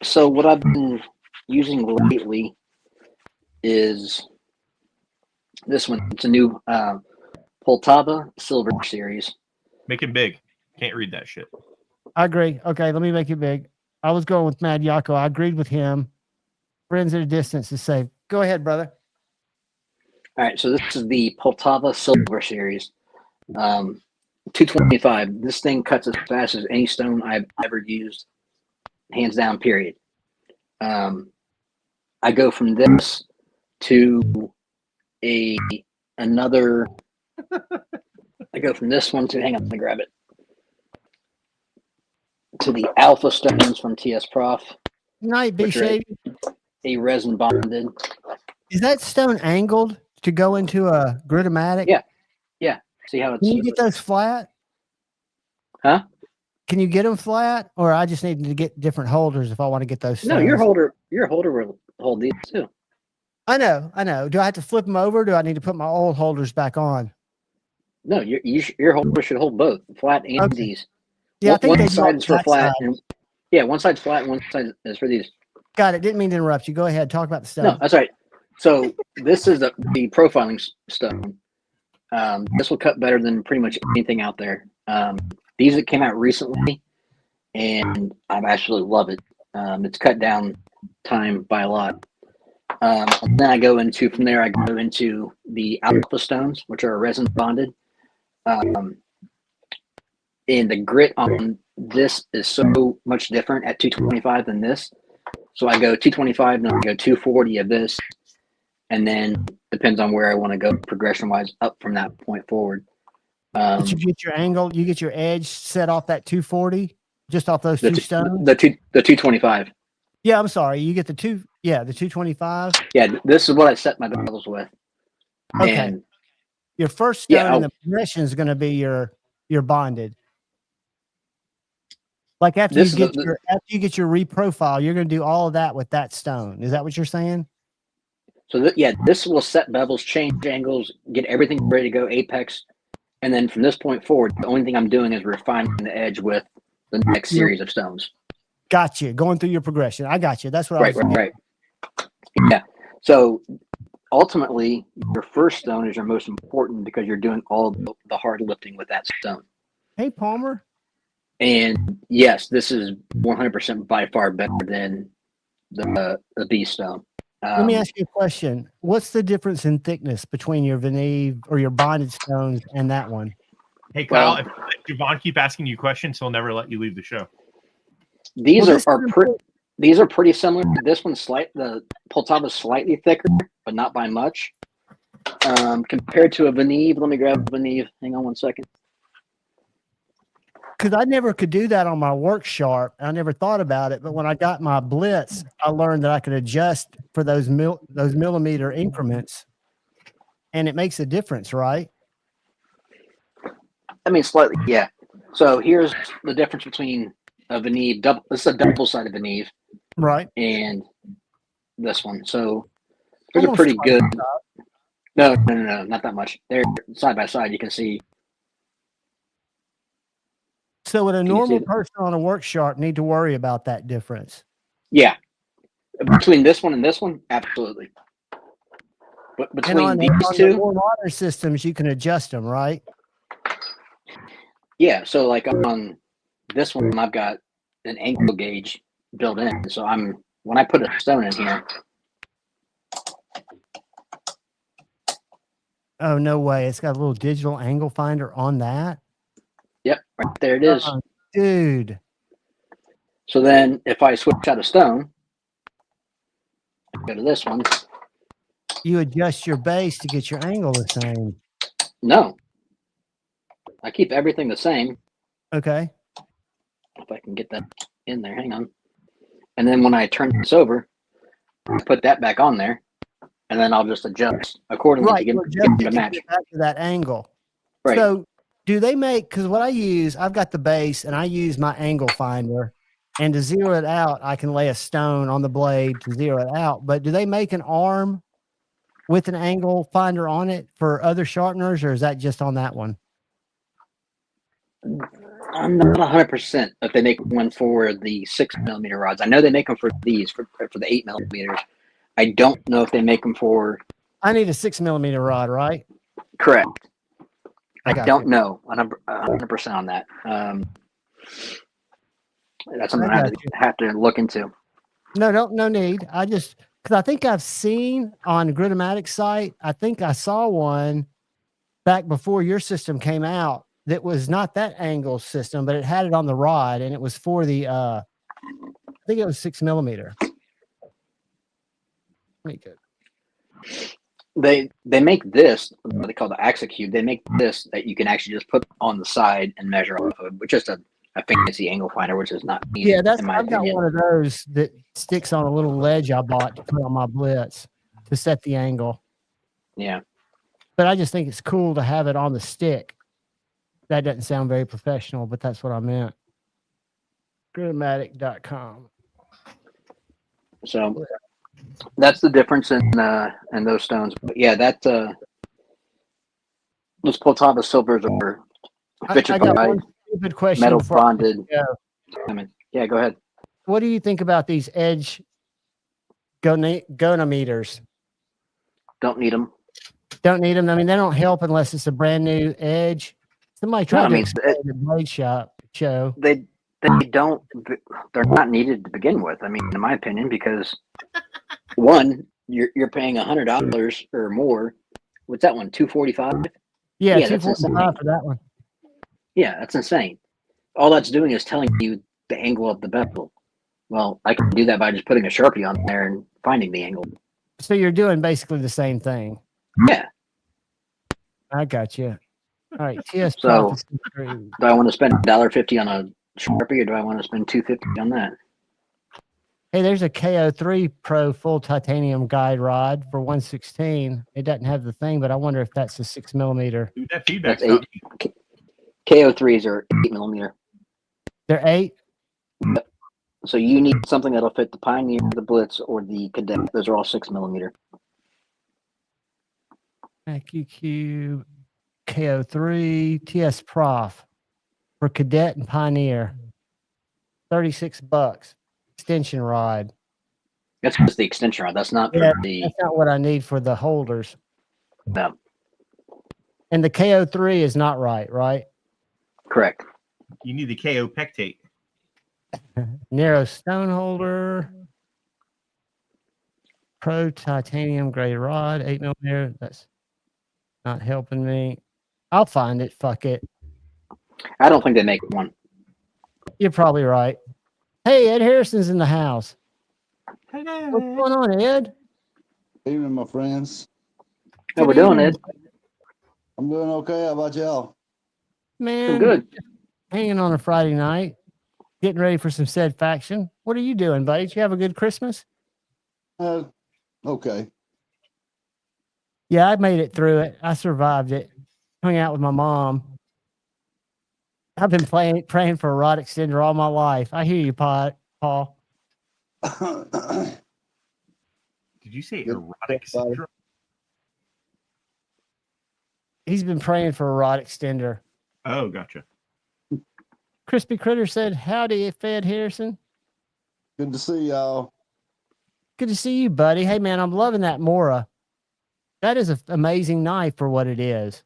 So what I've been using lately is this one. It's a new Poltava Silver Series. Make it big. Can't read that shit. I agree. Okay, let me make it big. I was going with Mad Yako. I agreed with him. Friends at a distance is safe. Go ahead, brother. All right, so this is the Poltava Silver Series. 225. This thing cuts as fast as any stone I've ever used. Hands down, period. I go from this to another. I go from this one to, hang on, let me grab it. To the Alpha Stones from TS Prof. Night, be shady. A resin bonded. Is that stone angled to go into a Gritomatic? Yeah. See how it's. Can you get those flat? Huh? Can you get them flat, or I just need to get different holders if I want to get those stones? No, your holder will hold these too. I know. Do I have to flip them over? Or do I need to put my old holders back on? No, your holder should hold both, flat and these. Yeah, I think one side is for flat. One side's flat, and one side is for these. Got it. Didn't mean to interrupt you. Go ahead. Talk about the stone. No, that's right. So this is the profiling stone. This will cut better than pretty much anything out there. These that came out recently, and I absolutely love it. It's cut down time by a lot. And then I go into the Alpha Stones, which are resin bonded. And the grit on this is so much different at 225 than this. So I go 225, and then I go 240 of this, and then depends on where I want to go progression wise up from that point forward. But you get your angle, you get your edge set off that 240, just off those two stones. The 225. Yeah, I'm sorry. You get the 225. Yeah, this is what I set my bevels with. Okay. And your first stone in the progression is going to be your bonded. Like after you get your reprofile, you're going to do all of that with that stone. Is that what you're saying? So this will set bevels, change angles, get everything ready to go apex, and then from this point forward, the only thing I'm doing is refining the edge with the next series of stones. Got you. Going through your progression. I got you. That's what I was. Right. Yeah. So ultimately, your first stone is your most important because you're doing all the hard lifting with that stone. Hey, Palmer. And yes, this is 100% by far better than the B stone. Let me ask you a question. What's the difference in thickness between your Veneve or your bonded stones and that one? Hey, Kyle, if Javon keep asking you questions, he'll never let you leave the show. These these are pretty similar. This one's the Poltava is slightly thicker, but not by much. Compared to a Veneve, let me grab a Veneve. Hang on one second. Because I never could do that on my work sharp. I never thought about it, but when I got my Blitz, I learned that I could adjust for those millimeter increments, and it makes a difference, right? I mean, slightly, yeah. So here's the difference between a Veneve this is a double-sided Veneve, right, and this one. So these are pretty good. No, not that much. They're side by side. You can see. So would a normal person on a work sharp need to worry about that difference? Yeah. Between this one and this one, absolutely. But between these two, the more modern systems, you can adjust them, right? Yeah. So like on this one, I've got an angle gauge built in. So when I put a stone in here. Oh, no way. It's got a little digital angle finder on that. Yep, right there it is. Dude. So then if I switch out a stone, go to this one. You adjust your base to get your angle the same. No. I keep everything the same. Okay. If I can get that in there, hang on. And then when I turn this over, I put that back on there, and then I'll just adjust accordingly to get to match. Back to that angle. Right. So do they make, because what I use, I've got the base and I use my angle finder, and to zero it out, I can lay a stone on the blade to zero it out. But do they make an arm with an angle finder on it for other sharpeners, or is that just on that one? I'm not 100% if they make one for the 6mm rods. I know they make them for these, for the 8mm. I don't know if they make them for. I need a 6mm rod, right? Correct. I don't you. know 100% on that. That's something I have to look into. No need. Because I think I've seen on Gritomatic site, I think I saw one back before your system came out that was not that angle system, but it had it on the rod, and it was for the I think it was 6mm. Make it. They make this, what they call the Axicube. They make this that you can actually just put on the side and measure off of, which is just a fancy angle finder, which is not needed. Yeah, I've got one of those that sticks on a little ledge I bought to put on my Blitz to set the angle. Yeah. But I just think it's cool to have it on the stick. That doesn't sound very professional, but that's what I meant. Gritomatic.com. So that's the difference in those stones. But yeah, those Poltava silvers are vitrified, stupid question metal bonded. Yeah, go ahead. What do you think about these edge gonometers? Don't need them. Don't need them. I mean, they don't help unless it's a brand new edge. Somebody tried the blade shop show. They don't. They're not needed to begin with. I mean, in my opinion, because one, you're paying $100 or more. What's that one? $245. Yeah, $245 for that one. Yeah, that's insane. All that's doing is telling you the angle of the bevel. Well, I can do that by just putting a Sharpie on there and finding the angle. So you're doing basically the same thing. Yeah. I got you. All right. TS so, do I want to spend $1.50 on a Sharpie, or do I want to spend $2.50 on that? Hey, there's a KO3 Pro full titanium guide rod for $116. It doesn't have the thing, but I wonder if that's a 6mm. Dude, that feedback. KO3s are 8mm. They're 8. So you need something that'll fit the Pioneer, the Blitz, or the Cadet. Those are all 6mm. AccuCube, KO3, TS Prof for Cadet and Pioneer. $36. extension rod. That's just the extension rod. That's not Yeah, the. that's not what I need for the holders. No, And the KO3 is not right? correct. You need the KO pectate. Narrow stone holder. Pro titanium grade rod, 8mm. That's not helping me. I'll find it. Fuck it. I don't think they make one. You're probably right. Hey, Ed Harrison's in the house. Hello. What's going on, Ed? Evening, my friends. How we're doing, Ed? I'm doing okay. How about y'all? Man, Good. hanging on a Friday night, getting ready for some said faction. What are you doing, buddy? Did you have a good Christmas? Okay. Yeah, I made it through it. I survived it. Hung out with my mom. I've been praying for a rod extender all my life. I hear you, Paul. Did you say erotic syndrome? He's been praying for a rod extender. Oh, gotcha. Crispy Critter said, howdy, Fed Harrison. Good to see y'all. Good to see you, buddy. Hey, man, I'm loving that Mora. That is an amazing knife for what it is.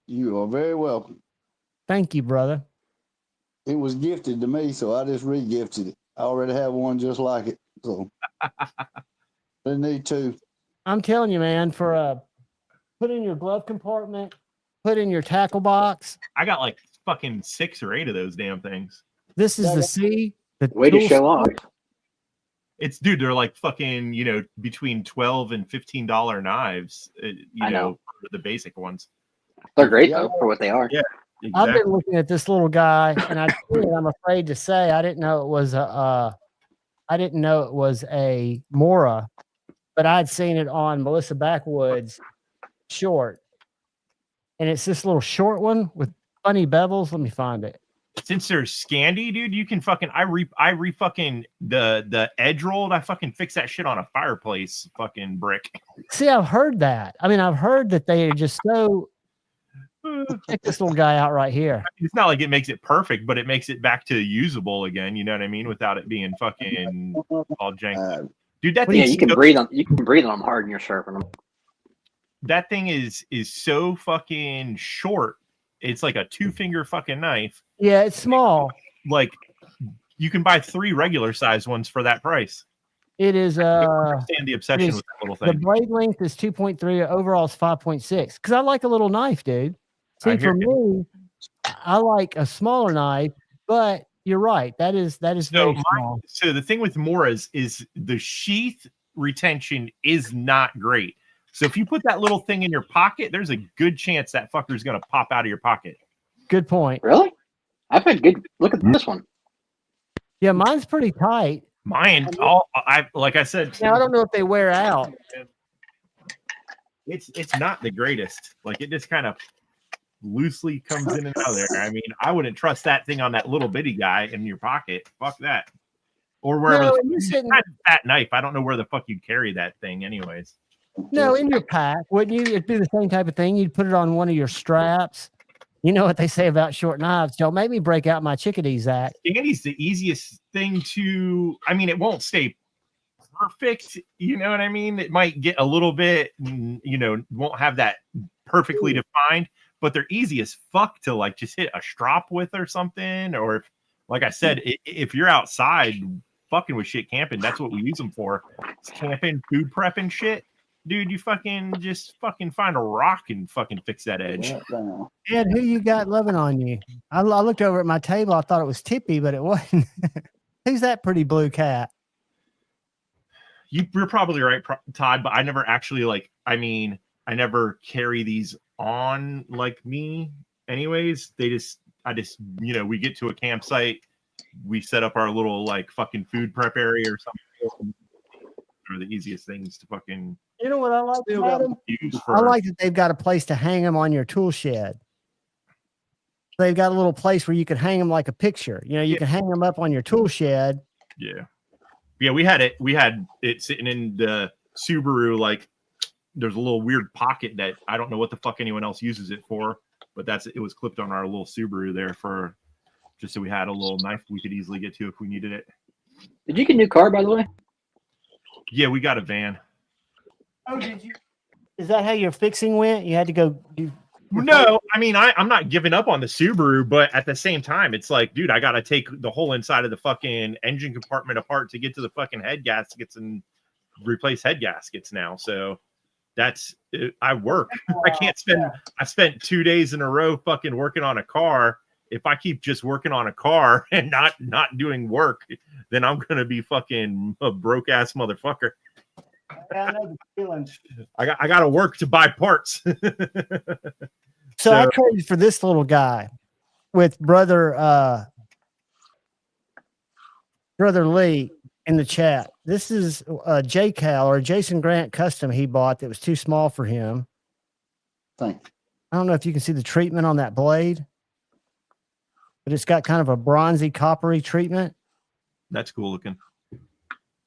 You are very welcome. Thank you, brother. It was gifted to me, so I just re-gifted it. I already have one just like it, so they need two. I'm telling you, man, for put in your glove compartment, put in your tackle box. I got like fucking 6 or 8 of those damn things. This is the C. The Way to show off. It's, dude, they're like fucking, between $12 and $15 knives, I know. for the basic ones. They're great, though, for what they are. Yeah. Exactly. Exactly. I've been looking at this little guy, and I'm afraid to say I didn't know it was a Mora, but I'd seen it on Melissa Backwood's short, and it's this little short one with funny bevels. Let me find it. Since they're Scandi, dude, you can fucking I fucking the edge rolled. I fucking fix that shit on a fireplace fucking brick. See, I've heard that. I mean, I've heard that they are just so. Check this little guy out right here. It's not like it makes it perfect, but it makes it back to usable again. You know what I mean? Without it being fucking all janky. Dude, that thing. Yeah, you can breathe on. You can breathe on them hard and you're sharpening them. That thing is so fucking short. It's like a 2-finger fucking knife. Yeah, it's small. Like you can buy 3 regular size ones for that price. It is. I understand the obsession with that little thing. The blade length is 2.3. Overall is 5.6. Because I like a little knife, dude. See, for me, I like a smaller knife, but you're right. That is very small. So the thing with Moras is the sheath retention is not great. So if you put that little thing in your pocket, there's a good chance that fucker's going to pop out of your pocket. Good point. Really? I've had good. Look at this one. Yeah, mine's pretty tight. Mine, like I said. Now, I don't know if they wear out. It's not the greatest. Like it just kind of loosely comes in and out of there. I mean, I wouldn't trust that thing on that little bitty guy in your pocket. Fuck that. Or wherever. It's kind of fat knife. I don't know where the fuck you'd carry that thing, anyways. No, in your pack, wouldn't you? It'd be the same type of thing. You'd put it on one of your straps. You know what they say about short knives. Don't make me break out my chickadee, Zach. Scandy's the easiest thing to. I mean, it won't stay perfect. You know what I mean? It might get a little bit. Won't have that perfectly defined. But they're easy as fuck to like just hit a strop with or something. Or if, like I said, if you're outside fucking with shit camping, that's what we use them for. It's camping, food prep and shit. Dude, you fucking find a rock and fucking fix that edge. Ed, who you got loving on you? I looked over at my table. I thought it was Tippy, but it wasn't. Who's that pretty blue cat? You're probably right, Todd, but I never actually I never carry these on like me anyways. I just we get to a campsite, we set up our little like fucking food prep area or something. Are the easiest things to fucking. You know what I like about them? I like that they've got a place to hang them on your tool shed. They've got a little place where you can hang them like a picture. You can hang them up on your tool shed. Yeah, we had it sitting in the Subaru. Like, there's a little weird pocket that I don't know what the fuck anyone else uses it for, but it was clipped on our little Subaru there for just so we had a little knife we could easily get to if we needed it. Did you get a new car, by the way? Yeah, we got a van. Oh, did you? Is that how your fixing went? You had to go. No, I mean, I'm not giving up on the Subaru, but at the same time, it's like, dude, I got to take the whole inside of the fucking engine compartment apart to get to the fucking head gaskets and replace head gaskets now. So that's, I work. I can't spend, I spent 2 days in a row fucking working on a car. If I keep just working on a car and not doing work, then I'm going to be fucking a broke ass motherfucker. I know the feeling. I got to work to buy parts. So I traded for this little guy with brother Lee in the chat. This is a J-Cal or a Jason Grant custom he bought that was too small for him. Thanks. I don't know if you can see the treatment on that blade, but it's got kind of a bronzy, coppery treatment. That's cool looking.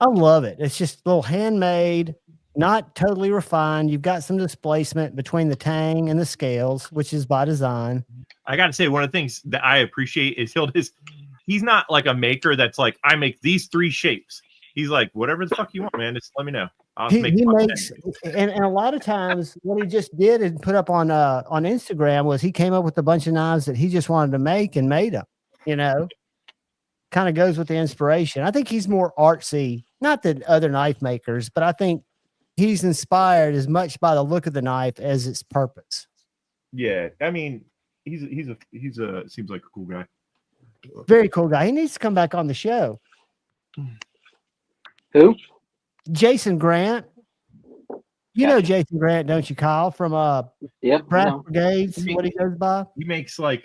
I love it. It's just a little handmade, not totally refined. You've got some displacement between the tang and the scales, which is by design. I got to say, one of the things that I appreciate is he's not like a maker that's like, I make these 3 shapes. He's like, whatever the fuck you want, man. Just let me know. He makes, and a lot of times what he just did and put up on Instagram was he came up with a bunch of knives that he just wanted to make and made them, you know, kind of goes with the inspiration. I think he's more artsy, not than other knife makers, but I think he's inspired as much by the look of the knife as its purpose. Yeah. I mean, he's a seems like a cool guy. Very cool guy. He needs to come back on the show. Who? Jason Grant. You know Jason Grant, don't you, Kyle? From Brass Brigades, what he goes by. He makes like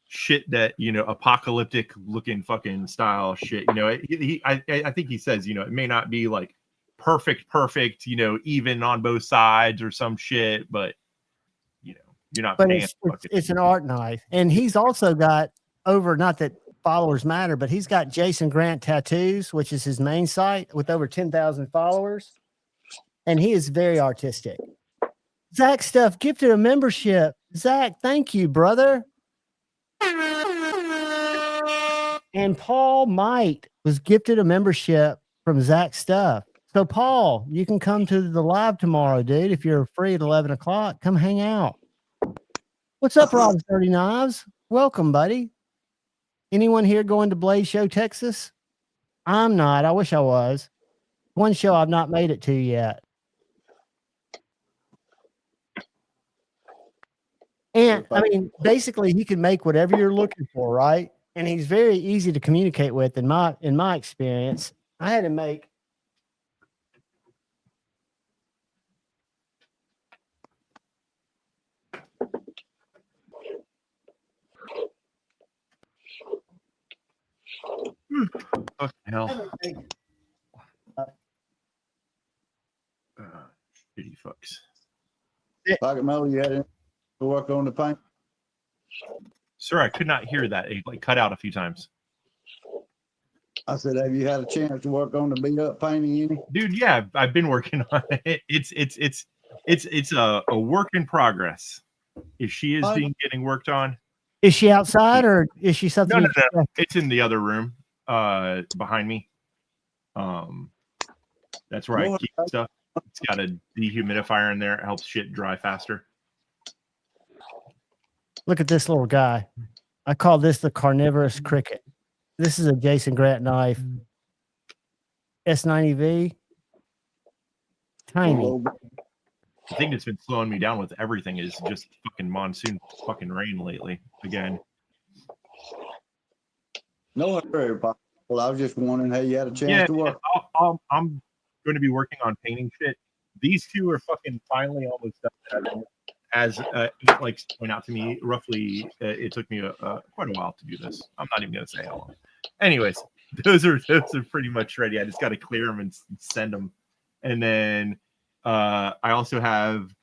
shit that, you know, apocalyptic looking fucking style shit. You know, I think he says, you know, it may not be like perfect, you know, even on both sides or some shit, but you know, you're not But paying. it's an art knife. And he's also got not that followers matter, but he's got Jason Grant Tattoos, which is his main site with over 10,000 followers. And he is very artistic. Zach Stuff gifted a membership. Zach, thank you, brother. And Paul Might was gifted a membership from Zach Stuff. So Paul, you can come to the live tomorrow, dude. If you're free at 11 o'clock, come hang out. What's up, Rob's Dirty Knives? Welcome, buddy. Anyone here going to Blaze Show, Texas? I'm not. I wish I was. One show I've not made it to yet. And I mean, basically, he can make whatever you're looking for, right? And he's very easy to communicate with. In my experience, I had to make. Fucking hell. Shitty fucks. Pocket Mellow, you had to work on the paint? Sir, I could not hear that. It like cut out a few times. I said, have you had a chance to work on the beat up painting any? Dude, yeah, I've been working on it. It's a work in progress. If she is getting worked on. Is she outside or is she something? No. It's in the other room behind me. That's where I keep stuff. It's got a dehumidifier in there. It helps shit dry faster. Look at this little guy. I call this the carnivorous cricket. This is a Jason Grant knife. S90V. Tiny. The thing that's been slowing me down with everything is just fucking monsoon fucking rain lately again. No, well, I was just wondering how you had a chance to work. I'm going to be working on painting shit. These two are fucking finally almost done. As like point out to me, roughly it took me quite a while to do this. I'm not even going to say how long. Anyways, those are pretty much ready. I just got to clear them and send them, and then I also have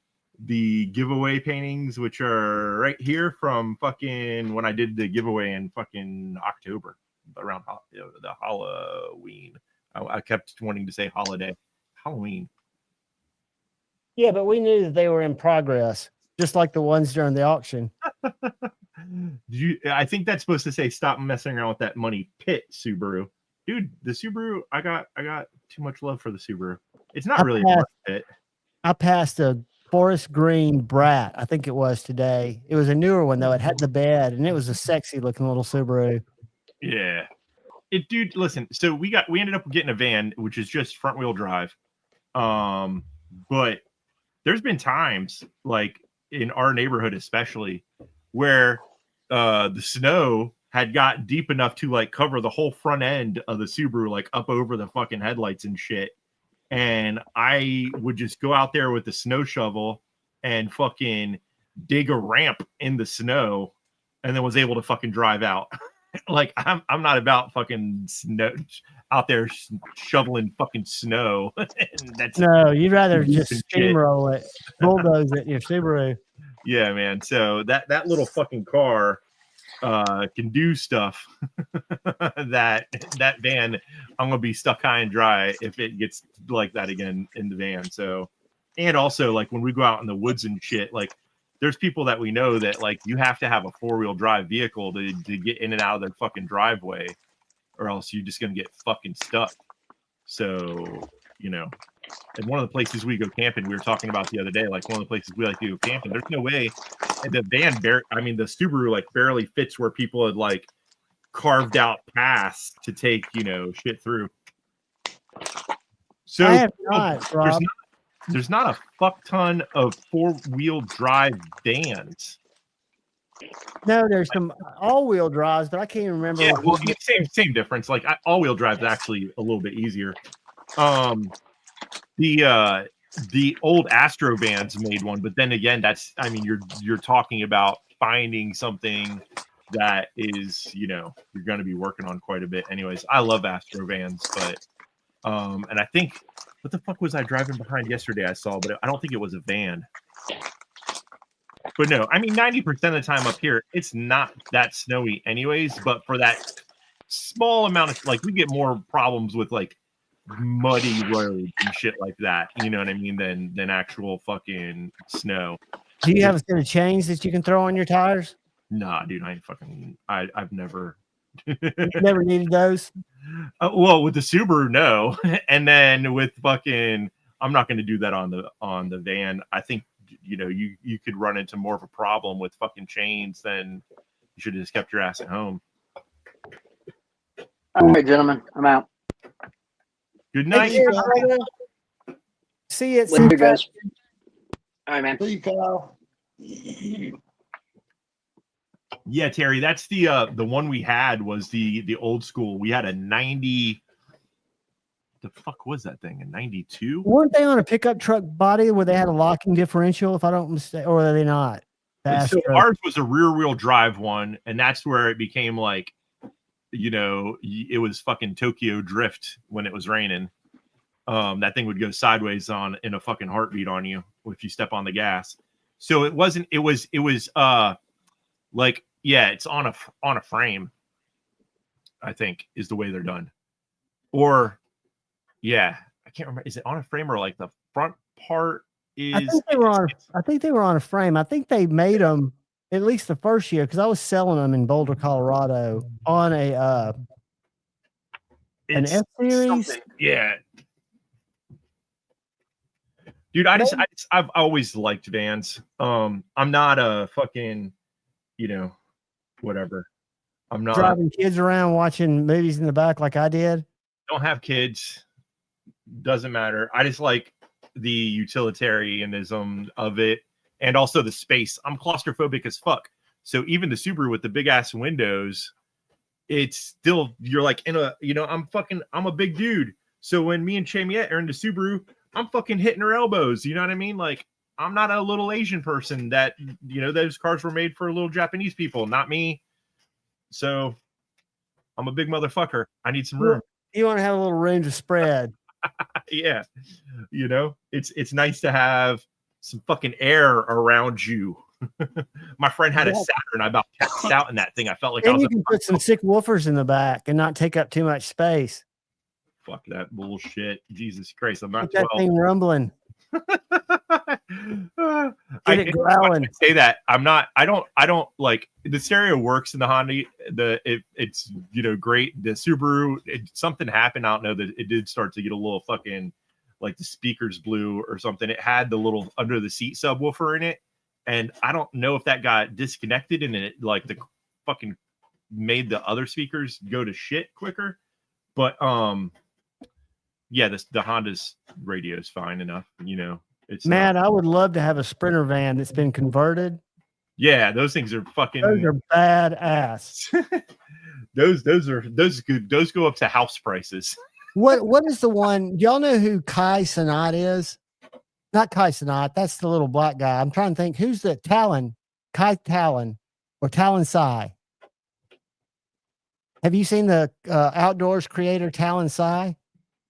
the giveaway paintings, which are right here from fucking when I did the giveaway in fucking October around the Halloween. I kept wanting to say holiday, Halloween. Yeah, but we knew that they were in progress, just like the ones during the auction. I think that's supposed to say stop messing around with that money pit Subaru. Dude, the Subaru, I got too much love for the Subaru. It's not really a money pit. I passed a forest green Brat, I think it was today. It was a newer one though. It had the bed and it was a sexy looking little Subaru. Yeah. Dude, listen, so we ended up getting a van, which is just front wheel drive. But there's been times, like in our neighborhood especially, where the snow had got deep enough to like cover the whole front end of the Subaru, like up over the fucking headlights and shit. And I would just go out there with the snow shovel and fucking dig a ramp in the snow, and then was able to fucking drive out. Like I'm not about fucking snow out there shoveling fucking snow. That's no, you'd rather just steamroll it, bulldoze it in your Subaru. Yeah, man. So that little fucking car can do stuff that van, I'm gonna be stuck high and dry if it gets like that again in the van. So, and also like when we go out in the woods and shit, like there's people that we know that like you have to have a 4-wheel drive vehicle to get in and out of their fucking driveway, or else you're just gonna get fucking stuck. So, you know, and one of the places we go camping, we were talking about the other day, like one of the places we like to go camping, there's no way the van the Subaru like barely fits where people had like carved out paths to take, you know, shit through. So I have not, Rob. There's not a fuck ton of 4-wheel drive vans. No, there's some all-wheel drives, but I can't remember. Yeah, well, same difference. Like all-wheel drive is actually a little bit easier. The old Astro vans made one, but then again, that's, I mean, you're talking about finding something that is, you know, you're going to be working on quite a bit. Anyways, I love Astro vans, but and I think, what the fuck was I driving behind yesterday? I saw, but I don't think it was a van. But no, I mean, 90% of the time up here, it's not that snowy anyways, but for that small amount of, like, we get more problems with like muddy roads and shit like that, you know what I mean, than actual fucking snow. Do you have a set of chains that you can throw on your tires? Nah, dude, I've never never needed those. Well, with the Subaru, no. And then with fucking, I'm not going to do that on the van. I think, you know, you could run into more of a problem with fucking chains than you should have just kept your ass at home. All right, gentlemen, I'm out. Good night. See you. Later, guys. All right, man. See you, Kyle. Yeah, Terry, that's the one we had was the old school. We had a 90. The fuck was that thing? A 92? Weren't they on a pickup truck body where they had a locking differential, if I don't mistake, or are they not? So ours was a rear wheel drive one, and that's where it became like, you know, it was fucking Tokyo Drift when it was raining. That thing would go sideways in a fucking heartbeat on you if you step on the gas. So it wasn't. It was like, yeah, it's on a frame, I think, is the way they're done. Or yeah, I can't remember. Is it on a frame or like the front part is? I think they were on a frame. I think they made them at least the first year because I was selling them in Boulder, Colorado on an F series. Yeah. Dude, I've always liked vans. I'm not a fucking, you know, whatever. I'm not driving kids around watching movies in the back like I did. Don't have kids. Doesn't matter. I just like the utilitarianism of it and also the space. I'm claustrophobic as fuck. So even the Subaru with the big ass windows, it's still, you're like in a, you know, I'm a big dude. So when me and Chamiette are in the Subaru, I'm fucking hitting her elbows. You know what I mean? Like, I'm not a little Asian person that, you know, those cars were made for little Japanese people, not me. So I'm a big motherfucker. I need some room. You want to have a little room to spread. Yeah. You know, it's nice to have some fucking air around you. My friend had a Saturn. I about passed out in that thing. I felt like and you can put some sick woofers in the back and not take up too much space. Fuck that bullshit. Jesus Christ. I'm not Keep that thing rumbling. Get it growling. I say that I don't like the stereo works in the Honda. It's great. The Subaru, something happened. I don't know, that it did start to get a little fucking like the speakers blew or something. It had the little under the seat subwoofer in it, and I don't know if that got disconnected and it like the fucking made the other speakers go to shit quicker. But yeah, the Honda's radio is fine enough. It's Man, I would love to have a Sprinter van that's been converted. Yeah, those things are fucking. Those are badass. those good. Those go up to house prices. What is the one? Y'all know who Kai Cenat is? Not Kai Cenat. That's the little black guy. I'm trying to think. Who's the Talon? Kai Talon or Talon Sai? Have you seen the outdoors creator Talon Sai?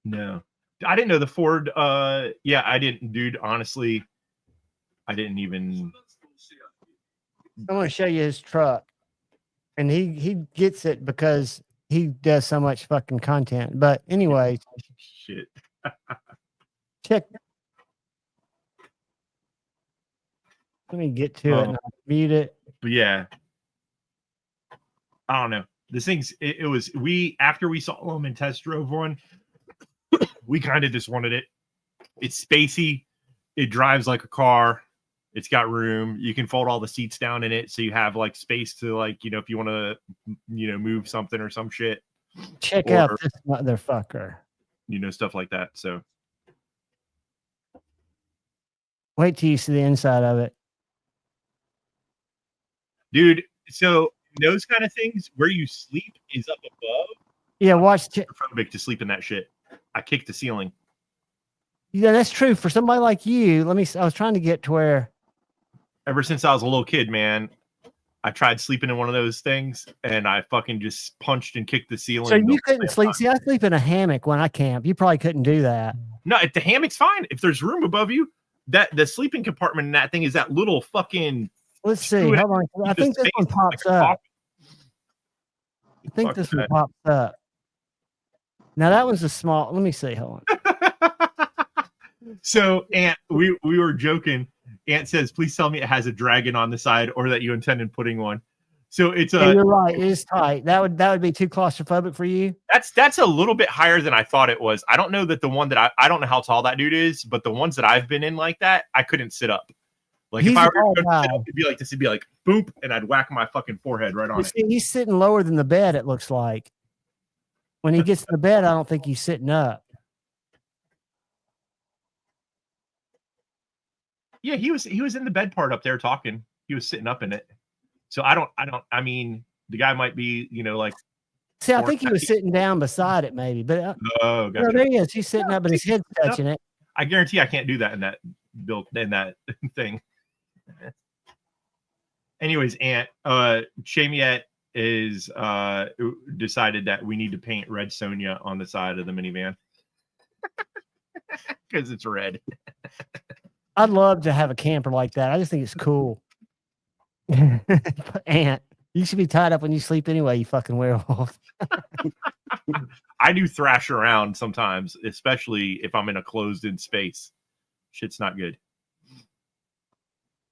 No, I didn't know the Ford. Yeah, I didn't, dude. Honestly, I didn't even. I want to show you his truck, and he gets it because he does so much fucking content. But anyway, shit. Check. Let me get to it and I'll mute it. But yeah, I don't know. This thing's it was after we saw them and test drove one, we kind of just wanted it. It's spacey. It drives like a car. It's got room. You can fold all the seats down in it, so you have like space to if you want to move something or some shit. Check out this motherfucker. Stuff like that. So wait till you see the inside of it, dude. So those kind of things where you sleep is up above. Yeah, watch. Claustrophobic to sleep in that shit. I kicked the ceiling. Yeah, that's true. For somebody like you, I was trying to get to where. Ever since I was a little kid, man, I tried sleeping in one of those things, and I fucking just punched and kicked the ceiling. So you couldn't sleep? See, I sleep in a hammock when I camp. You probably couldn't do that. No, if the hammock's fine. If there's room above you, that the sleeping compartment in that thing is that little fucking. Let's see. Hold on. I think this one pops up. I think this one pops up. Now that one's a small. Let me see. Hold on. So, Aunt, we were joking. Aunt says, "Please tell me it has a dragon on the side, or that you intend on putting one." So it's a. You're right. It is tight. That would be too claustrophobic for you. That's a little bit higher than I thought it was. I don't know that the one that I don't know how tall that dude is, but the ones that I've been in like that, I couldn't sit up. Like if I were to sit up, it'd be like this. It'd be like boop, and I'd whack my fucking forehead right on it. See, he's sitting lower than the bed. It looks like. When he gets to the bed, I don't think he's sitting up. Yeah, he was in the bed part up there talking. He was sitting up in it. So I mean, the guy might be, like. See, I think he was sitting down beside it, maybe. But oh, gotcha. No, there he is. He's sitting up, and his head's touching it. I guarantee I can't do that in that thing. Anyways, Aunt, Shamiette is decided that we need to paint red Sonia on the side of the minivan because it's red. I'd love to have a camper like that. I just think it's cool. Aunt, you should be tied up when you sleep anyway, you fucking werewolf. I do thrash around sometimes, especially if I'm in a closed-in space. Shit's not good.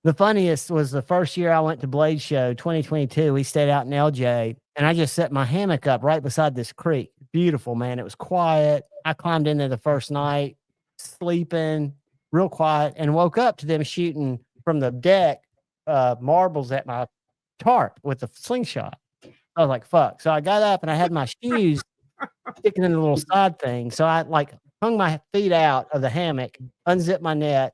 The funniest was the first year I went to Blade Show, 2022. We stayed out in LJ, and I just set my hammock up right beside this creek. Beautiful, man. It was quiet. I climbed in there the first night, sleeping, real quiet, and woke up to them shooting from the deck marbles at my tarp with a slingshot. I was like, fuck. So I got up and I had my shoes sticking in the little side thing. So I hung my feet out of the hammock, unzipped my net,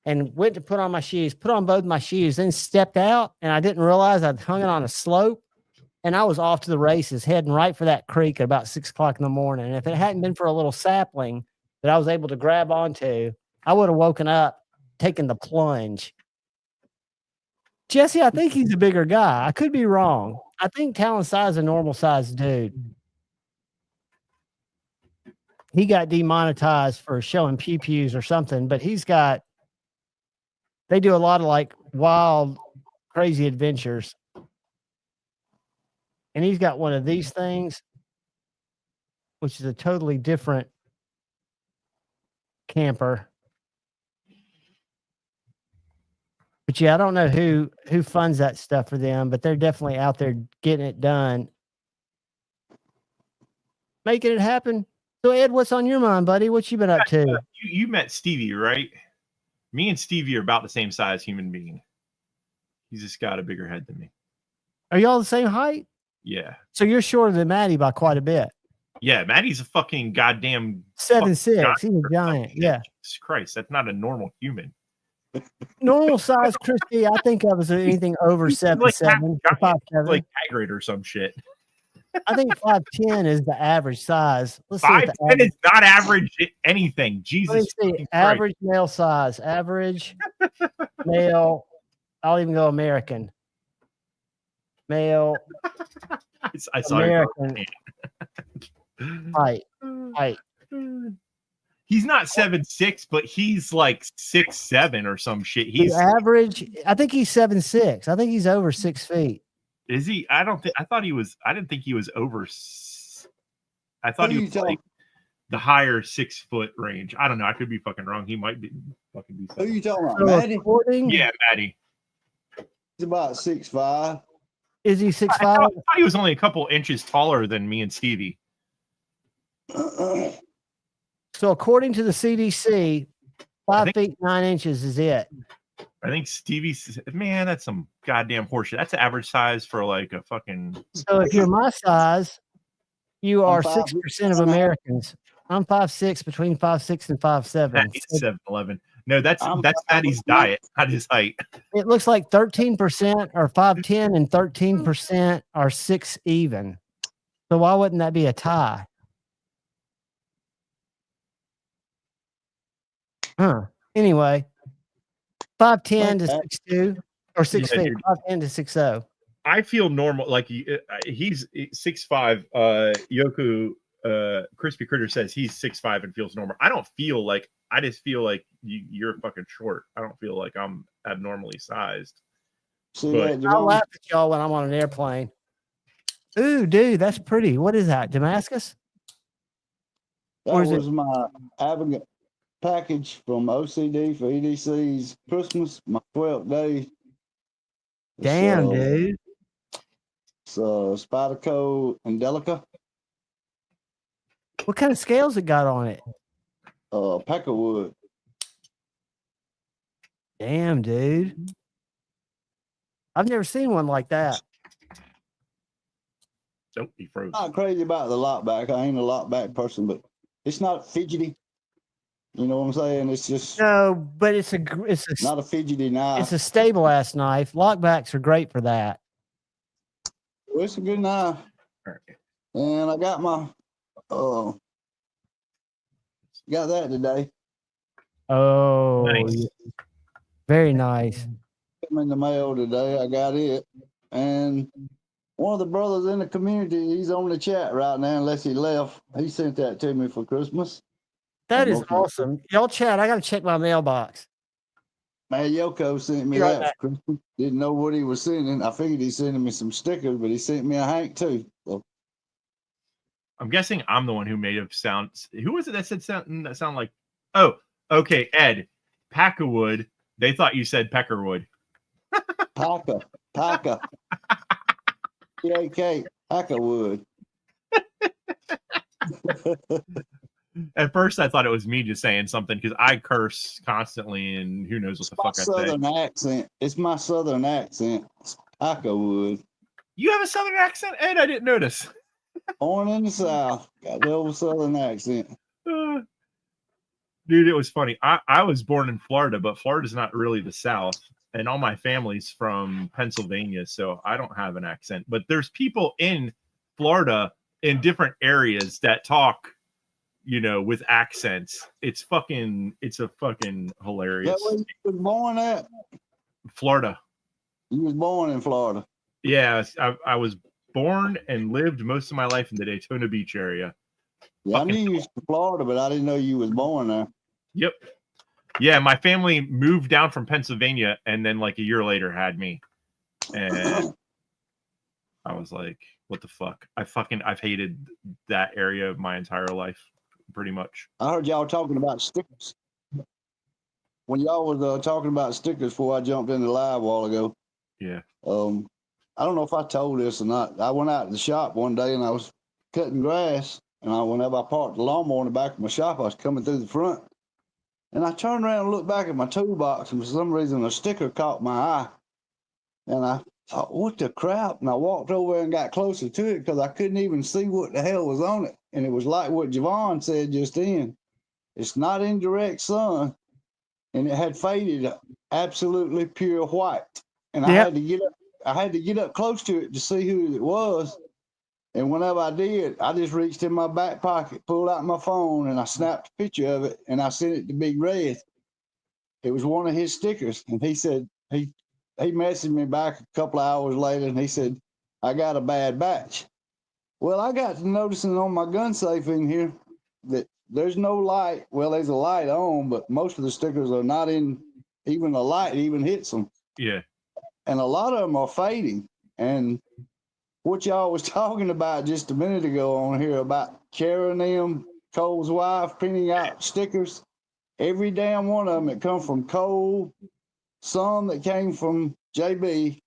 and went to put on my shoes, put on both my shoes, then stepped out, and I didn't realize I'd hung it on a slope, and I was off to the races, heading right for that creek at about 6 o'clock in the morning. And if it hadn't been for a little sapling that I was able to grab onto, I would have woken up, taken the plunge. Jesse, I think he's a bigger guy. I could be wrong. I think Talon Sai is a normal sized dude. He got demonetized for showing pew-pews or something, but they do a lot of wild, crazy adventures. And he's got one of these things, which is a totally different camper. But yeah, I don't know who funds that stuff for them, but they're definitely out there getting it done, making it happen. So Ed, what's on your mind, buddy? What you been up to? You met Stevie, right? Me and Stevie are about the same size human being. He's just got a bigger head than me. Are y'all the same height? Yeah. So you're shorter than Maddie by quite a bit. Yeah, Maddie's a fucking goddamn 7'6". He's a giant. Yeah. Jesus Christ, that's not a normal human. Normal size Christy, I think of as anything over 7'7", or 5'7". Like Hagrid or some shit. I think 5'10" is the average size. Let's see. 5'10" is not average anything. Jesus. Let me see. Average male size. Average male. I'll even go American. Male. I saw American height. He's not 7'6", but he's like 6'7" or some shit. He's average. I think he's 7'6". I think he's over 6 feet. Is he? I didn't think he was over. I thought he was like the higher 6 foot range. I don't know. I could be fucking wrong. He might be fucking be. Who are you talking about, Maddie? Yeah, Maddie. He's about 6'5". Is he 6'5"? I thought he was only a couple inches taller than me and Stevie. So according to the CDC, 5 feet 9 inches is it. I think Stevie's, man, that's some goddamn horseshit. That's the average size for like a fucking. So if you're my size, you are 6% of Americans. I'm 5'6", between 5'6" and 5'7". He's 7'11". No, that's Maddie's diet, not his height. It looks like 13% are 5'10" and 13% are 6 even. So why wouldn't that be a tie? Huh. Anyway, 5'10" to 6'2" or 6 feet. 5'10" to 6'0". I feel normal. Like he's 6'5". Yoku Crispy Critter says he's 6'5" and feels normal. I don't feel like. I just feel like you're fucking short. I don't feel like I'm abnormally sized. But I'll laugh at y'all when I'm on an airplane. Ooh, dude, that's pretty. What is that? Damascus? That was my Abigail package from OCD for EDC's Christmas, my 12th day. Damn, dude. So Spyderco and Delica. What kind of scales it got on it? Peckerwood. Damn, dude. I've never seen one like that. Don't be frozen. I'm not crazy about the lockback. I ain't a lockback person, but it's not fidgety. You know what I'm saying? It's just no, but it's not a fidgety knife. It's a stable ass knife. Lockbacks are great for that. Well, it's a good knife. And I got my got that today. Oh, nice. Very nice. Came in the mail today. I got it, and one of the brothers in the community, he's on the chat right now, unless he left. He sent that to me for Christmas. That is awesome. Y'all chat. I got to check my mailbox. Man, Yoko sent me that for Christmas. Didn't know what he was sending. I figured he's sending me some stickers, but he sent me a hank too. So. I'm guessing I'm the one who made it sound. Who was it that said something that sounded like? Oh, okay, Ed. Packerwood. They thought you said Peckerwood. Packer. P-A-K. Packerwood. At first, I thought it was me just saying something because I curse constantly, and who knows what the fuck I say. Southern accent. It's my southern accent. It's Packerwood. You have a southern accent, Ed? I didn't notice. Born in the South. Got the old southern accent. Dude, it was funny. I was born in Florida, but Florida's not really the South. And all my family's from Pennsylvania, so I don't have an accent. But there's people in Florida in different areas that talk, you know, with accents. It's a fucking hilarious. Is that where you was born at? Florida. You was born in Florida. Yeah, I was born and lived most of my life in the Daytona Beach area. Yeah, I knew you was from Florida, but I didn't know you was born there. Yep. Yeah, my family moved down from Pennsylvania and then like a year later had me. And I was like, what the fuck? I've hated that area my entire life, pretty much. I heard y'all talking about stickers. when y'all was talking about stickers before I jumped in the live a while ago. Yeah. I don't know if I told this or not. I went out to the shop one day and I was cutting grass, and whenever I parked the lawnmower in the back of my shop, I was coming through the front, and I turned around and looked back at my toolbox, and for some reason a sticker caught my eye, and I thought, what the crap? And I walked over and got closer to it because I couldn't even see what the hell was on it, and it was like what Javon said just then. It's not in direct sun, and it had faded absolutely pure white, and I had to get up. I had to get up close to it to see who it was. And whenever I did, I just reached in my back pocket, pulled out my phone, and I snapped a picture of it, and I sent it to Big Red. It was one of his stickers. And he said, he messaged me back a couple of hours later, and he said, I got a bad batch. Well, I got to noticing on my gun safe in here that there's no light. Well, there's a light on, but most of the stickers are not in, even the light even hits them. Yeah. And a lot of them are fading. And what y'all was talking about just a minute ago on here about Karen them, Cole's wife, printing out stickers, every damn one of them that come from Cole, some that came from JB,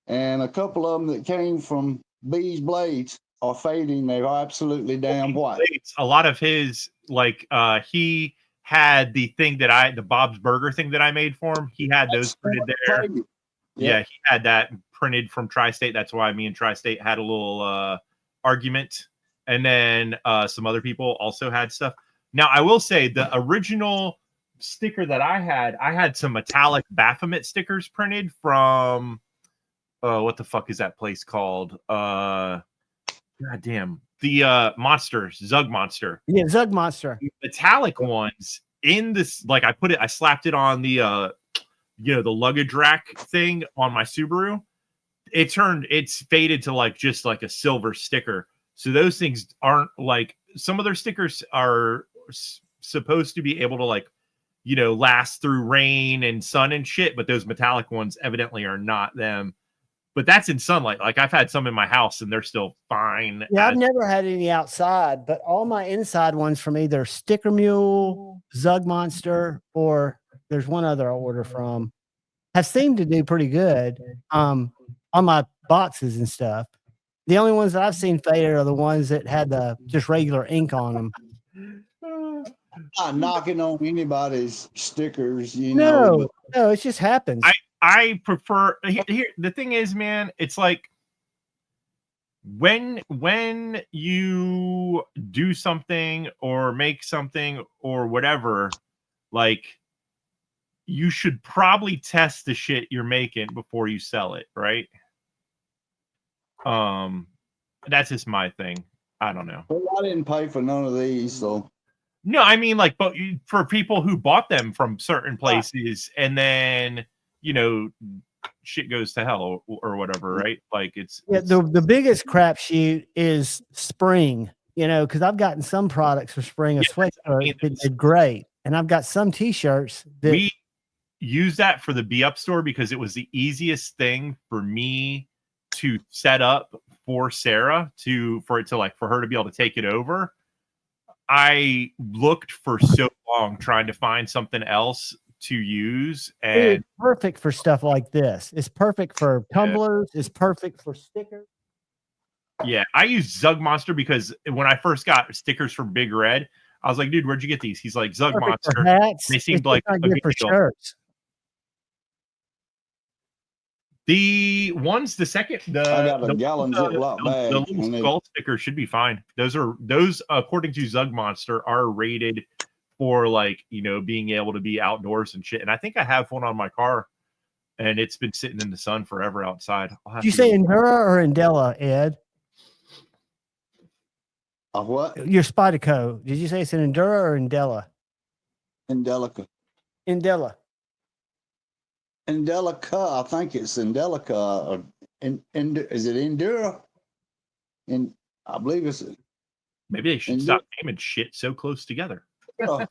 and a couple of them that came from B's Blades are fading. They're absolutely damn white. A lot of his, like, he had the thing that the Bob's Burger thing that I made for him. He had those printed there. Yeah, he had that printed from Tri-State. That's why me and Tri-State had a little argument. And then some other people also had stuff. Now, I will say the original sticker that I had some metallic Baphomet stickers printed from, what the fuck is that place called? God damn. The monsters, Zug Monster. Yeah, Zug Monster. Metallic ones in this, like I slapped it on the the luggage rack thing on my Subaru. It's faded to just like a silver sticker. So those things aren't like, some of their stickers are supposed to be able to last through rain and sun and shit, but those metallic ones evidently are not them. But that's in sunlight. Like, I've had some in my house and they're still fine. Yeah, I've never had any outside, but all my inside ones from either Sticker Mule, Zug Monster, or there's one other I order from, have seemed to do pretty good on my boxes and stuff. The only ones that I've seen faded are the ones that had the just regular ink on them. Not knocking on anybody's stickers, No, it just happens. I prefer here. The thing is, man, it's like when you do something or make something or whatever, like, you should probably test the shit you're making before you sell it, right? That's just my thing. I don't know. Well, I didn't pay for none of these, so. No, I mean, like, but for people who bought them from certain places, and then shit goes to hell or whatever, right? Like, it's the biggest crapshoot is spring, because I've gotten some products for spring, a sweatshirt that did great, and I've got some t-shirts that we use that for the Be Up store because it was the easiest thing for me to set up for Sarah for her to be able to take it over. I looked for so long trying to find something else to use, and it's perfect for stuff like this. It's perfect for tumblers. It's perfect for stickers. Yeah, I use Zug Monster because when I first got stickers from Big Red, I was like, dude, where'd you get these? He's like, Zug Monster. They seemed like a good for deal. Shirts. The ones, I got a gallon Ziploc bag. The little skull stickers should be fine. Those according to Zug Monster are rated for being able to be outdoors and shit. And I think I have one on my car, and it's been sitting in the sun forever outside. Did you say Endura or Indela, Ed? What? Your Spyderco. Did you say it's an Endura or Indela? Indelica. Indela. Indelica. I think it's Indelica. Is it Endura? I believe it's. Maybe they should stop naming shit so close together. But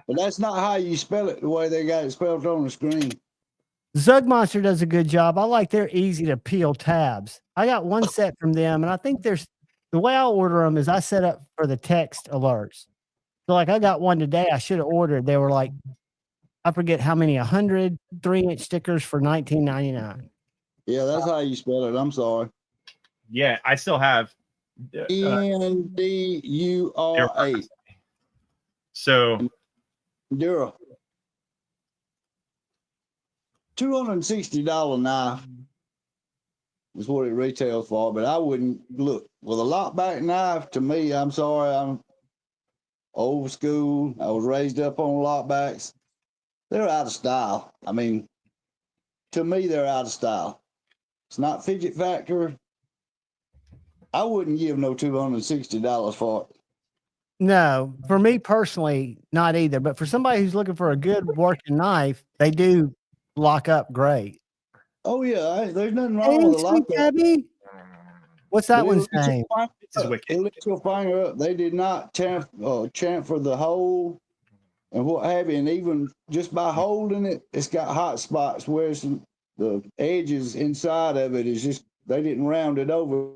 that's not how you spell it, the way they got it spelled on the screen. Zug Monster does a good job. I like their easy to peel tabs. I got one set from them, and I think the way I order them is I set up for the text alerts. So I got one today I should have ordered. They were like I forget how many, 100 3-inch stickers for $19.99. Yeah, that's how you spell it. I'm sorry. Yeah, I still have Endura. So Endura. $260 knife is what it retails for, but I wouldn't look with a lockback knife. To me, I'm sorry, I'm old school. I was raised up on lockbacks. They're out of style. I mean, to me, they're out of style. It's not fidget factor. I wouldn't give no $260 for it. No, for me personally, not either. But for somebody who's looking for a good working knife, they do lock up great. Oh yeah, there's nothing wrong Hey, with a sweet lockup. Debbie. What's that But one's name? It lifts your finger up. They did not chamfer the hole and what have you. And even just by holding it, it's got hot spots where the edges inside of it is just, they didn't round it over.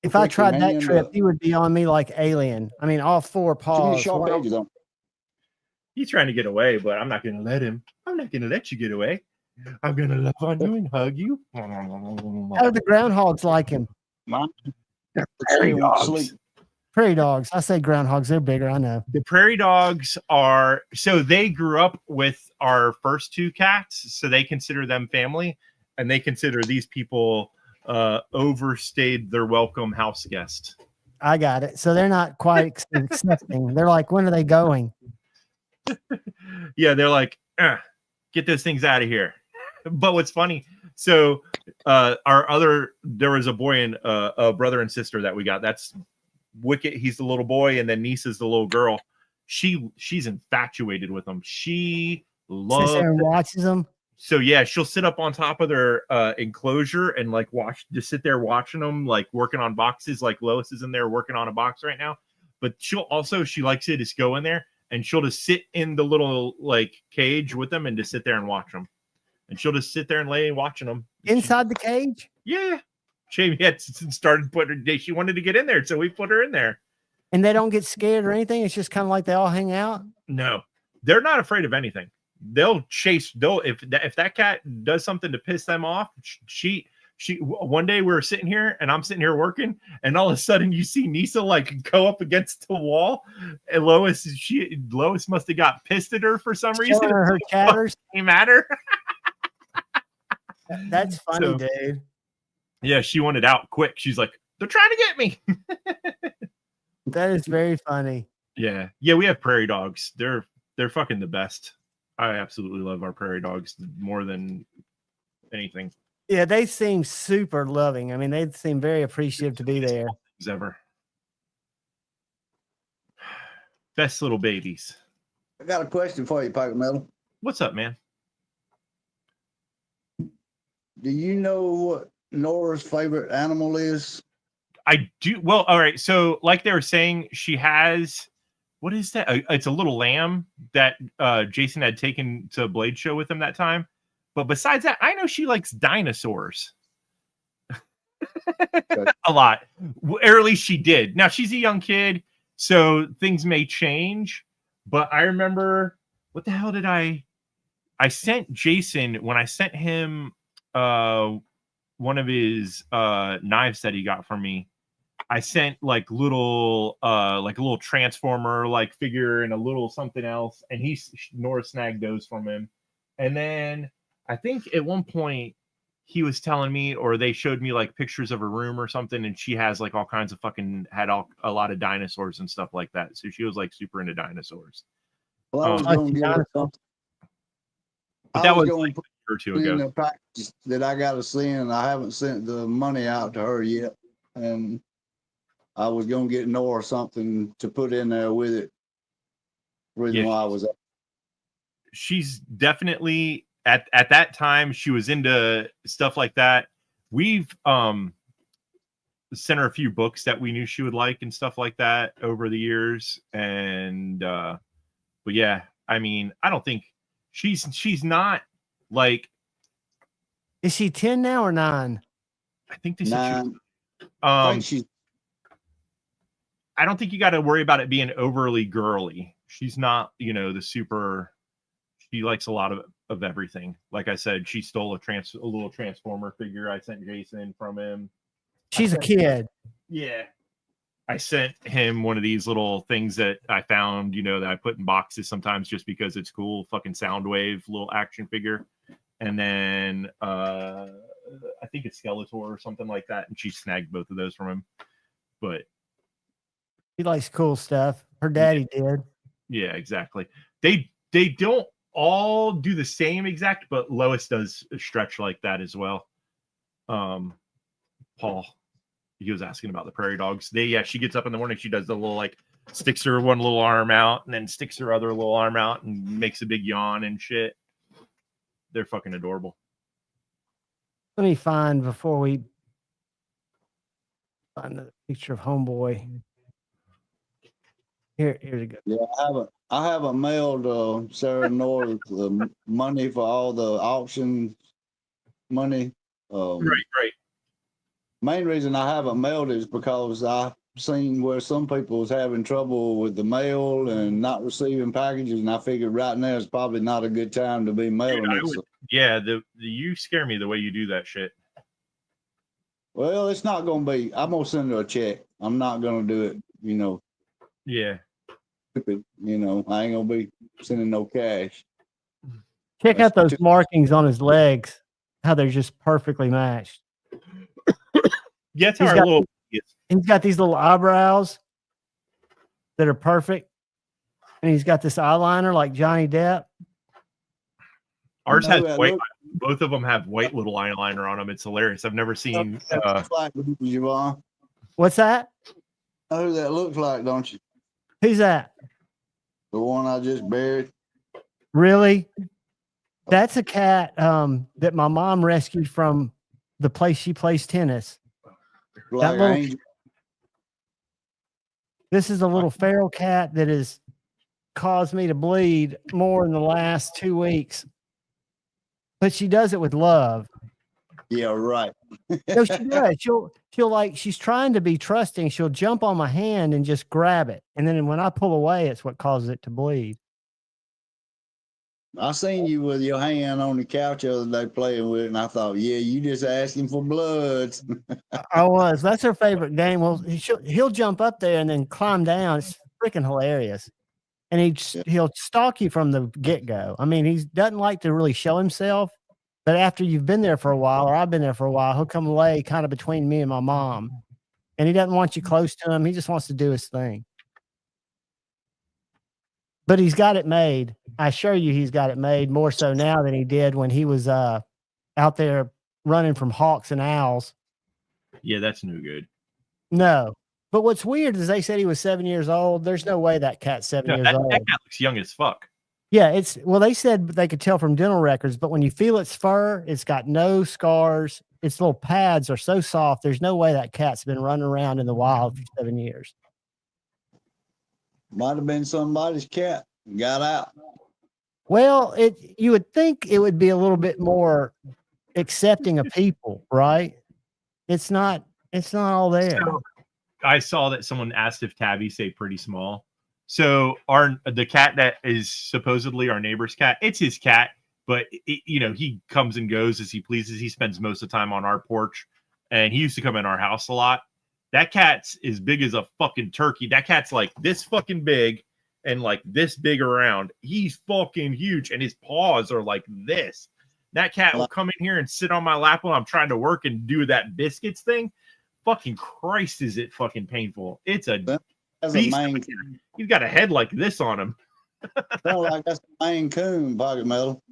If I tried that trip, he would be on me like alien. I mean, all four paws. Sharp edges on. He's trying to get away, but I'm not going to let him. I'm not going to let you get away. I'm going to love on you and hug you. How do the groundhogs like him? Prairie dogs. Prairie dogs. I say groundhogs. They're bigger. I know. The prairie dogs are, so they grew up with our first two cats, so they consider them family, and they consider these people overstayed their welcome house guest. I got it. So they're not quite accepting. They're like, when are they going? Yeah, they're like, get those things out of here. But what's funny, so there was a boy and a brother and sister that we got. That's Wicket. He's the little boy, and then Nisa's the little girl. She's infatuated with them. She loves sits there and watches them. So yeah, she'll sit up on top of their enclosure and like just sit there watching them, like working on boxes. Like Lois is in there working on a box right now, but she likes to just go in there and she'll just sit in the little like cage with them and just sit there and watch them. And she'll just sit there and lay watching them inside the cage. Yeah, she had started she wanted to get in there, so we put her in there. And they don't get scared or anything. It's just kind of like they all hang out. No, they're not afraid of anything. They'll chase. If that cat does something to piss them off, she one day we were sitting here and I'm sitting here working, and all of a sudden you see Nisa like go up against the wall, and Lois must have got pissed at her for some reason. Her chatters came at her. That's funny, dude. Yeah, she wanted out quick. She's like, they're trying to get me. That is very funny. Yeah, we have prairie dogs. They're fucking the best. I absolutely love our prairie dogs more than anything. Yeah, they seem super loving. I mean, they seem very appreciative to be there. Ever. Best little babies. I got a question for you, Pocket Metal. What's up, man? Do you know what Nora's favorite animal is? I do. Well, all right. So, like they were saying, she has, what is that? It's a little lamb that Jason had taken to Blade Show with him that time. But besides that, I know she likes dinosaurs. A lot. Or at least she did. Now, she's a young kid, so things may change. But I remember, what the hell did I sent Jason, when I sent him one of his knives that he got from me, I sent like a little transformer like figure and a little something else, and Nora snagged those from him. And then I think at one point he was telling me, or they showed me like pictures of her room or something, and she has like all kinds of a lot of dinosaurs and stuff like that. So she was like super into dinosaurs. Well, I was going to get something. But that was like a year or two ago. The practice that I got to send, and I haven't sent the money out to her yet. And I was going to get Nora something to put in there with it. Reason why I was up. She's definitely at that time she was into stuff like that. We've sent her a few books that we knew she would like and stuff like that over the years. And but yeah, I mean, I don't think she's not like. Is she 10 now or 9? I think this 9. I don't think you got to worry about it being overly girly. She's not, you know, the super. She likes a lot of everything. Like I said, she stole a little Transformer figure I sent Jason from him. She's a kid. Yeah. I sent him one of these little things that I found, you know, that I put in boxes sometimes just because it's cool. Fucking Soundwave little action figure. And then I think it's Skeletor or something like that. And she snagged both of those from him. But He likes cool stuff. Her daddy did. Yeah, exactly. They don't all do the same exact, but Lois does stretch like that as well. Paul, he was asking about the prairie dogs. She gets up in the morning, she does the little like sticks her one little arm out and then sticks her other little arm out and makes a big yawn and shit. They're fucking adorable. Let me find before we find the picture of Homeboy. Here we go. Yeah, I haven't mailed Sarah North the money for all the auction money. Right. Main reason I haven't mailed it is because I've seen where some people was having trouble with the mail and not receiving packages, and I figured right now is probably not a good time to be mailing it. Yeah, you scare me the way you do that shit. Well, it's not going to be. I'm going to send her a check. I'm not going to do it, you know. Yeah. You know, I ain't going to be sending no cash. Check out those markings on his legs, how they're just perfectly matched. Yeah, he's got these little eyebrows that are perfect. And he's got this eyeliner like Johnny Depp. Ours has white. Both of them have white little eyeliner on them. It's hilarious. I've never seen. What's that? Know who that looks like, don't you? Who's that? The one I just buried. Really? That's a cat that my mom rescued from the place she plays tennis. This is a little feral cat that has caused me to bleed more in the last 2 weeks. But she does it with love. Yeah, right. No, she does. She'll like, she's trying to be trusting. She'll jump on my hand and just grab it. And then when I pull away, it's what causes it to bleed. I seen you with your hand on the couch the other day playing with it, and I thought, yeah, you just asking for bloods. I was. That's her favorite game. Well, he'll jump up there and then climb down. It's freaking hilarious. And he'll stalk you from the get-go. I mean, he doesn't like to really show himself, but after you've been there for a while, or I've been there for a while, he'll come lay kind of between me and my mom. And he doesn't want you close to him. He just wants to do his thing. But he's got it made. I assure you he's got it made more so now than he did when he was out there running from hawks and owls. Yeah, that's no good. No. But what's weird is they said he was 7 years old. There's no way that cat's 7 years old. That cat looks young as fuck. Yeah, they said they could tell from dental records, but when you feel its fur, it's got no scars. Its little pads are so soft. There's no way that cat's been running around in the wild for 7 years. Might have been somebody's cat. Got out. Well, you would think it would be a little bit more accepting of people, right? It's not all there. So, I saw that someone asked if Tabby say pretty small. So the cat that is supposedly our neighbor's cat, it's his cat, but he comes and goes as he pleases. He spends most of the time on our porch, and he used to come in our house a lot. That cat's as big as a fucking turkey. That cat's like this fucking big and like this big around. He's fucking huge, and his paws are like this. That cat will come in here and sit on my lap while I'm trying to work and do that biscuits thing. Fucking Christ, is it fucking painful? It's a beast. He's got a head like this on him. Like that's a Maine Coon pocket metal.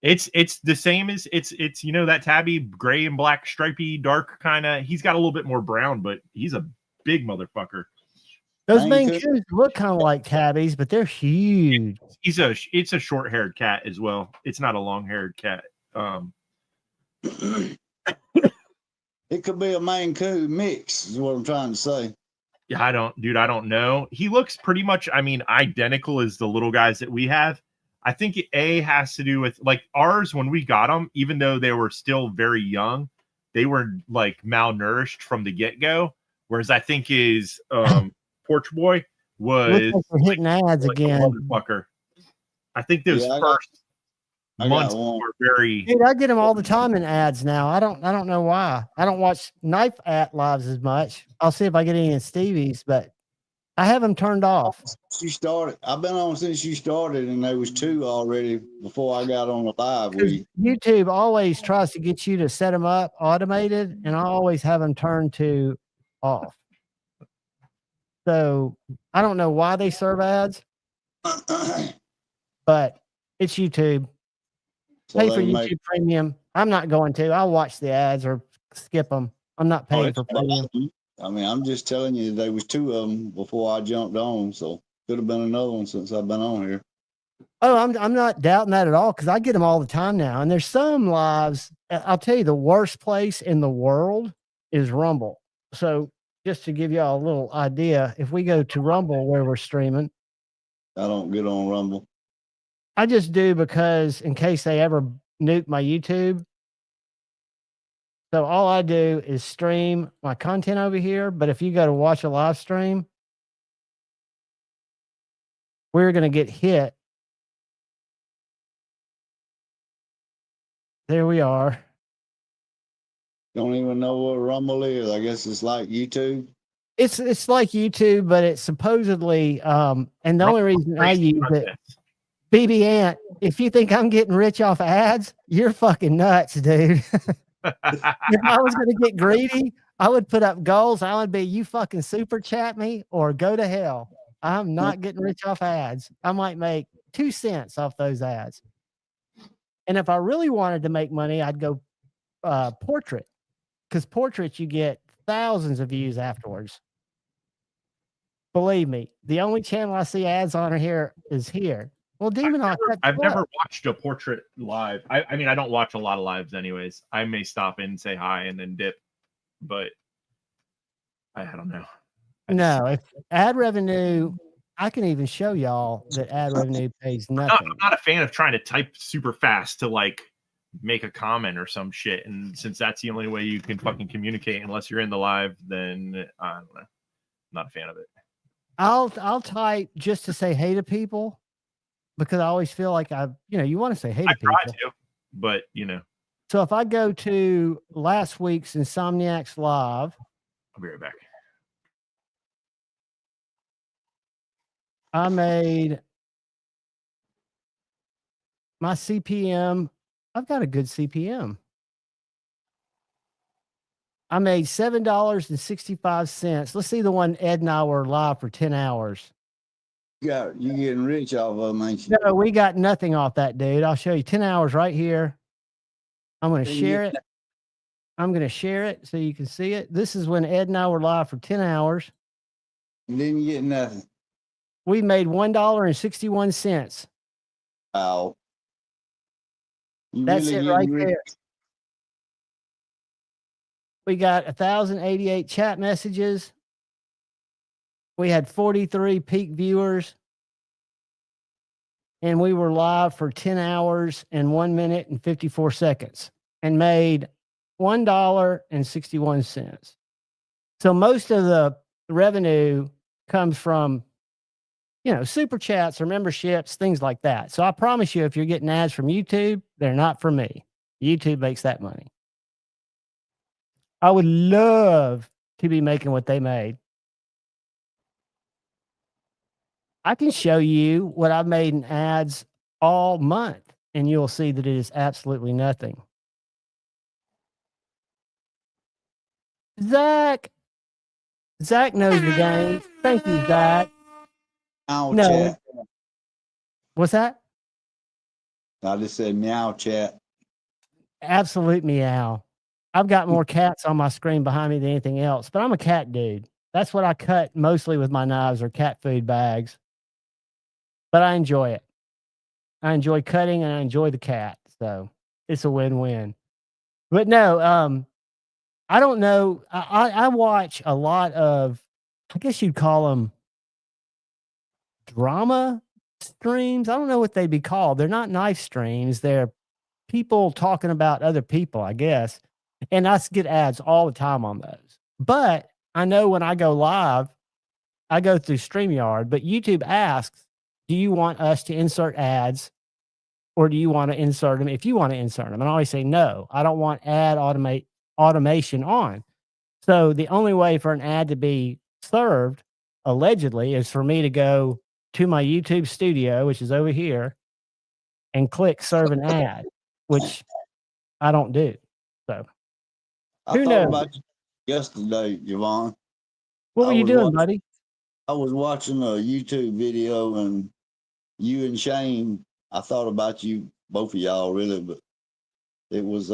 It's the same as it's that tabby gray and black stripy dark kind of. He's got a little bit more brown, but he's a big motherfucker. Those Maine Coons look kind of like tabbies, but they're huge. It's a short-haired cat as well. It's not a long-haired cat. It could be a Maine Coon mix, is what I'm trying to say. Yeah, I don't know. He looks pretty much, identical as the little guys that we have. I think it has to do with like ours when we got them, even though they were still very young, they were like malnourished from the get-go. Whereas I think Porch Boy was like we're hitting ads like a again. motherfucker. I think those Yeah, first I got months one. were very. Dude, I get them all the time in ads now. I don't know why. I don't watch knife at lives as much. I'll see if I get any in Stevie's, but I have them turned off. She started. I've been on since you started, and there was 2 already before I got on the live with you. YouTube always tries to get you to set them up automated, and I always have them turned to off. So I don't know why they serve ads, but it's YouTube. Pay for YouTube Premium. I'm not going to. I'll watch the ads or skip them. I'm not paying for premium. I mean, I'm just telling you, there was 2 of them before I jumped on, so could have been another one since I've been on here. Oh, I'm not doubting that at all because I get them all the time now. And there's some lives. I'll tell you, the worst place in the world is Rumble. So just to give y'all a little idea, if we go to Rumble where we're streaming, I don't get on Rumble. I just do because in case they ever nuke my YouTube. So all I do is stream my content over here. But if you go to watch a live stream, we're going to get hit. There we are. Don't even know what Rumble is. I guess it's like YouTube. It's like YouTube, but it's supposedly and the only reason I use it, BB Ant, if you think I'm getting rich off ads, you're fucking nuts, dude. If I was going to get greedy, I would put up goals. I would be, you fucking super chat me or go to hell. I'm not getting rich off ads. I might make 2 cents off those ads. And if I really wanted to make money, I'd go portrait, because portraits you get thousands of views afterwards. Believe me, the only channel I see ads on here is here. Well, Demon, I've never watched a portrait live. I mean, I don't watch a lot of lives anyways. I may stop in, say hi, and then dip, but I don't know. No, if ad revenue, I can even show y'all that ad revenue pays nothing. I'm not a fan of trying to type super fast to like make a comment or some shit. And since that's the only way you can fucking communicate unless you're in the live, then I don't know. Not a fan of it. I'll type just to say hey to people because I always feel like you want to say hey to people. I try to, but So if I go to last week's Insomniacs Live, I'll be right back. I made my CPM. I've got a good CPM. I made $7.65. Let's see the one Ed and I were live for 10 hours. You getting rich off of them, ain't you? No, we got nothing off that, dude. I'll show you 10 hours right here. I'm going to share it. I'm going to share it so you can see it. This is when Ed and I were live for 10 hours. You didn't get nothing. We made $1.61. Wow. That's it right there. We got 1,088 chat messages. We had 43 peak viewers. And we were live for 10 hours and 1 minute and 54 seconds and made $1.61. So most of the revenue comes from, super chats or memberships, things like that. So I promise you, if you're getting ads from YouTube, they're not for me. YouTube makes that money. I would love to be making what they made. I can show you what I've made in ads all month, and you'll see that it is absolutely nothing. Zach knows the game. Thank you, Zach. Meow No. chat. What's that? I just said meow chat. Absolute meow. I've got more cats on my screen behind me than anything else, but I'm a cat dude. That's what I cut mostly with my knives or cat food bags. But I enjoy it. I enjoy cutting and I enjoy the cat. So it's a win-win. But no, I don't know. I watch a lot of, I guess you'd call them drama streams. I don't know what they'd be called. They're not knife streams. They're people talking about other people, I guess. And I get ads all the time on those. But I know when I go live, I go through StreamYard, but YouTube asks, do you want us to insert ads or do you want to insert them if you want to insert them? And I always say, no, I don't want automation on. So the only way for an ad to be served, allegedly, is for me to go to my YouTube studio, which is over here, and click serve an ad, which I don't do. So who knows? About you yesterday, Yvonne. What were you doing, buddy? I was watching a YouTube video, and you and Shane, I thought about you, both of y'all, really, but it was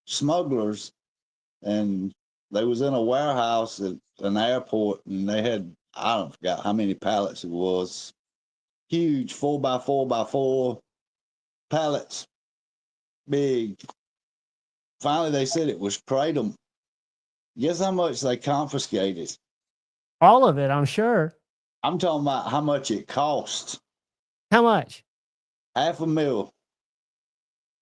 smugglers, and they was in a warehouse at an airport, and they had, I don't forget how many pallets it was, huge 4x4x4 pallets, big. Finally, they said it was kratom. Guess how much they confiscated? All of it, I'm sure. I'm talking about how much it cost. How much? $500,000.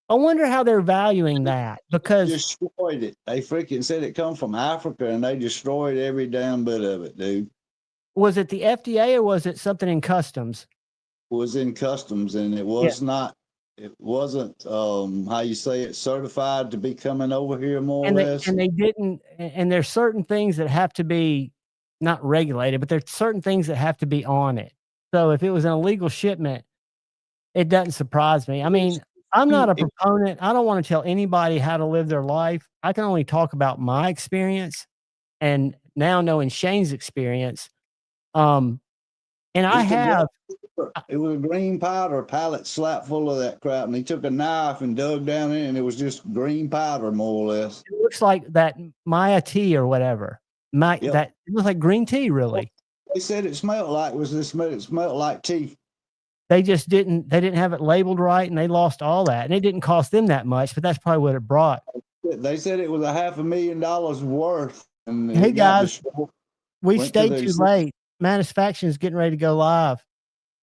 I wonder how they're valuing that, because destroyed it. They freaking said it come from Africa, and they destroyed every damn bit of it, dude. Was it the FDA or was it something in customs? It was in customs, and it was not. It wasn't how you say it, certified to be coming over here, more or less. And they didn't. And there's certain things that have to be not regulated, but there's certain things that have to be on it. So if it was an illegal shipment, it doesn't surprise me. I mean, I'm not a proponent. I don't want to tell anybody how to live their life. I can only talk about my experience, and now knowing Shane's experience. And I have. It was a green powder pallet slap full of that crap, and he took a knife and dug down in it, and it was just green powder, more or less. It looks like that Maya tea or whatever. That it looks like green tea, really. They said it smelled like it smelled like tea. They just didn't. They didn't have it labeled right, and they lost all that. And it didn't cost them that much, but that's probably what it brought. They said it was $500,000 worth. And hey guys, we stayed too late. Manufacturing is getting ready to go live.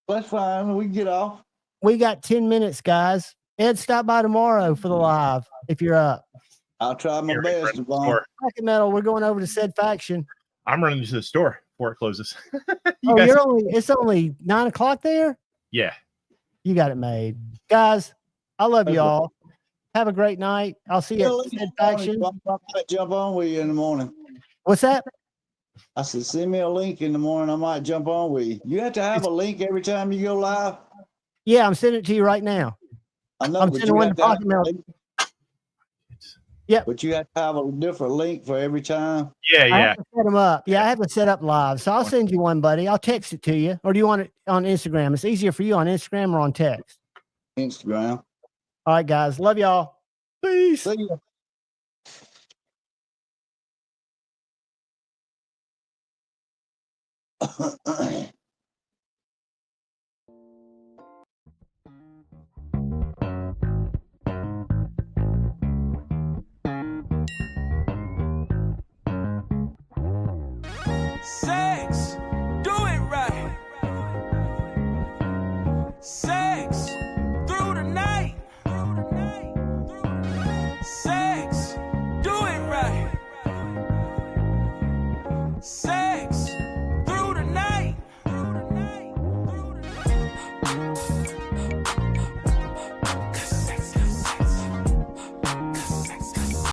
That's fine. We can get off. We got 10 minutes, guys. Ed, stop by tomorrow for the live if you're up. I'll try my best. Rocket Metal, we're going over to said faction. I'm running to the store before it closes. It's only 9 o'clock there? Yeah. You got it made. Guys, I love you all. Have a great night. I'll see you at said faction. I'll jump on with you in the morning. What's that? I said, send me a link in the morning. I might jump on with you. You have to have a link every time you go live? Yeah, I'm sending it to you right now. I know, I'm sending one to Pocket Metal. Yeah. But you have to have a different link for every time? Yeah. I have to set them up. Yeah, I have to set up live. So I'll send you one, buddy. I'll text it to you. Or do you want it on Instagram? It's easier for you on Instagram or on text? Instagram. All right, guys. Love y'all. Peace. See you. Sex, do it right. Sex, through the night. Sex, do it right. Sex.